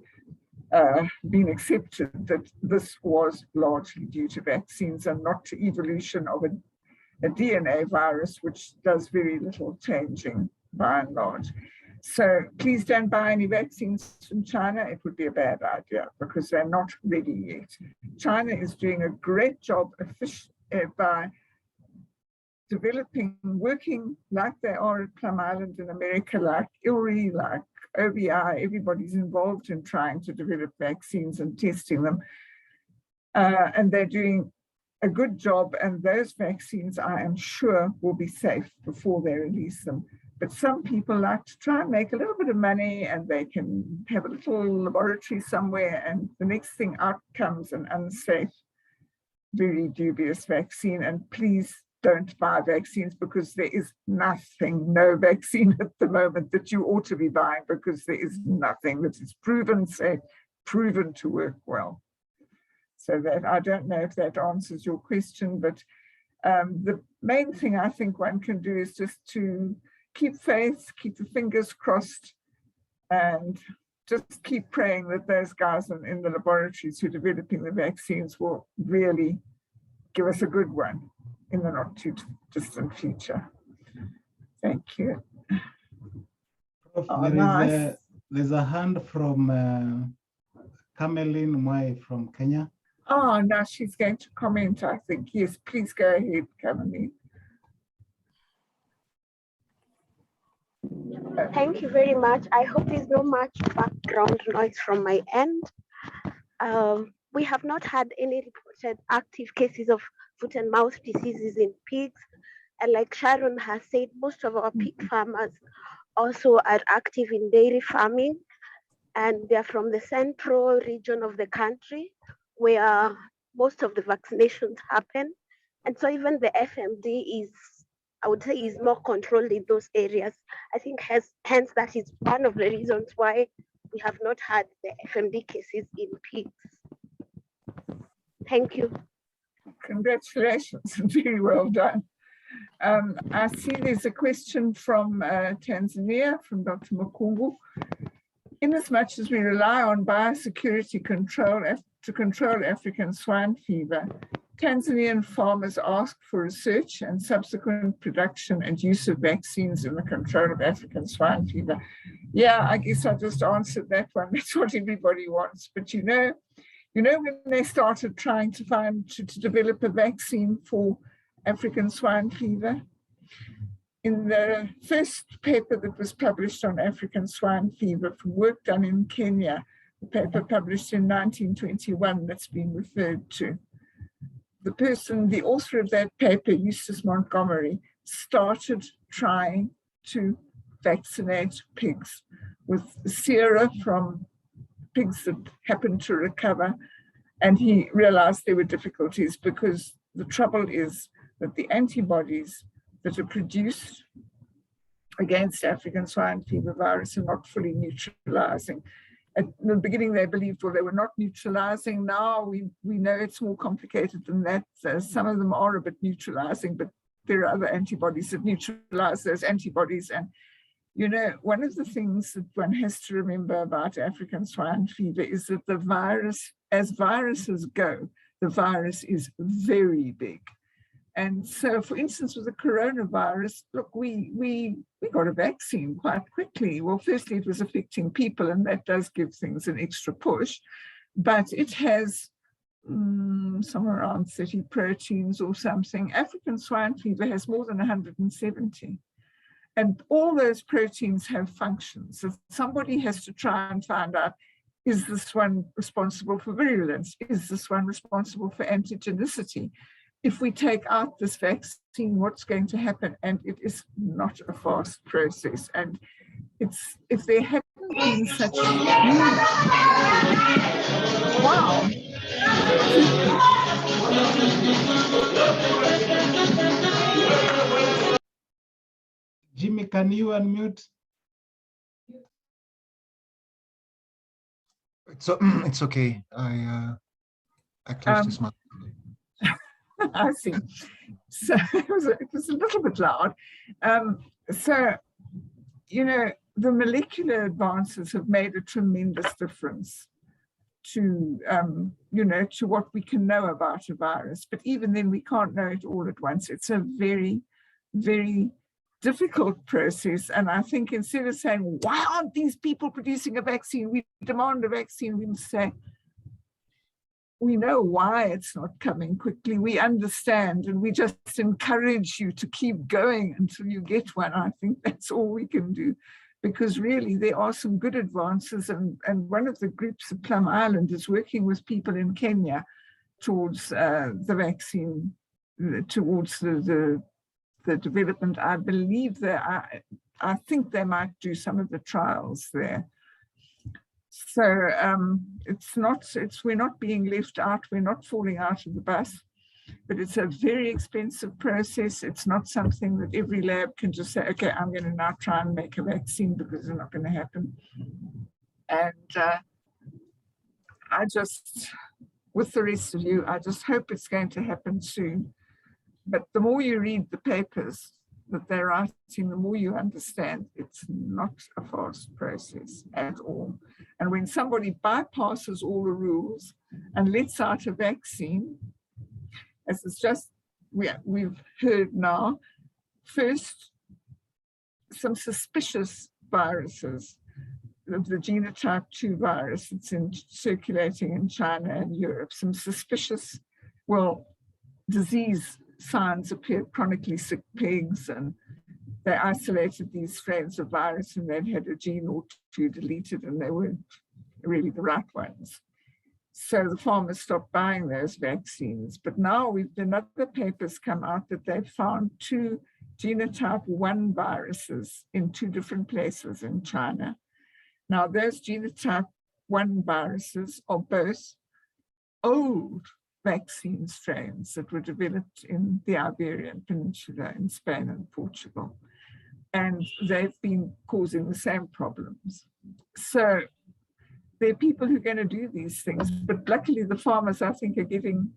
been accepted that this was largely due to vaccines and not to evolution of a DNA virus, which does very little changing by and large. So please don't buy any vaccines from China. It would be a bad idea because they're not ready yet. China is doing a great job by developing, working like they are at Plum Island in America, like ILRI, like OBI. Everybody's involved in trying to develop vaccines and testing them. And they're doing a good job. And those vaccines, I am sure, will be safe before they release them. But some people like to try and make a little bit of money, and they can have a little laboratory somewhere, and the next thing out comes an unsafe, very dubious vaccine. And please don't buy vaccines, because there is nothing, no vaccine at the moment that you ought to be buying, because there is nothing that is proven safe, proven to work well. So that, I don't know if that answers your question, but the main thing I think one can do is just to keep faith, keep the fingers crossed, and just keep praying that those guys in the laboratories who are developing the vaccines will really give us a good one in the not too distant future. Thank you. There's a hand from Cameline Mwai from Kenya. Oh, now she's going to comment, I think. Yes, please go ahead, Cameline. Thank you very much. I hope there's no much background noise from my end. We have not had any reported active cases of foot and mouth diseases in pigs. And like Sharon has said, most of our pig farmers also are active in dairy farming, and they're from the central region of the country where most of the vaccinations happen. And so even the FMD is, I would say, is more controlled in those areas. I think hence that is one of the reasons why we have not had the FMD cases in pigs. Thank you. Congratulations, very well done. I see there's a question from Tanzania, from Dr. Makumbu. inasmuch as we rely on biosecurity control to control African swine fever, Tanzanian farmers ask for research and subsequent production and use of vaccines in the control of African swine fever. Yeah, I guess I just answered that one. That's what everybody wants. But you know when they started trying to develop a vaccine for African swine fever, in the first paper that was published on African swine fever from work done in Kenya, the paper published in 1921 that's been referred to, the author of that paper, Eustace Montgomery, started trying to vaccinate pigs with sera from pigs that happened to recover. And he realized there were difficulties because the trouble is that the antibodies that are produced against African swine fever virus are not fully neutralizing. At the beginning, they believed, well, they were not neutralizing. Now we know it's more complicated than that. Some of them are a bit neutralizing, but there are other antibodies that neutralize those antibodies. And, you know, one of the things that one has to remember about African swine fever is that the virus, as viruses go, the virus is very big. And so, for instance, with the coronavirus, look, we got a vaccine quite quickly. Well, firstly, it was affecting people, and that does give things an extra push. But it has somewhere around 30 proteins or something. African swine fever has more than 170. And all those proteins have functions. So somebody has to try and find out, is this one responsible for virulence? Is this one responsible for antigenicity? If we take out this vaccine, what's going to happen? And it is not a fast process. And it's, if there hadn't been such huge, wow. Jimmy, can you unmute? It's okay. I closed this mic. I see. So it was a little bit loud. So, you know, the molecular advances have made a tremendous difference to, you know, to what we can know about a virus. But even then, we can't know it all at once. It's a very, very difficult process. And I think instead of saying, why aren't these people producing a vaccine? We demand a vaccine. We must say, we know why it's not coming quickly. We understand, and we just encourage you to keep going until you get one. I think that's all we can do, because really there are some good advances. And one of the groups at Plum Island is working with people in Kenya towards the vaccine, towards the development. I believe I think they might do some of the trials there. So we're not being left out, we're not falling out of the bus, but it's a very expensive process. It's not something that every lab can just say, okay, I'm going to now try and make a vaccine, because it's not going to happen. And I just, with the rest of you, I just hope it's going to happen soon. But the more you read the papers that they're writing, the more you understand it's not a fast process at all. And when somebody bypasses all the rules and lets out a vaccine, as it's just, we've heard now, first, some suspicious viruses, of the genotype 2 virus that's circulating in China and Europe, some suspicious, well, disease signs appeared, chronically sick pigs, and they isolated these strains of virus, and they'd had a gene or two deleted, and they weren't really the right ones. So the farmers stopped buying those vaccines. But now another papers come out that they've found 2 genotype 1 viruses in 2 different places in China. Now those genotype 1 viruses are both old vaccine strains that were developed in the Iberian Peninsula in Spain and Portugal. And they've been causing the same problems. So there are people who are going to do these things, but luckily the farmers, I think, are getting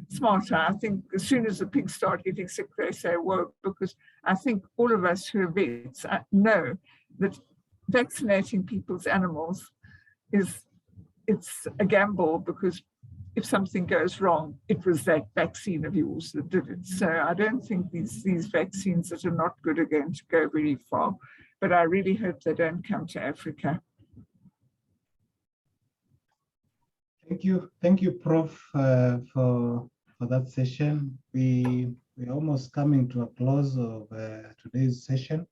smarter. I think as soon as the pigs start getting sick, they say, whoa, because I think all of us who are vets know that vaccinating people's animals it's a gamble, because if something goes wrong, it was that vaccine of yours that did it. So I don't think these vaccines that are not good are going to go very far, but I really hope they don't come to Africa. Thank you, Prof, for that session. We're almost coming to a close of today's session,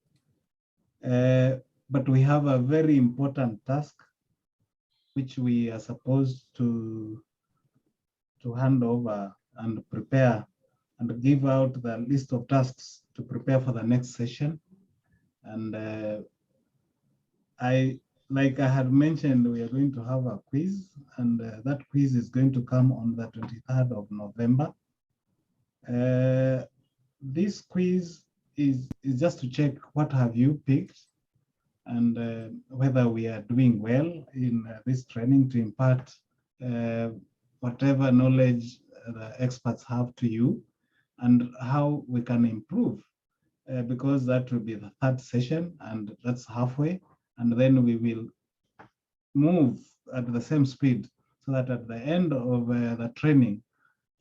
but we have a very important task which we are supposed to hand over and prepare and give out the list of tasks to prepare for the next session. And like I had mentioned, we are going to have a quiz, and that quiz is going to come on the 23rd of November. This quiz is just to check what have you picked, and whether we are doing well in this training to impart whatever knowledge the experts have to you, and how we can improve, because that will be the third session, and that's halfway, and then we will move at the same speed, so that at the end of the training,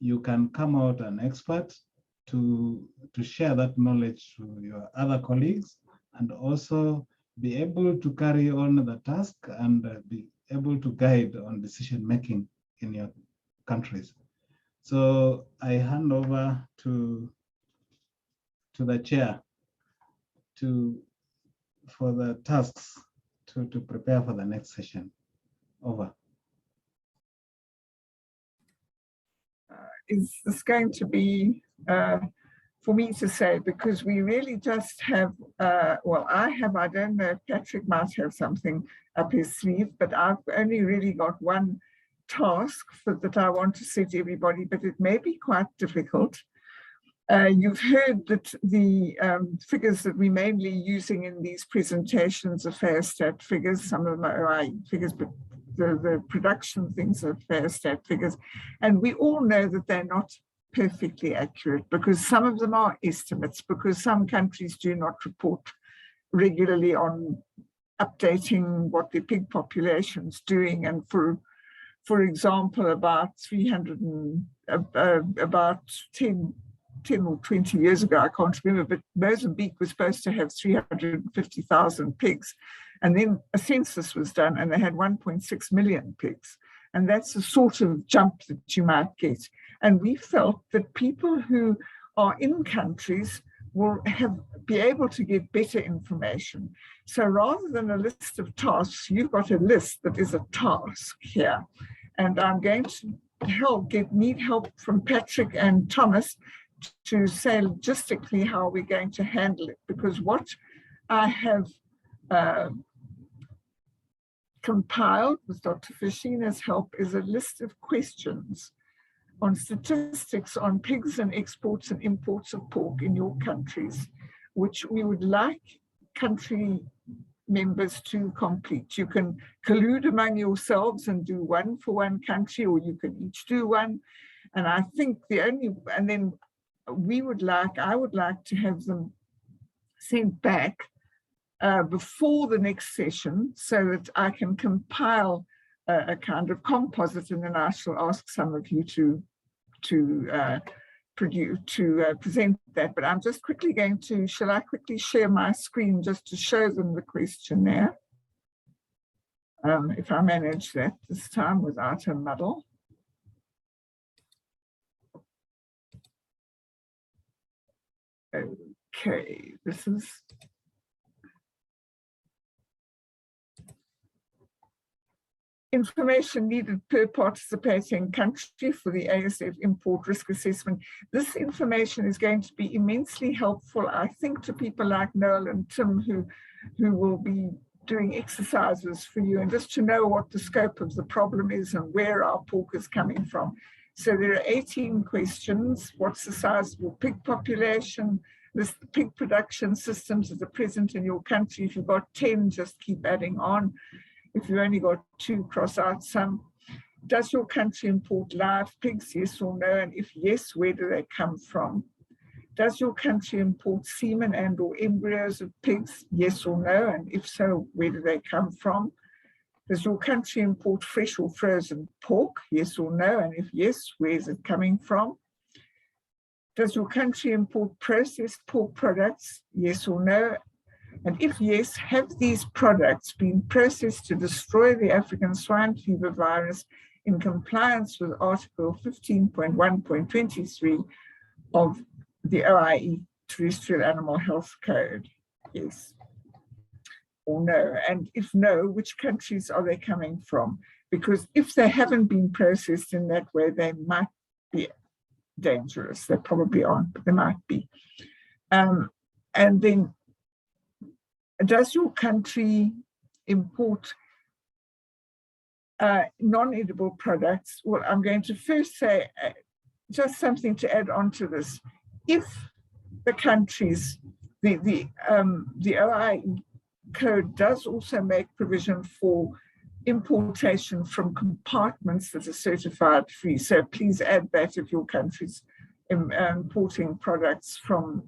you can come out an expert to share that knowledge to your other colleagues, and also be able to carry on the task and be able to guide on decision making in your countries. So I hand over to the chair for the tasks to prepare for the next session. Over. Is this going to be for me to say, because we really just have, well, I don't know if Patrick might have something up his sleeve, but I've only really got one task that I want to set everybody, but it may be quite difficult. You've heard that the figures that we're mainly using in these presentations are FAIRSTAT figures. Some of them are OI figures, but the production things are FAIRSTAT figures. And we all know that they're not perfectly accurate, because some of them are estimates, because some countries do not report regularly on updating what their pig population's doing. And for example, about 10 or 20 years ago, I can't remember, but Mozambique was supposed to have 350,000 pigs. And then a census was done and they had 1.6 million pigs. And that's the sort of jump that you might get. And we felt that people who are in countries will be able to give better information. So rather than a list of tasks, you've got a list that is a task here. And I'm going to need help from Patrick and Thomas to say logistically how we're going to handle it, because what I have compiled with Dr. Fashina's help is a list of questions on statistics on pigs and exports and imports of pork in your countries, which we would like country members to complete. You can collude among yourselves and do one for one country, or you can each do one. And I think and then I would like to have them sent back before the next session, so that I can compile a kind of composite, and then I shall ask some of you to present that. But I'm just quickly going to, shall I quickly share my screen just to show them the questionnaire? If I manage that this time without a muddle. Okay, this is information needed per participating country for the ASF import risk assessment. This information is going to be immensely helpful, I think, to people like Noel and Tim who will be doing exercises for you, and just to know what the scope of the problem is and where our pork is coming from. So there are 18 questions. What's the size of your pig population? List the pig production systems that are present in your country. If you've got 10, just keep adding on. If you've only got 2, cross out some. Does your country import live pigs, yes or no? And if yes, where do they come from? Does your country import semen and or embryos of pigs? Yes or no? And if so, where do they come from? Does your country import fresh or frozen pork? Yes or no? And if yes, where is it coming from? Does your country import processed pork products? Yes or no? And if yes, have these products been processed to destroy the African swine fever virus in compliance with Article 15.1.23 of the OIE Terrestrial Animal Health Code? Yes or no? And if no, which countries are they coming from? Because if they haven't been processed in that way, they might be dangerous. They probably aren't, but they might be. And then, does your country import non-edible products? Well, I'm going to first say just something to add on to this. If the countries, the OIE code does also make provision for importation from compartments that are certified free. So please add that if your country's importing products from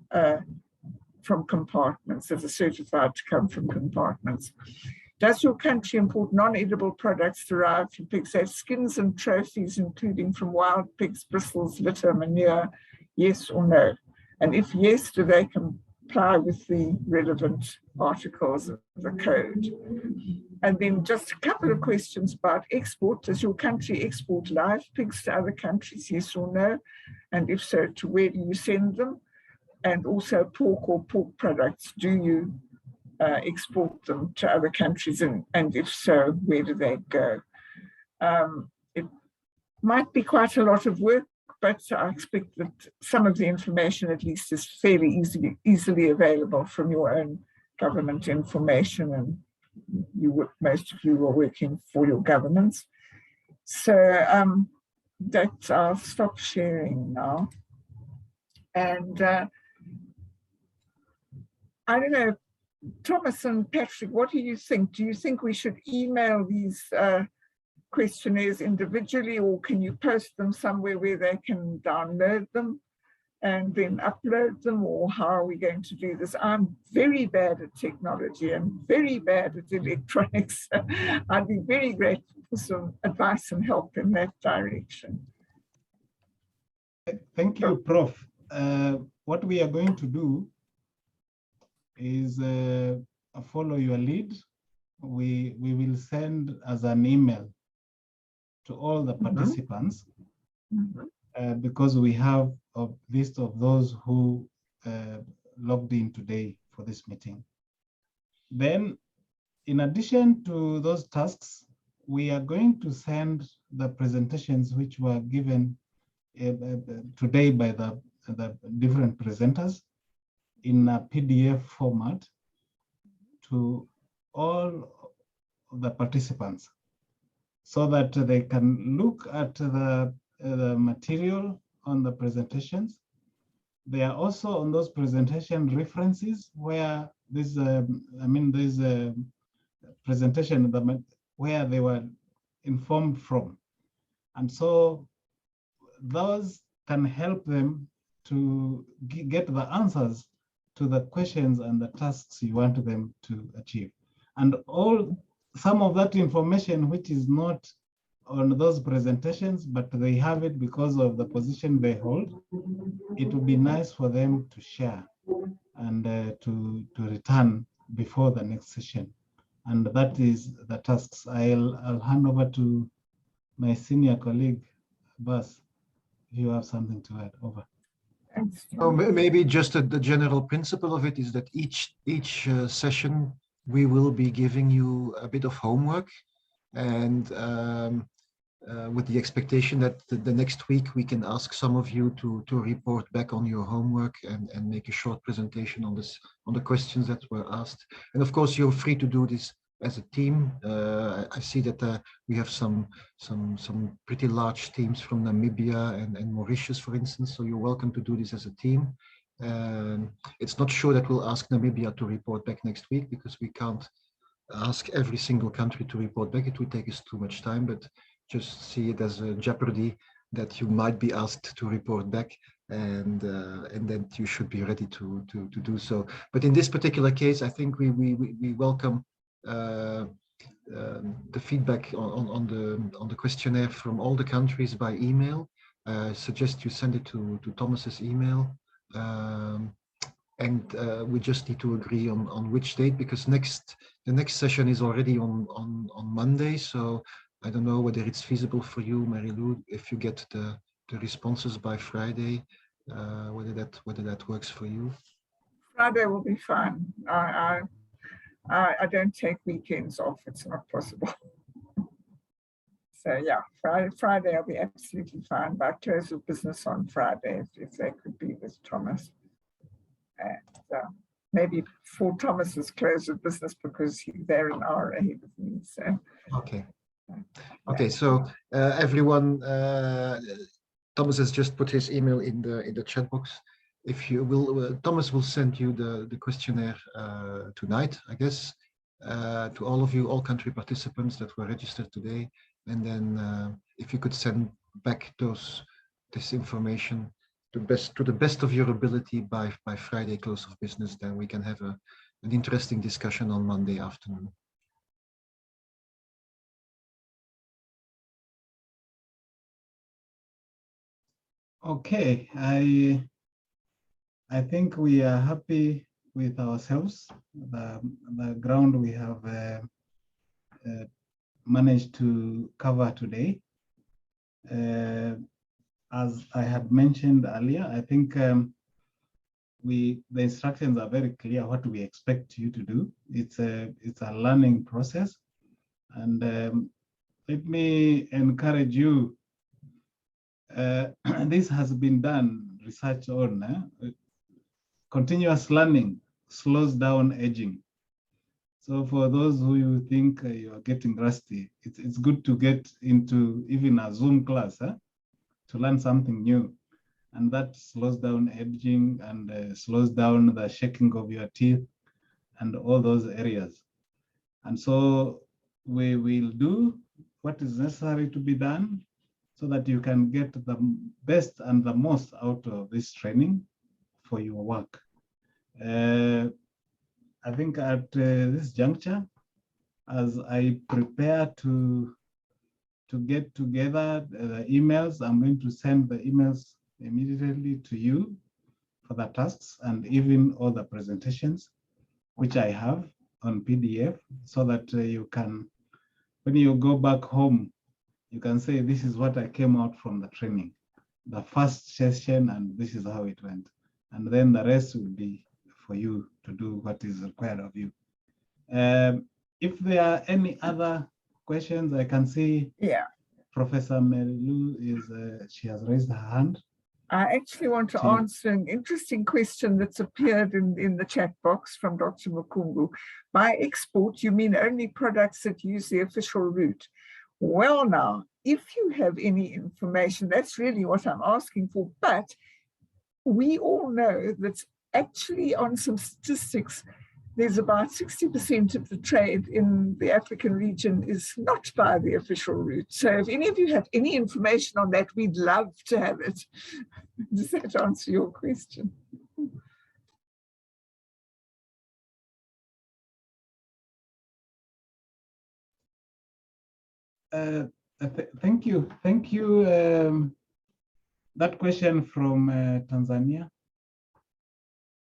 compartments that are certified to come from compartments. Does your country import non-edible products derived from pigs, so skins and trophies, including from wild pigs, bristles, litter, manure? Yes or no? And if yes, do they comply with the relevant articles of the code? And then just a couple of questions about export. Does your country export live pigs to other countries? Yes or no? And if so, to where do you send them? And also pork or pork products, do you export them to other countries? And if so, where do they go? It might be quite a lot of work, but I expect that some of the information at least is fairly easily available from your own government information, and most of you are working for your governments. So I'll stop sharing now. And I don't know, Thomas and Patrick, what do you think? Do you think we should email these questionnaires individually, or can you post them somewhere where they can download them and then upload them, or how are we going to do this? I'm very bad at technology and very bad at electronics. I'd be very grateful for some advice and help in that direction. Thank you, Prof. What we are going to do is follow your lead. We will send as an email to all the participants because we have a list of those who logged in today for this meeting. Then, in addition to those tasks, we are going to send the presentations which were given today by the different presenters in a PDF format to all the participants so that they can look at the material on the presentations. There are also on those presentation references where this, there's a presentation where they were informed from. And so those can help them to get the answers to the questions and the tasks you want them to achieve. And some of that information which is not on those presentations, but they have it because of the position they hold, it would be nice for them to share and to return before the next session. And that is the tasks. I'll hand over to my senior colleague, Bas, if you have something to add. Over. Maybe just the general principle of it is that each session we will be giving you a bit of homework, and with the expectation that the next week we can ask some of you to report back on your homework and make a short presentation on the questions that were asked. And of course, you're free to do this as a team. I see that we have some pretty large teams from Namibia and Mauritius, for instance, so you're welcome to do this as a team. It's not sure that we'll ask Namibia to report back next week because we can't ask every single country to report back. It would take us too much time, but just see it as a jeopardy that you might be asked to report back and then you should be ready to do so. But in this particular case, I think we welcome the feedback on the questionnaire from all the countries by email. I suggest you send it to Thomas's email, and we just need to agree on which date, because the next session is already on Monday. So I don't know whether it's feasible for you, Mary-Lou, if you get the responses by Friday, whether that works for you. Friday will be fine. I don't take weekends off. It's not possible. So yeah, Friday I'll be absolutely fine. By close of business on Friday, if they could be with Thomas. And maybe before Thomas's close of business, because they're an hour ahead of me. So okay. So everyone, Thomas has just put his email in the chat box. If you will, Thomas will send you the questionnaire tonight, I guess, to all of you, all country participants that were registered today. And then if you could send back this information to the best of your ability by Friday close of business, then we can have an interesting discussion on Monday afternoon. Okay, I think we are happy with ourselves. The ground we have managed to cover today. As I had mentioned earlier, I think the instructions are very clear what we expect you to do. It's a learning process, and let me encourage you. This has been done research on. Continuous learning slows down aging. So for those who you think you are getting rusty, it's good to get into even a Zoom class to learn something new. And that slows down aging and slows down the shaking of your teeth and all those areas. And so we will do what is necessary to be done so that you can get the best and the most out of this training for your work. I think at this juncture, as I prepare to get together the emails, I'm going to send the emails immediately to you for the tasks and even all the presentations, which I have on PDF, so that you can, when you go back home, you can say, this is what I came out from the training, the first session, and this is how it went. And then the rest will be for you to do what is required of you. If there are any other questions, I can see Professor Mary-Lou she has raised her hand. I actually want to answer an interesting question that's appeared in the chat box from Dr. Mukungu. By export, you mean only products that use the official route? Well, now, if you have any information, that's really what I'm asking for. But we all know that actually on some statistics, there's about 60% of the trade in the African region is not by the official route. So if any of you have any information on that, we'd love to have it. Does that answer your question? Thank you. Thank you. That question from Tanzania.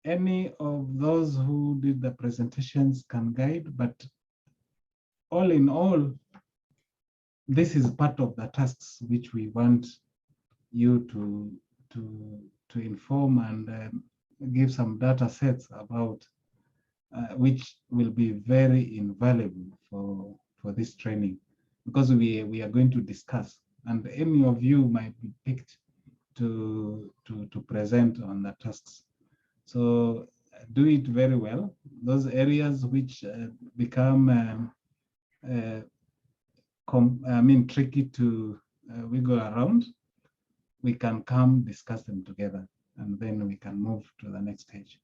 Any of those who did the presentations can guide, but all in all, this is part of the tasks which we want you to inform and give some data sets about, which will be very invaluable for this training, because we are going to discuss, and any of you might be picked to present on the tasks. So do it very well. Those areas which become tricky to wiggle around, we can come discuss them together, and then we can move to the next stage.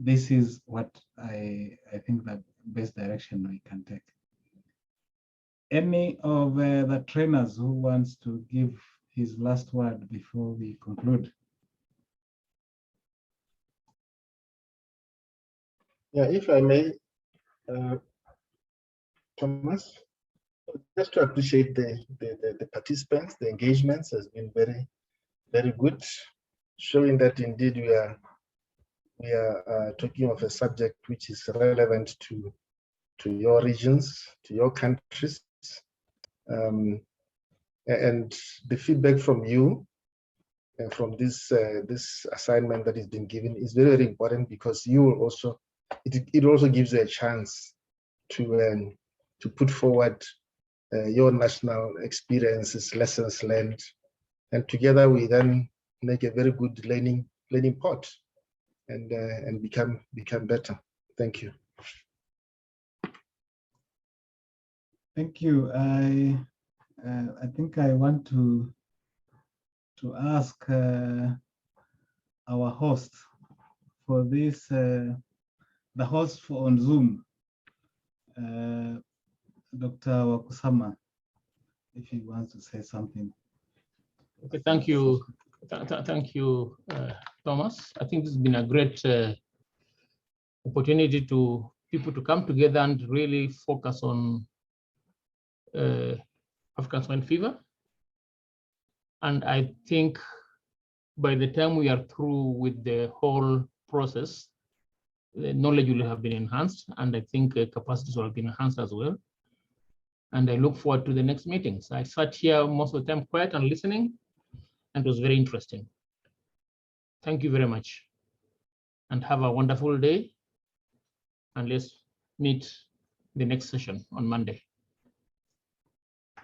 This is what I think the best direction we can take. Any of the trainers who wants to give his last word before we conclude? Yeah, if I may, Thomas, just to appreciate the participants, the engagements has been very, very good, showing that indeed we are talking of a subject which is relevant to your regions, to your countries. And the feedback from you and from this assignment that is being given is very, very important, because you will also, it also gives you a chance to put forward your national experiences, lessons learned, and together we then make a very good learning pot and become better. Thank you. Thank you. I think I want to ask our host for this, the host for on Zoom, Dr. Wakusama, if he wants to say something. Okay, thank you. Thank you, Thomas. I think this has been a great opportunity to people to come together and really focus on African swine fever. And I think by the time we are through with the whole process, the knowledge will have been enhanced, and I think capacities will have been enhanced as well. And I look forward to the next meetings. I sat here most of the time quiet and listening, and it was very interesting. Thank you very much, and have a wonderful day. And let's meet the next session on Monday.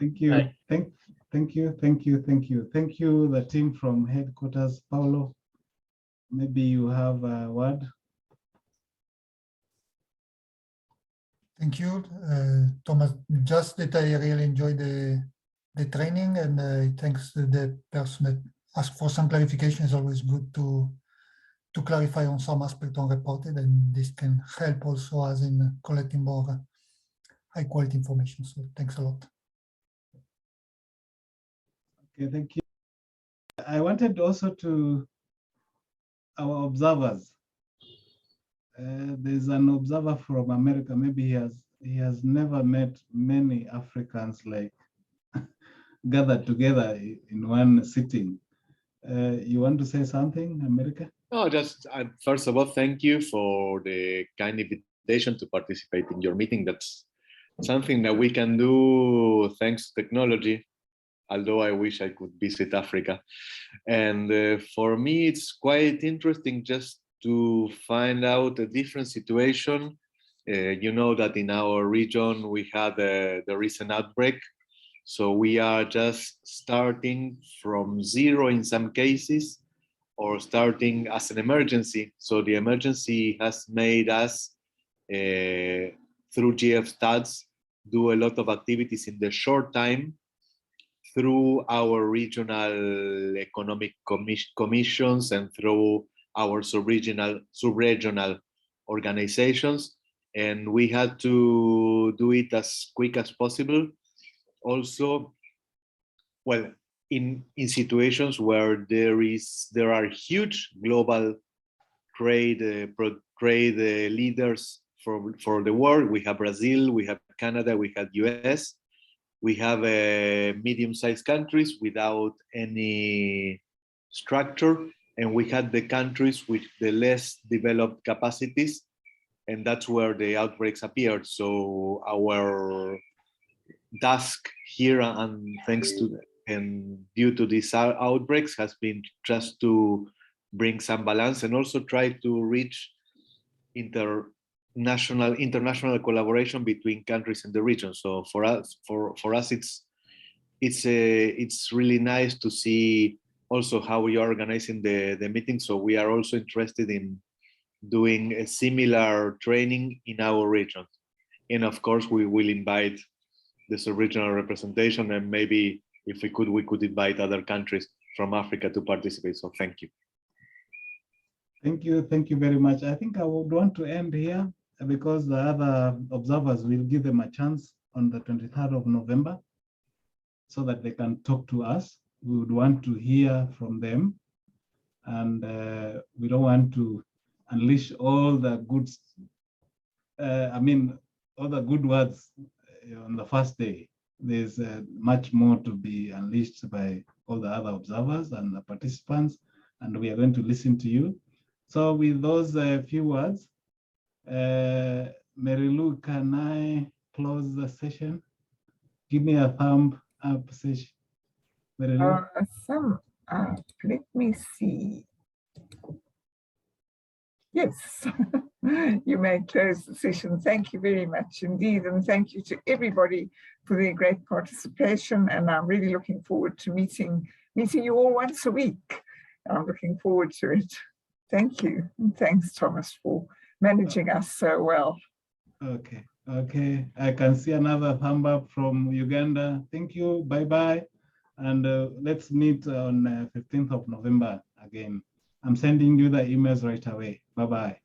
Thank you. Bye. Thank you. Thank you, the team from headquarters. Paulo, maybe you have a word. Thank you, Thomas. Just that I really enjoyed the training, and thanks to the person that asked for some clarification. It's always good to clarify on some aspect unreported, and this can help also us in collecting more high quality information. So thanks a lot. Okay, thank you. I wanted also to our observers. There's an observer from America. Maybe he has never met many Africans like gathered together in one sitting. You want to say something, America? No, just first of all, thank you for the kind invitation to participate in your meeting. That's something that we can do thanks to technology, although I wish I could visit Africa. And for me, it's quite interesting just to find out a different situation. You know that in our region, we had the recent outbreak. So we are just starting from zero in some cases, or starting as an emergency. So the emergency has made us, through GF Stats, do a lot of activities in the short time through our regional economic commissions and through our sub-regional organizations. And we had to do it as quick as possible. Also, well, in situations where there are huge global trade leaders for the world. We have Brazil, we have Canada, we have US. We have medium-sized countries without any structure, and we had the countries with the less developed capacities, and that's where the outbreaks appeared. So our task here, and thanks to and due to these outbreaks, has been just to bring some balance and also try to reach international collaboration between countries in the region. So for us, it's really nice to see also how we are organizing the meeting. So we are also interested in doing a similar training in our region. And of course, we will invite this regional representation, and maybe if we could invite other countries from Africa to participate. So thank you. Thank you very much. I think I would want to end here because the other observers will give them a chance on the 23rd of November so that they can talk to us. We would want to hear from them, and we don't want to unleash all the good I mean, all the good words on the first day. There's much more to be unleashed by all the other observers and the participants, and we are going to listen to you. So with those few words, Mary Lou, can I close the session? Give me a thumb up, session. Mary Lou. Thumb up, let me see. Yes, you may close the session. Thank you very much indeed. And thank you to everybody for their great participation. And I'm really looking forward to meeting you all once a week. I'm looking forward to it. Thank you. And thanks, Thomas, for managing us so well. Okay, okay. I can see another thumb up from Uganda. Thank you, bye-bye. And let's meet on 15th of November again. I'm sending you the emails right away. Bye-bye.